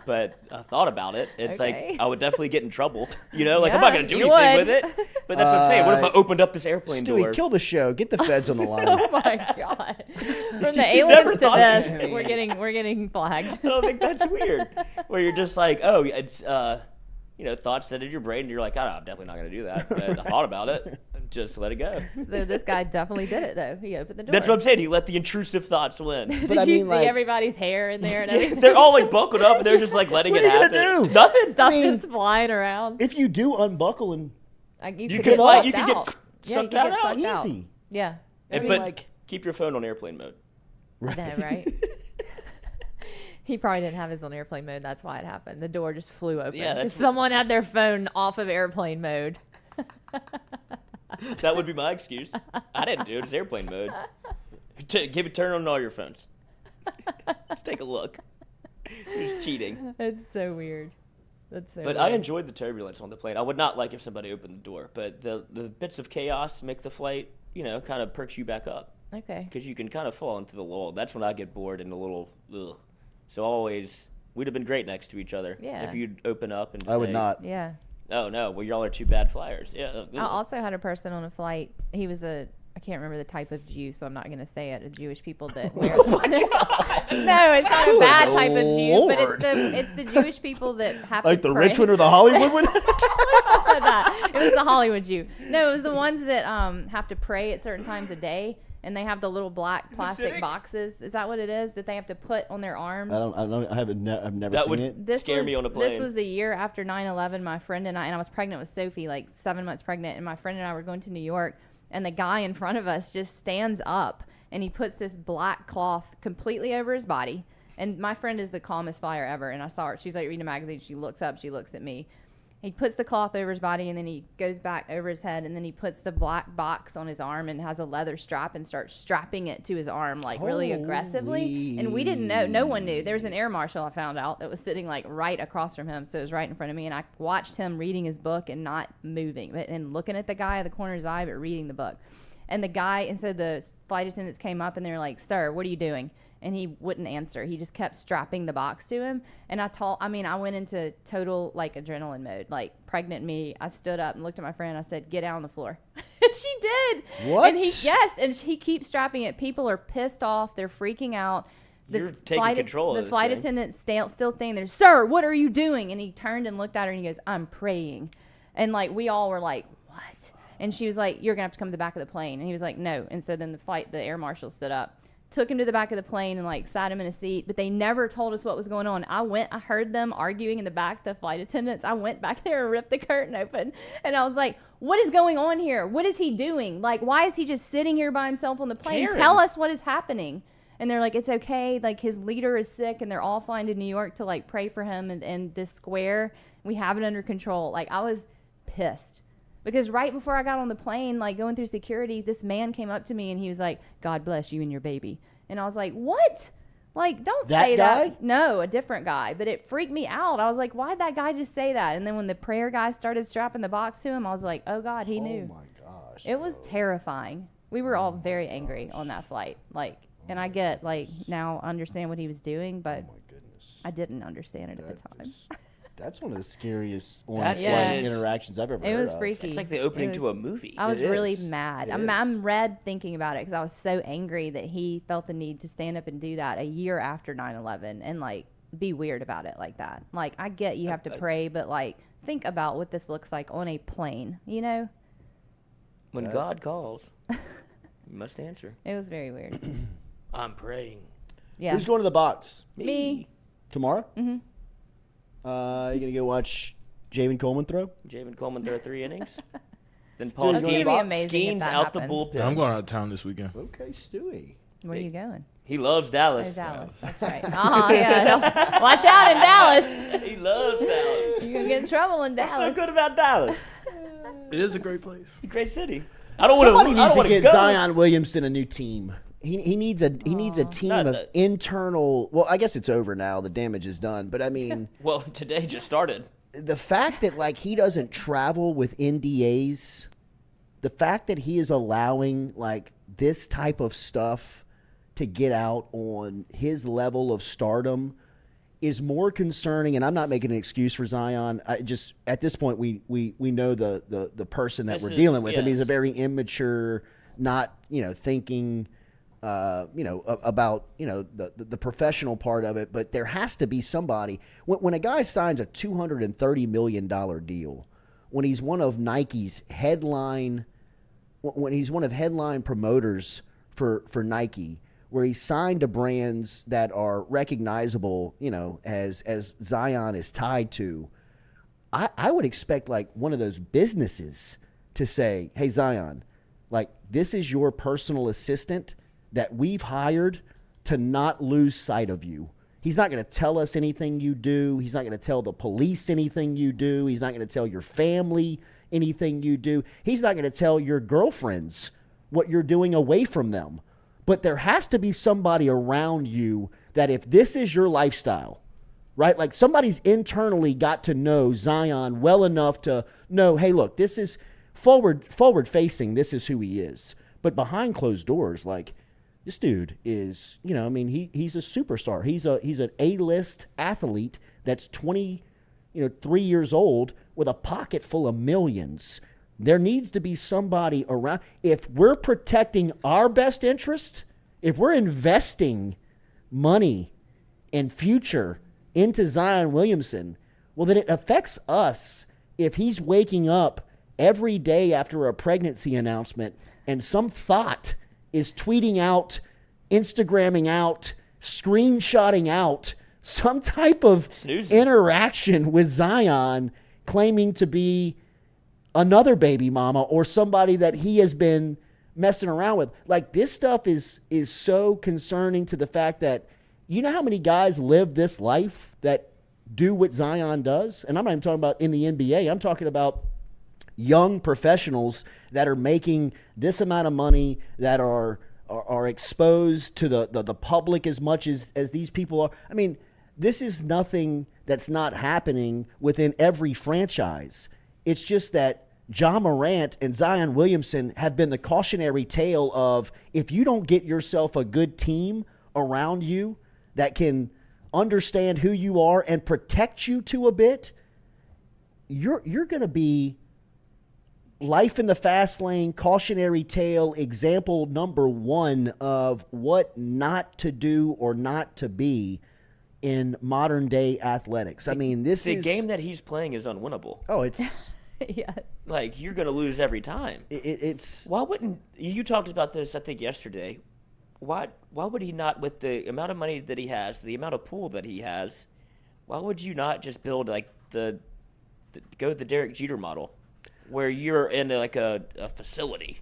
but I thought about it. It's Okay. like I would definitely get in trouble. You know, like I'm not Yeah, gonna do you anything would. with it. But that's what I'm saying. What if I opened up this airplane Stewie, door? kill the show. Get the feds on the line. Oh my God! From the never aliens to thought- this, we're getting flagged. I don't think that's weird. Where you're just like, oh, it's thoughts that in your brain, and you're like, oh, I'm definitely not gonna do that. But I thought about it. Just let it go. So this guy definitely did it, though. He opened the door. That's what I'm saying. He let the intrusive thoughts win. Did you see everybody's hair in there and everything? They're all like buckled up, and they're just like letting it happen. What are you gonna do? Nothing. Stuff just flying around. If you do unbuckle and you could get like sucked you could out. get Yeah, you sucked could out. get sucked out. Easy. Yeah. And, I mean, but keep your phone on airplane mode. Right. No, right? He probably didn't have his on airplane mode. That's why it happened. The door just flew open. Yeah, because someone had their phone off of airplane mode. That would be my excuse. I didn't do it. It's airplane mode. Turn on all your phones. Let's take a look. Who's cheating? It's so weird. That's so But weird. I enjoyed the turbulence on the plane. I would not like if somebody opened the door, but the bits of chaos make the flight, kind of perks you back up. Okay. Because you can kind of fall into the lull. That's when I get bored and a little ugh. So always, we'd have been great next to each other. Yeah. If you'd open up and I would say, not. Yeah. Oh, no. Well, y'all are two bad flyers. Yeah. I also had a person on a flight. He was I can't remember the type of Jew, so I'm not going to say it. Jewish people that wear. Oh, my God. No, it's not a bad type of Jew, Lord. but it's the Jewish people that have Like to the pray. rich one or the Hollywood one? I said that. It was the Hollywood Jew. No, it was the ones that have to pray at certain times a day. And they have the little black plastic boxes. Is that what it is that they have to put on their arms? I've never That seen would it. scare me on a plane. This was the year after 9/11. My friend and I was pregnant with Sophie, like 7 months pregnant, and my friend and I were going to New York, and the guy in front of us just stands up, and he puts this black cloth completely over his body. And my friend is the calmest flyer ever, and I saw her. She's like reading a magazine. She looks up. She looks at me. He puts the cloth over his body, and then he goes back over his head, and then he puts the black box on his arm and has a leather strap and starts strapping it to his arm, like really aggressively. And we didn't know. No one knew. There was an air marshal, I found out, that was sitting like right across from him. So it was right in front of me, and I watched him reading his book and not moving, and looking at the guy at the corner of his eye, but reading the book. And the guy, and so the flight attendants came up, and they were like, "Sir, what are you doing?" And he wouldn't answer. He just kept strapping the box to him. And I went into total like adrenaline mode, like pregnant me. I stood up and looked at my friend. I said, "Get down on the floor." And she did. What? And he keeps strapping it. People are pissed off. They're freaking out. You're taking control of the this flight thing. attendant still standing there. "Sir, what are you doing?" And he turned and looked at her and he goes, "I'm praying." And like we all were like, "What?" And she was like, "You're gonna have to come to the back of the plane." And he was like, "No." And so then the air marshal stood up, took him to the back of the plane and like sat him in a seat, but they never told us what was going on. I heard them arguing in the back, the flight attendants. I went back there and ripped the curtain open, and I was like, "What is going on here? What is he doing? Like, why is he just sitting here by himself on the plane? Karen. Tell us what is happening." And they're like, "It's okay. Like, his leader is sick, and they're all flying to New York to like pray for him and this square. We have it under control." Like, I was pissed. Because right before I got on the plane, like going through security, this man came up to me and he was like, "God bless you and your baby." And I was like, "What? Like, don't say guy? that." No, a different guy. But it freaked me out. I was like, why'd that guy just say that? And then when the prayer guy started strapping the box to him, I was like, oh God, he knew. Oh my gosh. It was terrifying. We were all very angry on that flight. Like, and I get, like, now understand what he was doing, but I didn't understand it at the time. That's one of the scariest That on-flight is- interactions I've ever It heard was of. freaky. It's like the opening It to was- a movie. I was It really is. mad. It I'm red thinking about it because I was so angry that he felt the need to stand up and do that a year after 9/11 and like be weird about it like that. Like, I get you have to pray, but like think about what this looks like on a plane, you know? When God calls, you must answer. It was very weird. I'm praying. Yeah. Who's going to the box? Me. Tomorrow? Mm-hmm. You going to go watch Jamin Coleman throw? Jamin Coleman throw 3 innings. Then Paul That's gonna be amazing if Skenes that out the happens. bullpen. I'm going out of town this weekend. Okay, Stewie. Where are you going? He loves Dallas. Oh, Dallas. That's right. Yeah. Watch out in Dallas. He loves Dallas. You're going to get in trouble in What's so Dallas. good about Dallas? It is a great place. It's a great city. I don't want Somebody to. I needs don't to want to get go. Zion Williamson a new team. He needs a team Not of that- internal. Well, I guess it's over now. The damage is done. But I mean, Well, today just started. the fact that like he doesn't travel with NDAs, the fact that he is allowing like this type of stuff to get out on his level of stardom is more concerning. And I'm not making an excuse for Zion. I just at this point we know the person that This we're is- dealing with. I mean, he's a yes. very immature, not thinking. About the professional part of it, but there has to be somebody. When a guy signs a $230 million deal, when he's one of Nike's headline when he's one of headline promoters for Nike, where he signed to brands that are recognizable, as Zion is tied to, I would expect like one of those businesses to say, hey, Zion, like this is your personal assistant that we've hired to not lose sight of you. He's not going to tell us anything you do. He's not going to tell the police anything you do. He's not going to tell your family anything you do. He's not going to tell your girlfriends what you're doing away from them. But there has to be somebody around you that if this is your lifestyle, right? Like somebody's internally got to know Zion well enough to know, hey, look, this is forward facing. This is who he is. But behind closed doors, like this dude is, he's a superstar. He's an A-list athlete that's 23 years old with a pocket full of millions. There needs to be somebody around. If we're protecting our best interest, if we're investing money and future into Zion Williamson, well, then it affects us if he's waking up every day after a pregnancy announcement and some thought is tweeting out, Instagramming out, screenshotting out some type of interaction with Zion claiming to be another baby mama or somebody that he has been messing around with. Like this stuff is so concerning to the fact that you know how many guys live this life that do what Zion does? And I'm not even talking about in the NBA. I'm talking about young professionals that are making this amount of money, that are exposed to the public as much as these people are. I mean, this is nothing that's not happening within every franchise. It's just that Ja Morant and Zion Williamson have been the cautionary tale of if you don't get yourself a good team around you that can understand who you are and protect you to a bit, you're going to be life in the fast lane, cautionary tale, example number one of what not to do or not to be in modern day athletics. I mean, the game that he's playing is unwinnable. Oh, it's yeah. Like you're going to lose every time. It's why wouldn't you talked about this? I think yesterday. Why would he not, with the amount of money that he has, the amount of pool that he has? Why would you not just build like go the Derek Jeter model, where you're in like a facility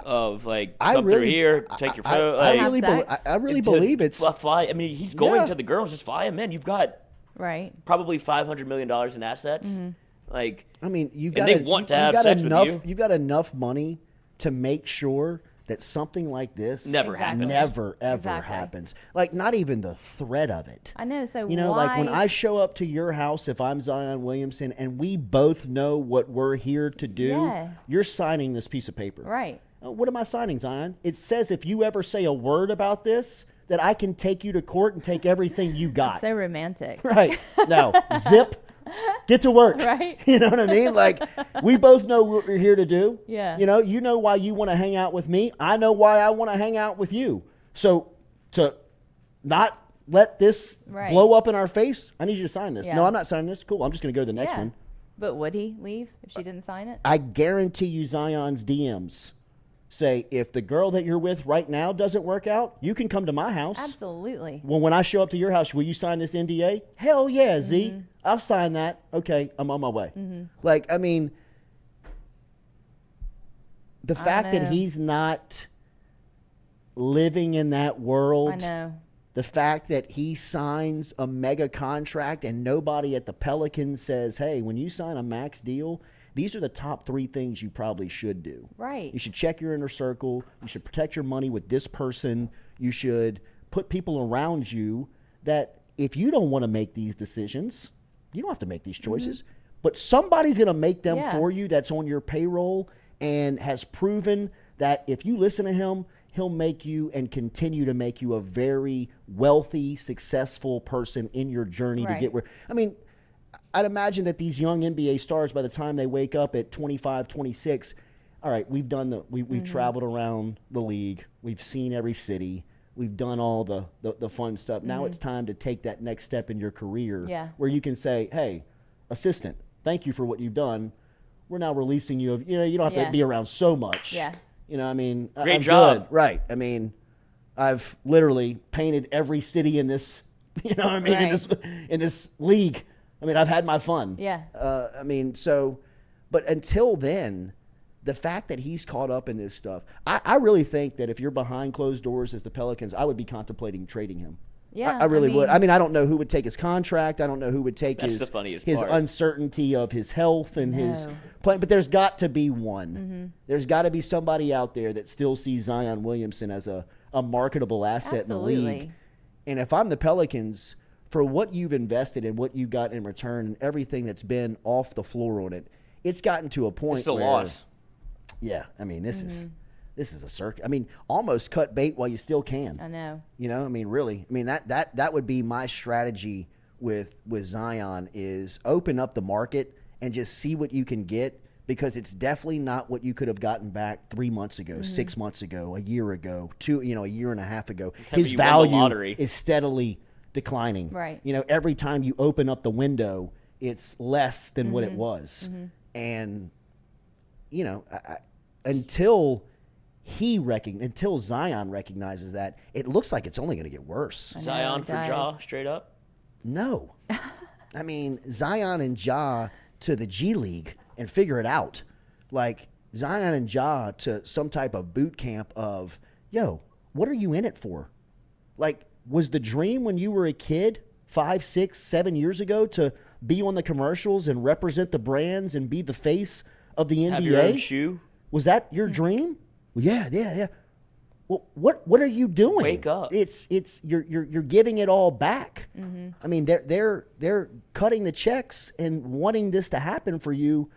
of like come through here, take your photo. I really believe it's fly. I mean, he's going to the girls. Just fly him in. You've got probably $500 million in assets. Mm-hmm. Like, I mean, you've and got they want to have sex with you. You've got enough money to make sure that something like this never happens. Never ever happens. Like not even the threat of it. I know. So like when I show up to your house, if I'm Zion Williamson and we both know what we're here to do, you're signing this piece of paper. Right. What am I signing, Zion? It says if you ever say a word about this, that I can take you to court and take everything you got. So romantic. Right. Now, zip. Get to work. Right. You know what I mean? Like, we both know what we're here to do. Yeah. You know why you want to hang out with me. I know why I want to hang out with you. So to not let this blow up in our face, I need you to sign this. Yeah. No, I'm not signing this. Cool. I'm just going to go to the next one. But would he leave if she didn't sign it? I guarantee you Zion's DMs say, if the girl that you're with right now doesn't work out, you can come to my house. Absolutely. Well, when I show up to your house, will you sign this NDA? Hell yeah, Z. I'll sign that. Okay, I'm on my way. Like, I mean, the fact that he's not living in that world. I know. The fact that he signs a mega contract and nobody at the Pelicans says, hey, when you sign a max deal, these are the top 3 things you probably should do. Right. You should check your inner circle. You should protect your money with this person. You should put people around you that if you don't want to make these decisions, you don't have to make these choices. But somebody's going to make them for you that's on your payroll and has proven that if you listen to him, he'll make you and continue to make you a very wealthy, successful person in your journey to get where. I mean, I'd imagine that these young NBA stars, by the time they wake up at 25, 26, all right, we've traveled around the league. We've seen every city. We've done all the fun stuff. Now it's time to take that next step in your career where you can say, hey, assistant, thank you for what you've done. We're now releasing you. You don't have to be around so much. Yeah. You know, I mean, Great I'm job. good. Right. I mean, I've literally painted every city in this, you know what I mean, in this league. I mean, I've had my fun. Yeah. I mean, so, but until then, the fact that he's caught up in this stuff, I really think that if you're behind closed doors as the Pelicans, I would be contemplating trading him. Yeah, I really would. I mean, I don't know who would take his contract. I don't know who would take That's the funniest his part. uncertainty of his health and his play. But there's got to be one. Mm-hmm. There's got to be somebody out there that still sees Zion Williamson as a marketable asset in the league. And if I'm the Pelicans, for what you've invested and what you got in return and everything that's been off the floor on it, it's gotten to a point It's a where, loss. Yeah, I mean, this is a circuit. I mean, almost cut bait while you still can. I know. You know, I mean, really. I mean, that would be my strategy with Zion is open up the market and just see what you can get, because it's definitely not what you could have gotten back 3 months ago, 6 months ago, a year ago, a year and a half ago. His value is steadily declining. Right. You know, every time you open up the window, it's less than what it was. And, you know, until Zion recognizes that, it looks like it's only going to get worse. Zion for Ja, straight up? No. I mean, Zion and Ja to the G League and figure it out. Like, Zion and Ja to some type of boot camp of, yo, what are you in it for? Like, was the dream when you were a kid 5, 6, 7 years ago to be on the commercials and represent the brands and be the face of the NBA? Have your own shoe? Was that your dream? Well, yeah. Well, what are you doing? Wake up. It's you're giving it all back. I mean, they're cutting the checks and wanting this to happen for you,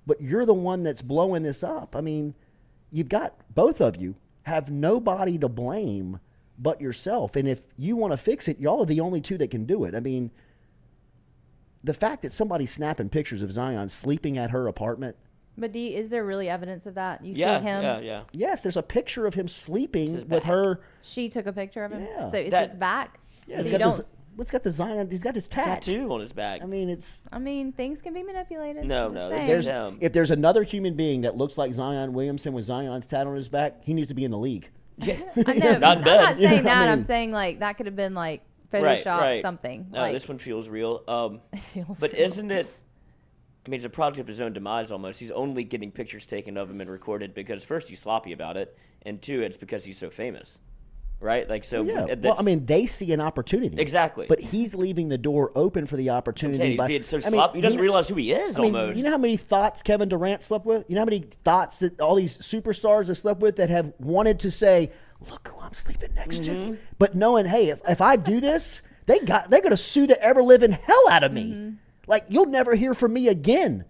but you're the one that's blowing this up. I mean, you've got, both of you have nobody to blame but yourself. And if you want to fix it, y'all are the only two that can do it. I mean, the fact that somebody's snapping pictures of Zion sleeping at her apartment. But is there really evidence of that? You see him? Yeah. Yes, there's a picture of him sleeping with her. She took a picture of him? Yeah. So it's his back? Yeah, So what's got the Zion? He's got his tattoo on his back. I mean, things can be manipulated. No, if there's another human being that looks like Zion Williamson with Zion's tat on his back, he needs to be in the league. I know. I'm not saying that. I'm saying, like, that could have been, like, Photoshop something. No, like, this one feels real. It feels but real. isn't it? I mean, it's a product of his own demise almost. He's only getting pictures taken of him and recorded because, first, he's sloppy about it, and two, it's because he's so famous, right? Like, so. Yeah. Well, I mean, they see an opportunity. Exactly. But he's leaving the door open for the opportunity. He's being so sloppy. He doesn't realize who he is. Almost. You know how many thoughts Kevin Durant slept with? You know how many thoughts that all these superstars have slept with that have wanted to say, "Look who I'm sleeping next to," but knowing, hey, if I do this, they're gonna sue the ever living hell out of me. Like, you'll never hear from me again.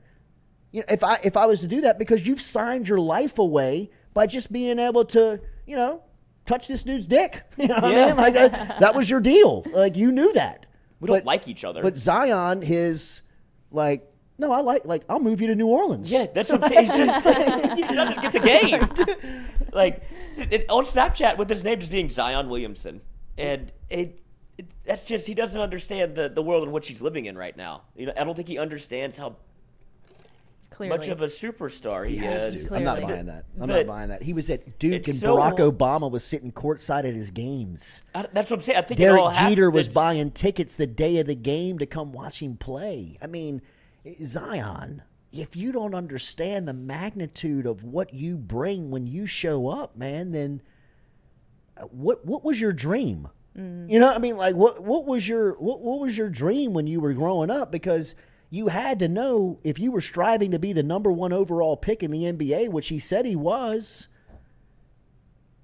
You know, if I was to do that, because you've signed your life away by just being able to, you know, touch this dude's dick. You know what I mean? Like, that was your deal. Like, you knew that. We don't like each other. But Zion, no, I'll move you to New Orleans. Yeah, that's what I'm saying. He doesn't get the game. Like, on Snapchat with his name just being Zion Williamson. And that's just, he doesn't understand the world in which he's living in right now. You know, I don't think he understands how much of a superstar he is. I'm not buying that. I'm not buying that. He was at Duke, and Barack Obama was sitting courtside at his games. That's what I'm saying. I think Derek Jeter was buying tickets the day of the game to come watch him play. I mean, Zion, if you don't understand the magnitude of what you bring when you show up, man, then what was your dream? You know, I mean, like, what was your dream when you were growing up? Because you had to know, if you were striving to be the number 1 overall pick in the NBA, which he said he was,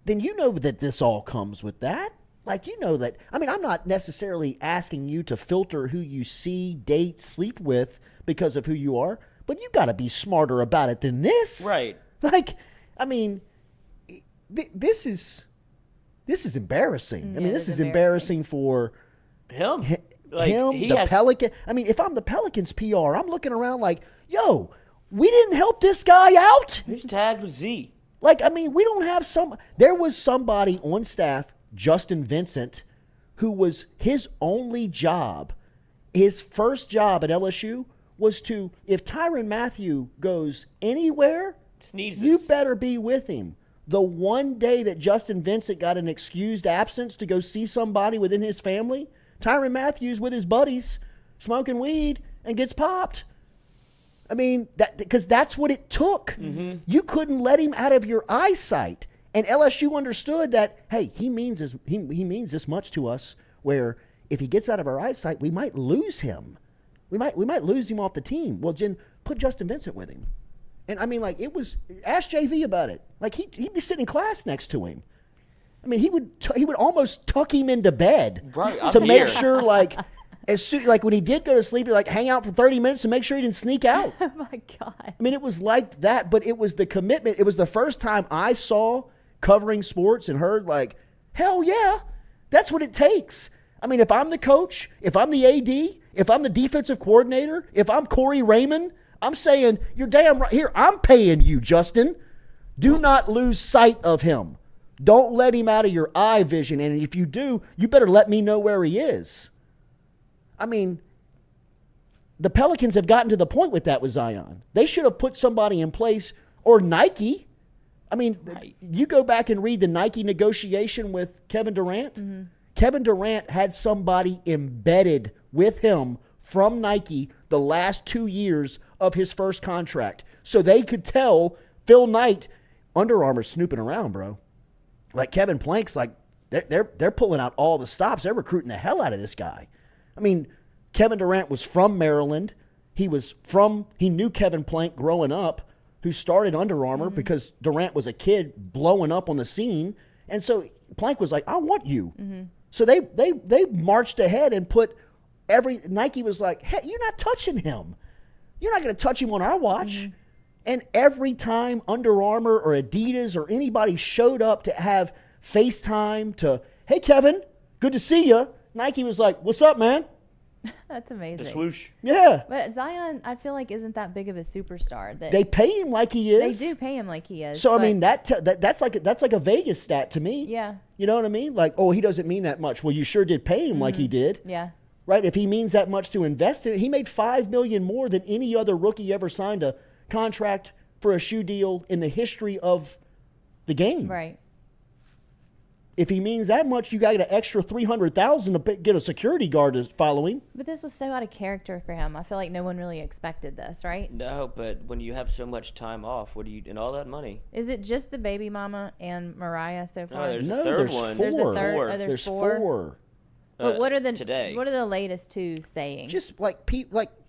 then you know that this all comes with that. Like, you know that. I mean, I'm not necessarily asking you to filter who you see, date, sleep with because of who you are, but you got to be smarter about it than this. Right. Like, I mean, this is embarrassing. I mean, this is embarrassing for him. Like, the Pelican. I mean, if I'm the Pelicans PR, I'm looking around like, yo, we didn't help this guy out. Who's tagged with Z? Like, I mean, we don't have there was somebody on staff, Justin Vincent, who was his only job, his first job at LSU was if Tyrann Mathieu goes anywhere, sneezes, you better be with him. The one day that Justin Vincent got an excused absence to go see somebody within his family, Tyrann Matthews with his buddies smoking weed and gets popped. I mean, because that's what it took. Mm-hmm. You couldn't let him out of your eyesight. And LSU understood that, hey, he means this much to us, where if he gets out of our eyesight, we might lose him. We might lose him off the team. Well, Jen, put Justin Vincent with him. And I mean, like, ask JV about it. Like, he'd be sitting in class next to him. I mean, he would almost tuck him into bed to make sure, like, like when he did go to sleep, he'd like hang out for 30 minutes to make sure he didn't sneak out. Oh my God. I mean, it was like that, but it was the commitment. It was the first time I saw covering sports and heard, like, hell yeah, that's what it takes. I mean, if I'm the coach, if I'm the AD, if I'm the defensive coordinator, if I'm Corey Raymond, I'm saying, you're damn right. Here, I'm paying you, Justin. Do not lose sight of him. Don't let him out of your eye vision. And if you do, you better let me know where he is. I mean, the Pelicans have gotten to the point with that with Zion. They should have put somebody in place, or Nike. I mean, you go back and read the Nike negotiation with Kevin Durant. Mm-hmm. Kevin Durant had somebody embedded with him from Nike the last 2 years of his first contract. So they could tell Phil Knight, Under Armour snooping around, bro. Like Kevin Plank's like, they're pulling out all the stops. They're recruiting the hell out of this guy. I mean, Kevin Durant was from Maryland. He knew Kevin Plank growing up, who started Under Armour because Durant was a kid blowing up on the scene. And so Plank was like, I want you. Mm-hmm. So they marched ahead and put Nike was like, hey, you're not touching him. You're not going to touch him on our watch. Mm-hmm. And every time Under Armour or Adidas or anybody showed up to have FaceTime to, hey, Kevin, good to see you, Nike was like, what's up, man? That's amazing. The swoosh. Yeah. But Zion, I feel like, isn't that big of a superstar. That they pay him like he is. They do pay him like he is. So, I mean, that's like a Vegas stat to me. Yeah. You know what I mean? Like, oh, he doesn't mean that much. Well, you sure did pay him like he did. Yeah. Right? If he means that much to invest in it, he made $5 million more than any other rookie ever signed a contract for a shoe deal in the history of the game. Right. If he means that much, you got an extra $300,000 to get a security guard to follow him. But this was so out of character for him. I feel like no one really expected this, right? No, but when you have so much time off, what do you and all that money? Is it just the baby mama and Mariah so far? No, there's a third one. There's a third. Four. Oh, there's four. Four. But what are the today? What are the latest two saying? Just like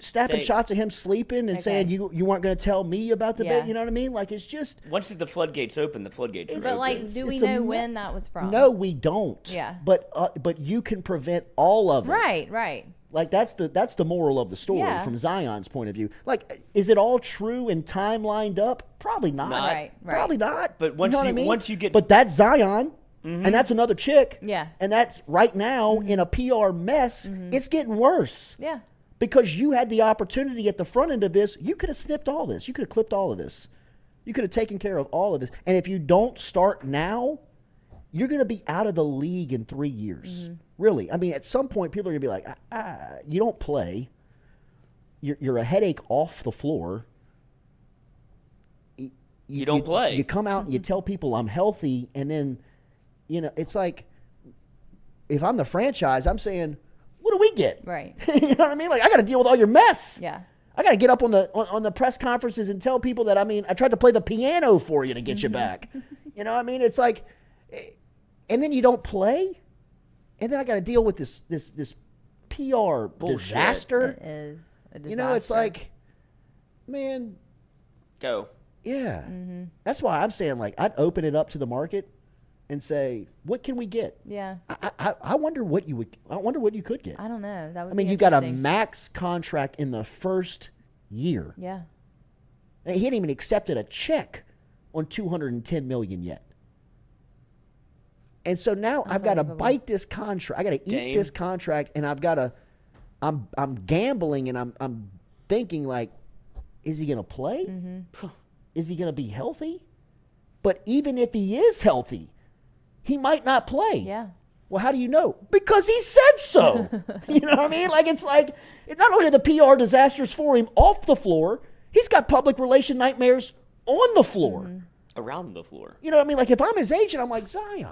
snapping shots of him sleeping and saying you weren't going to tell me about the bit. You know what I mean? Like, it's just once the floodgates open, the floodgates. But like, do we know when that was from? No, we don't. Yeah. But you can prevent all of it. Right. Right. Like that's the moral of the story from Zion's point of view. Like, is it all true and time lined up? Probably not. Right. Probably not. But once once you get, but that's Zion. Mm-hmm. And that's another chick. Yeah. And that's right now in a PR mess. Mm-hmm. It's getting worse. Yeah. Because you had the opportunity at the front end of this. You could have snipped all this. You could have clipped all of this. You could have taken care of all of this. And if you don't start now, you're going to be out of the league in 3 years. Mm-hmm. Really. I mean, at some point, people are going to be like, you don't play. You're a headache off the floor. You don't play. You come out and you tell people I'm healthy, and then... You know, it's like, if I'm the franchise, I'm saying, what do we get? Right. You know what I mean? Like, I got to deal with all your mess. Yeah. I got to get up on the press conferences and tell people that, I mean, I tried to play the piano for you to get you back. You know what I mean? It's like, and then you don't play, and then I got to deal with this PR disaster. It is a disaster. You know, it's like, man. Go. Yeah. Mm-hmm. That's why I'm saying, like, I'd open it up to the market and say, what can we get? Yeah. I wonder what you could get. I don't know. That would I mean, you got a max contract in the first year. Yeah. And he hadn't even accepted a check on $210 million yet. And so now I've got to bite this contract. I got to eat this contract, and I'm gambling, and I'm thinking, like, is he going to play? Mm-hmm. Is he going to be healthy? But even if he is healthy, he might not play. Yeah. Well, how do you know? Because he said so. You know what I mean? Like, it's not only are the PR disasters for him off the floor, he's got public relation nightmares on the floor. Mm-hmm. around the floor. You know what I mean? Like, if I'm his agent, I'm like, Zion.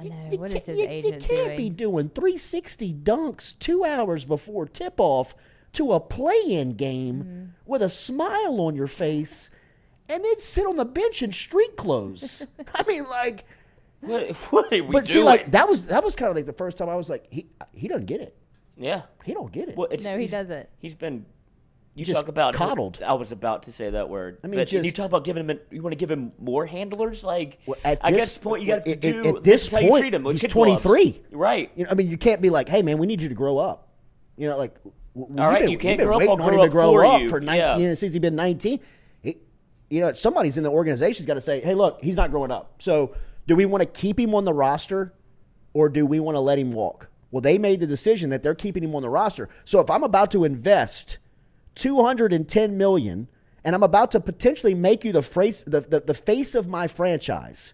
I know. What is his agent You can't be doing 360 dunks 2 hours before tip-off to a play-in game with a smile on your face and then sit on the bench in street clothes. I mean, like... What are we doing? See, like, that was kind of like the first time I was like, he doesn't get it. Yeah. He don't get it. Well, No, he doesn't. He's been... You Just talk about coddled. I was about to say that word. I mean, but just- you talk about giving him. You want to give him more handlers? Like, at I this- guess the point you got to do. At this how you point, treat him. With he's kid gloves. 23. Right. You know, I mean, you can't be like, hey, man, we need you to grow up. You know, like, All right, you can't grow up. Waiting I'll on him grow to up grow for up you. for 19. Yeah. Since he's been 19, you know, somebody's in the organization's got to say, hey, look, he's not growing up. So, do we want to keep him on the roster, or do we want to let him walk? Well, they made the decision that they're keeping him on the roster. So, if I'm about to invest $210 million, and I'm about to potentially make you the face of my franchise,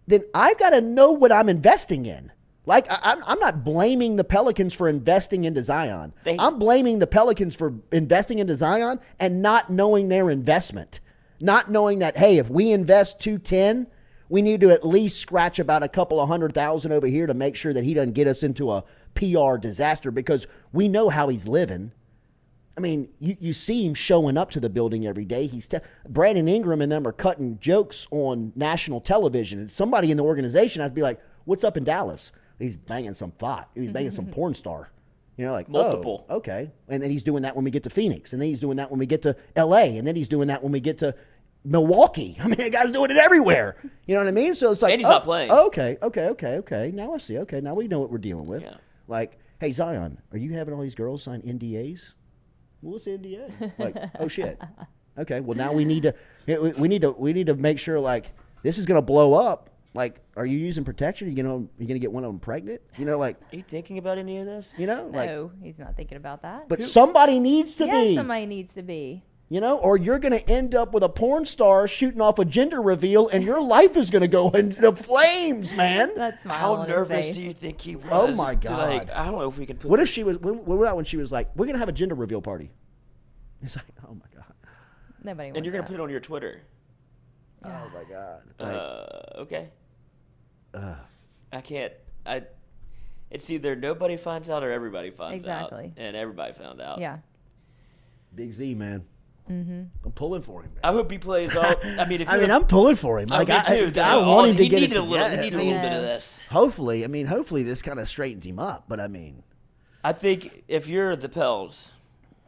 then I've got to know what I'm investing in. Like, I'm not blaming the Pelicans for investing into Zion. I'm blaming the Pelicans for investing into Zion and not knowing their investment. Not knowing that, hey, if we invest $210, we need to at least scratch about a couple of $100,000 over here to make sure that he doesn't get us into a PR disaster, because we know how he's living. I mean, you see him showing up to the building every day. Brandon Ingram and them are cutting jokes on national television. And somebody in the organization has to be like, what's up in Dallas? He's banging some thought. He's banging some porn star. You know, like, multiple. Oh, okay. And then he's doing that when we get to Phoenix. And then he's doing that when we get to L.A. And then he's doing that when we get to Milwaukee. I mean, the guy's doing it everywhere. You know what I mean? So it's like, and he's not playing. Okay. Now I see. Okay, now we know what we're dealing with. Yeah. Like, hey, Zion, are you having all these girls sign NDAs? Well, what's the NDA? Like, oh shit. Okay, well now we need to make sure, like, this is gonna blow up. Like, are you using protection? Are you gonna get one of them pregnant? You know, like, Are you thinking about any of this? you know, like, No, he's not thinking about that. but somebody needs to be. Somebody needs to be. You know, or you're gonna end up with a porn star shooting off a gender reveal, and your life is gonna go into flames, man. That smile How on his nervous face. do you think he was? Oh my God. Like, I don't know if we can put. What if she was? When she was like, "We're gonna have a gender reveal party." It's like, oh my God. Nobody wants And you're gonna that. put it on your Twitter. Oh my God. Okay. I can't. It's either nobody finds out or everybody finds out. Exactly. And everybody found out. Yeah. Big Z, man. Mm-hmm. I'm pulling for him. I hope he plays all. I mean, if I'm pulling for him. Like, me too. I want him to he get it needed a little. He together. needed a little bit of this. Hopefully this kind of straightens him up. But I mean, I think if you're the Pels,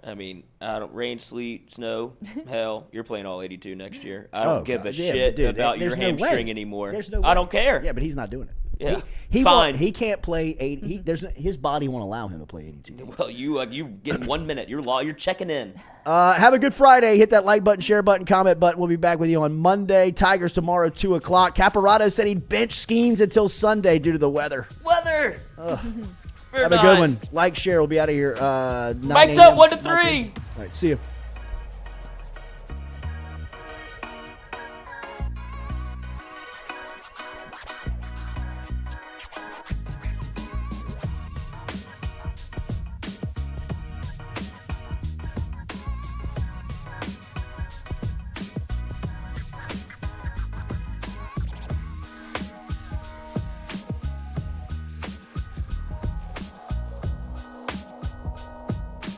I mean, I don't rain, sleet, snow, hell, you're playing all 82 next year. I don't give a shit about your hamstring anymore. There's no I don't care. Yeah, but he's not doing it. Yeah, Fine. He can't play 80. His body won't allow him to play 82 games. Well, you get 1 minute. You're checking in. Have a good Friday. Hit that like button, share button, comment button. We'll be back with you on Monday. Tigers tomorrow, 2 o'clock. Caparato said he'd bench Skenes until Sunday due to the weather. Weather. Have a good one. Like, share. We'll be out of here. 9 Mic'd a.m. up 1 to 3. All right, see you.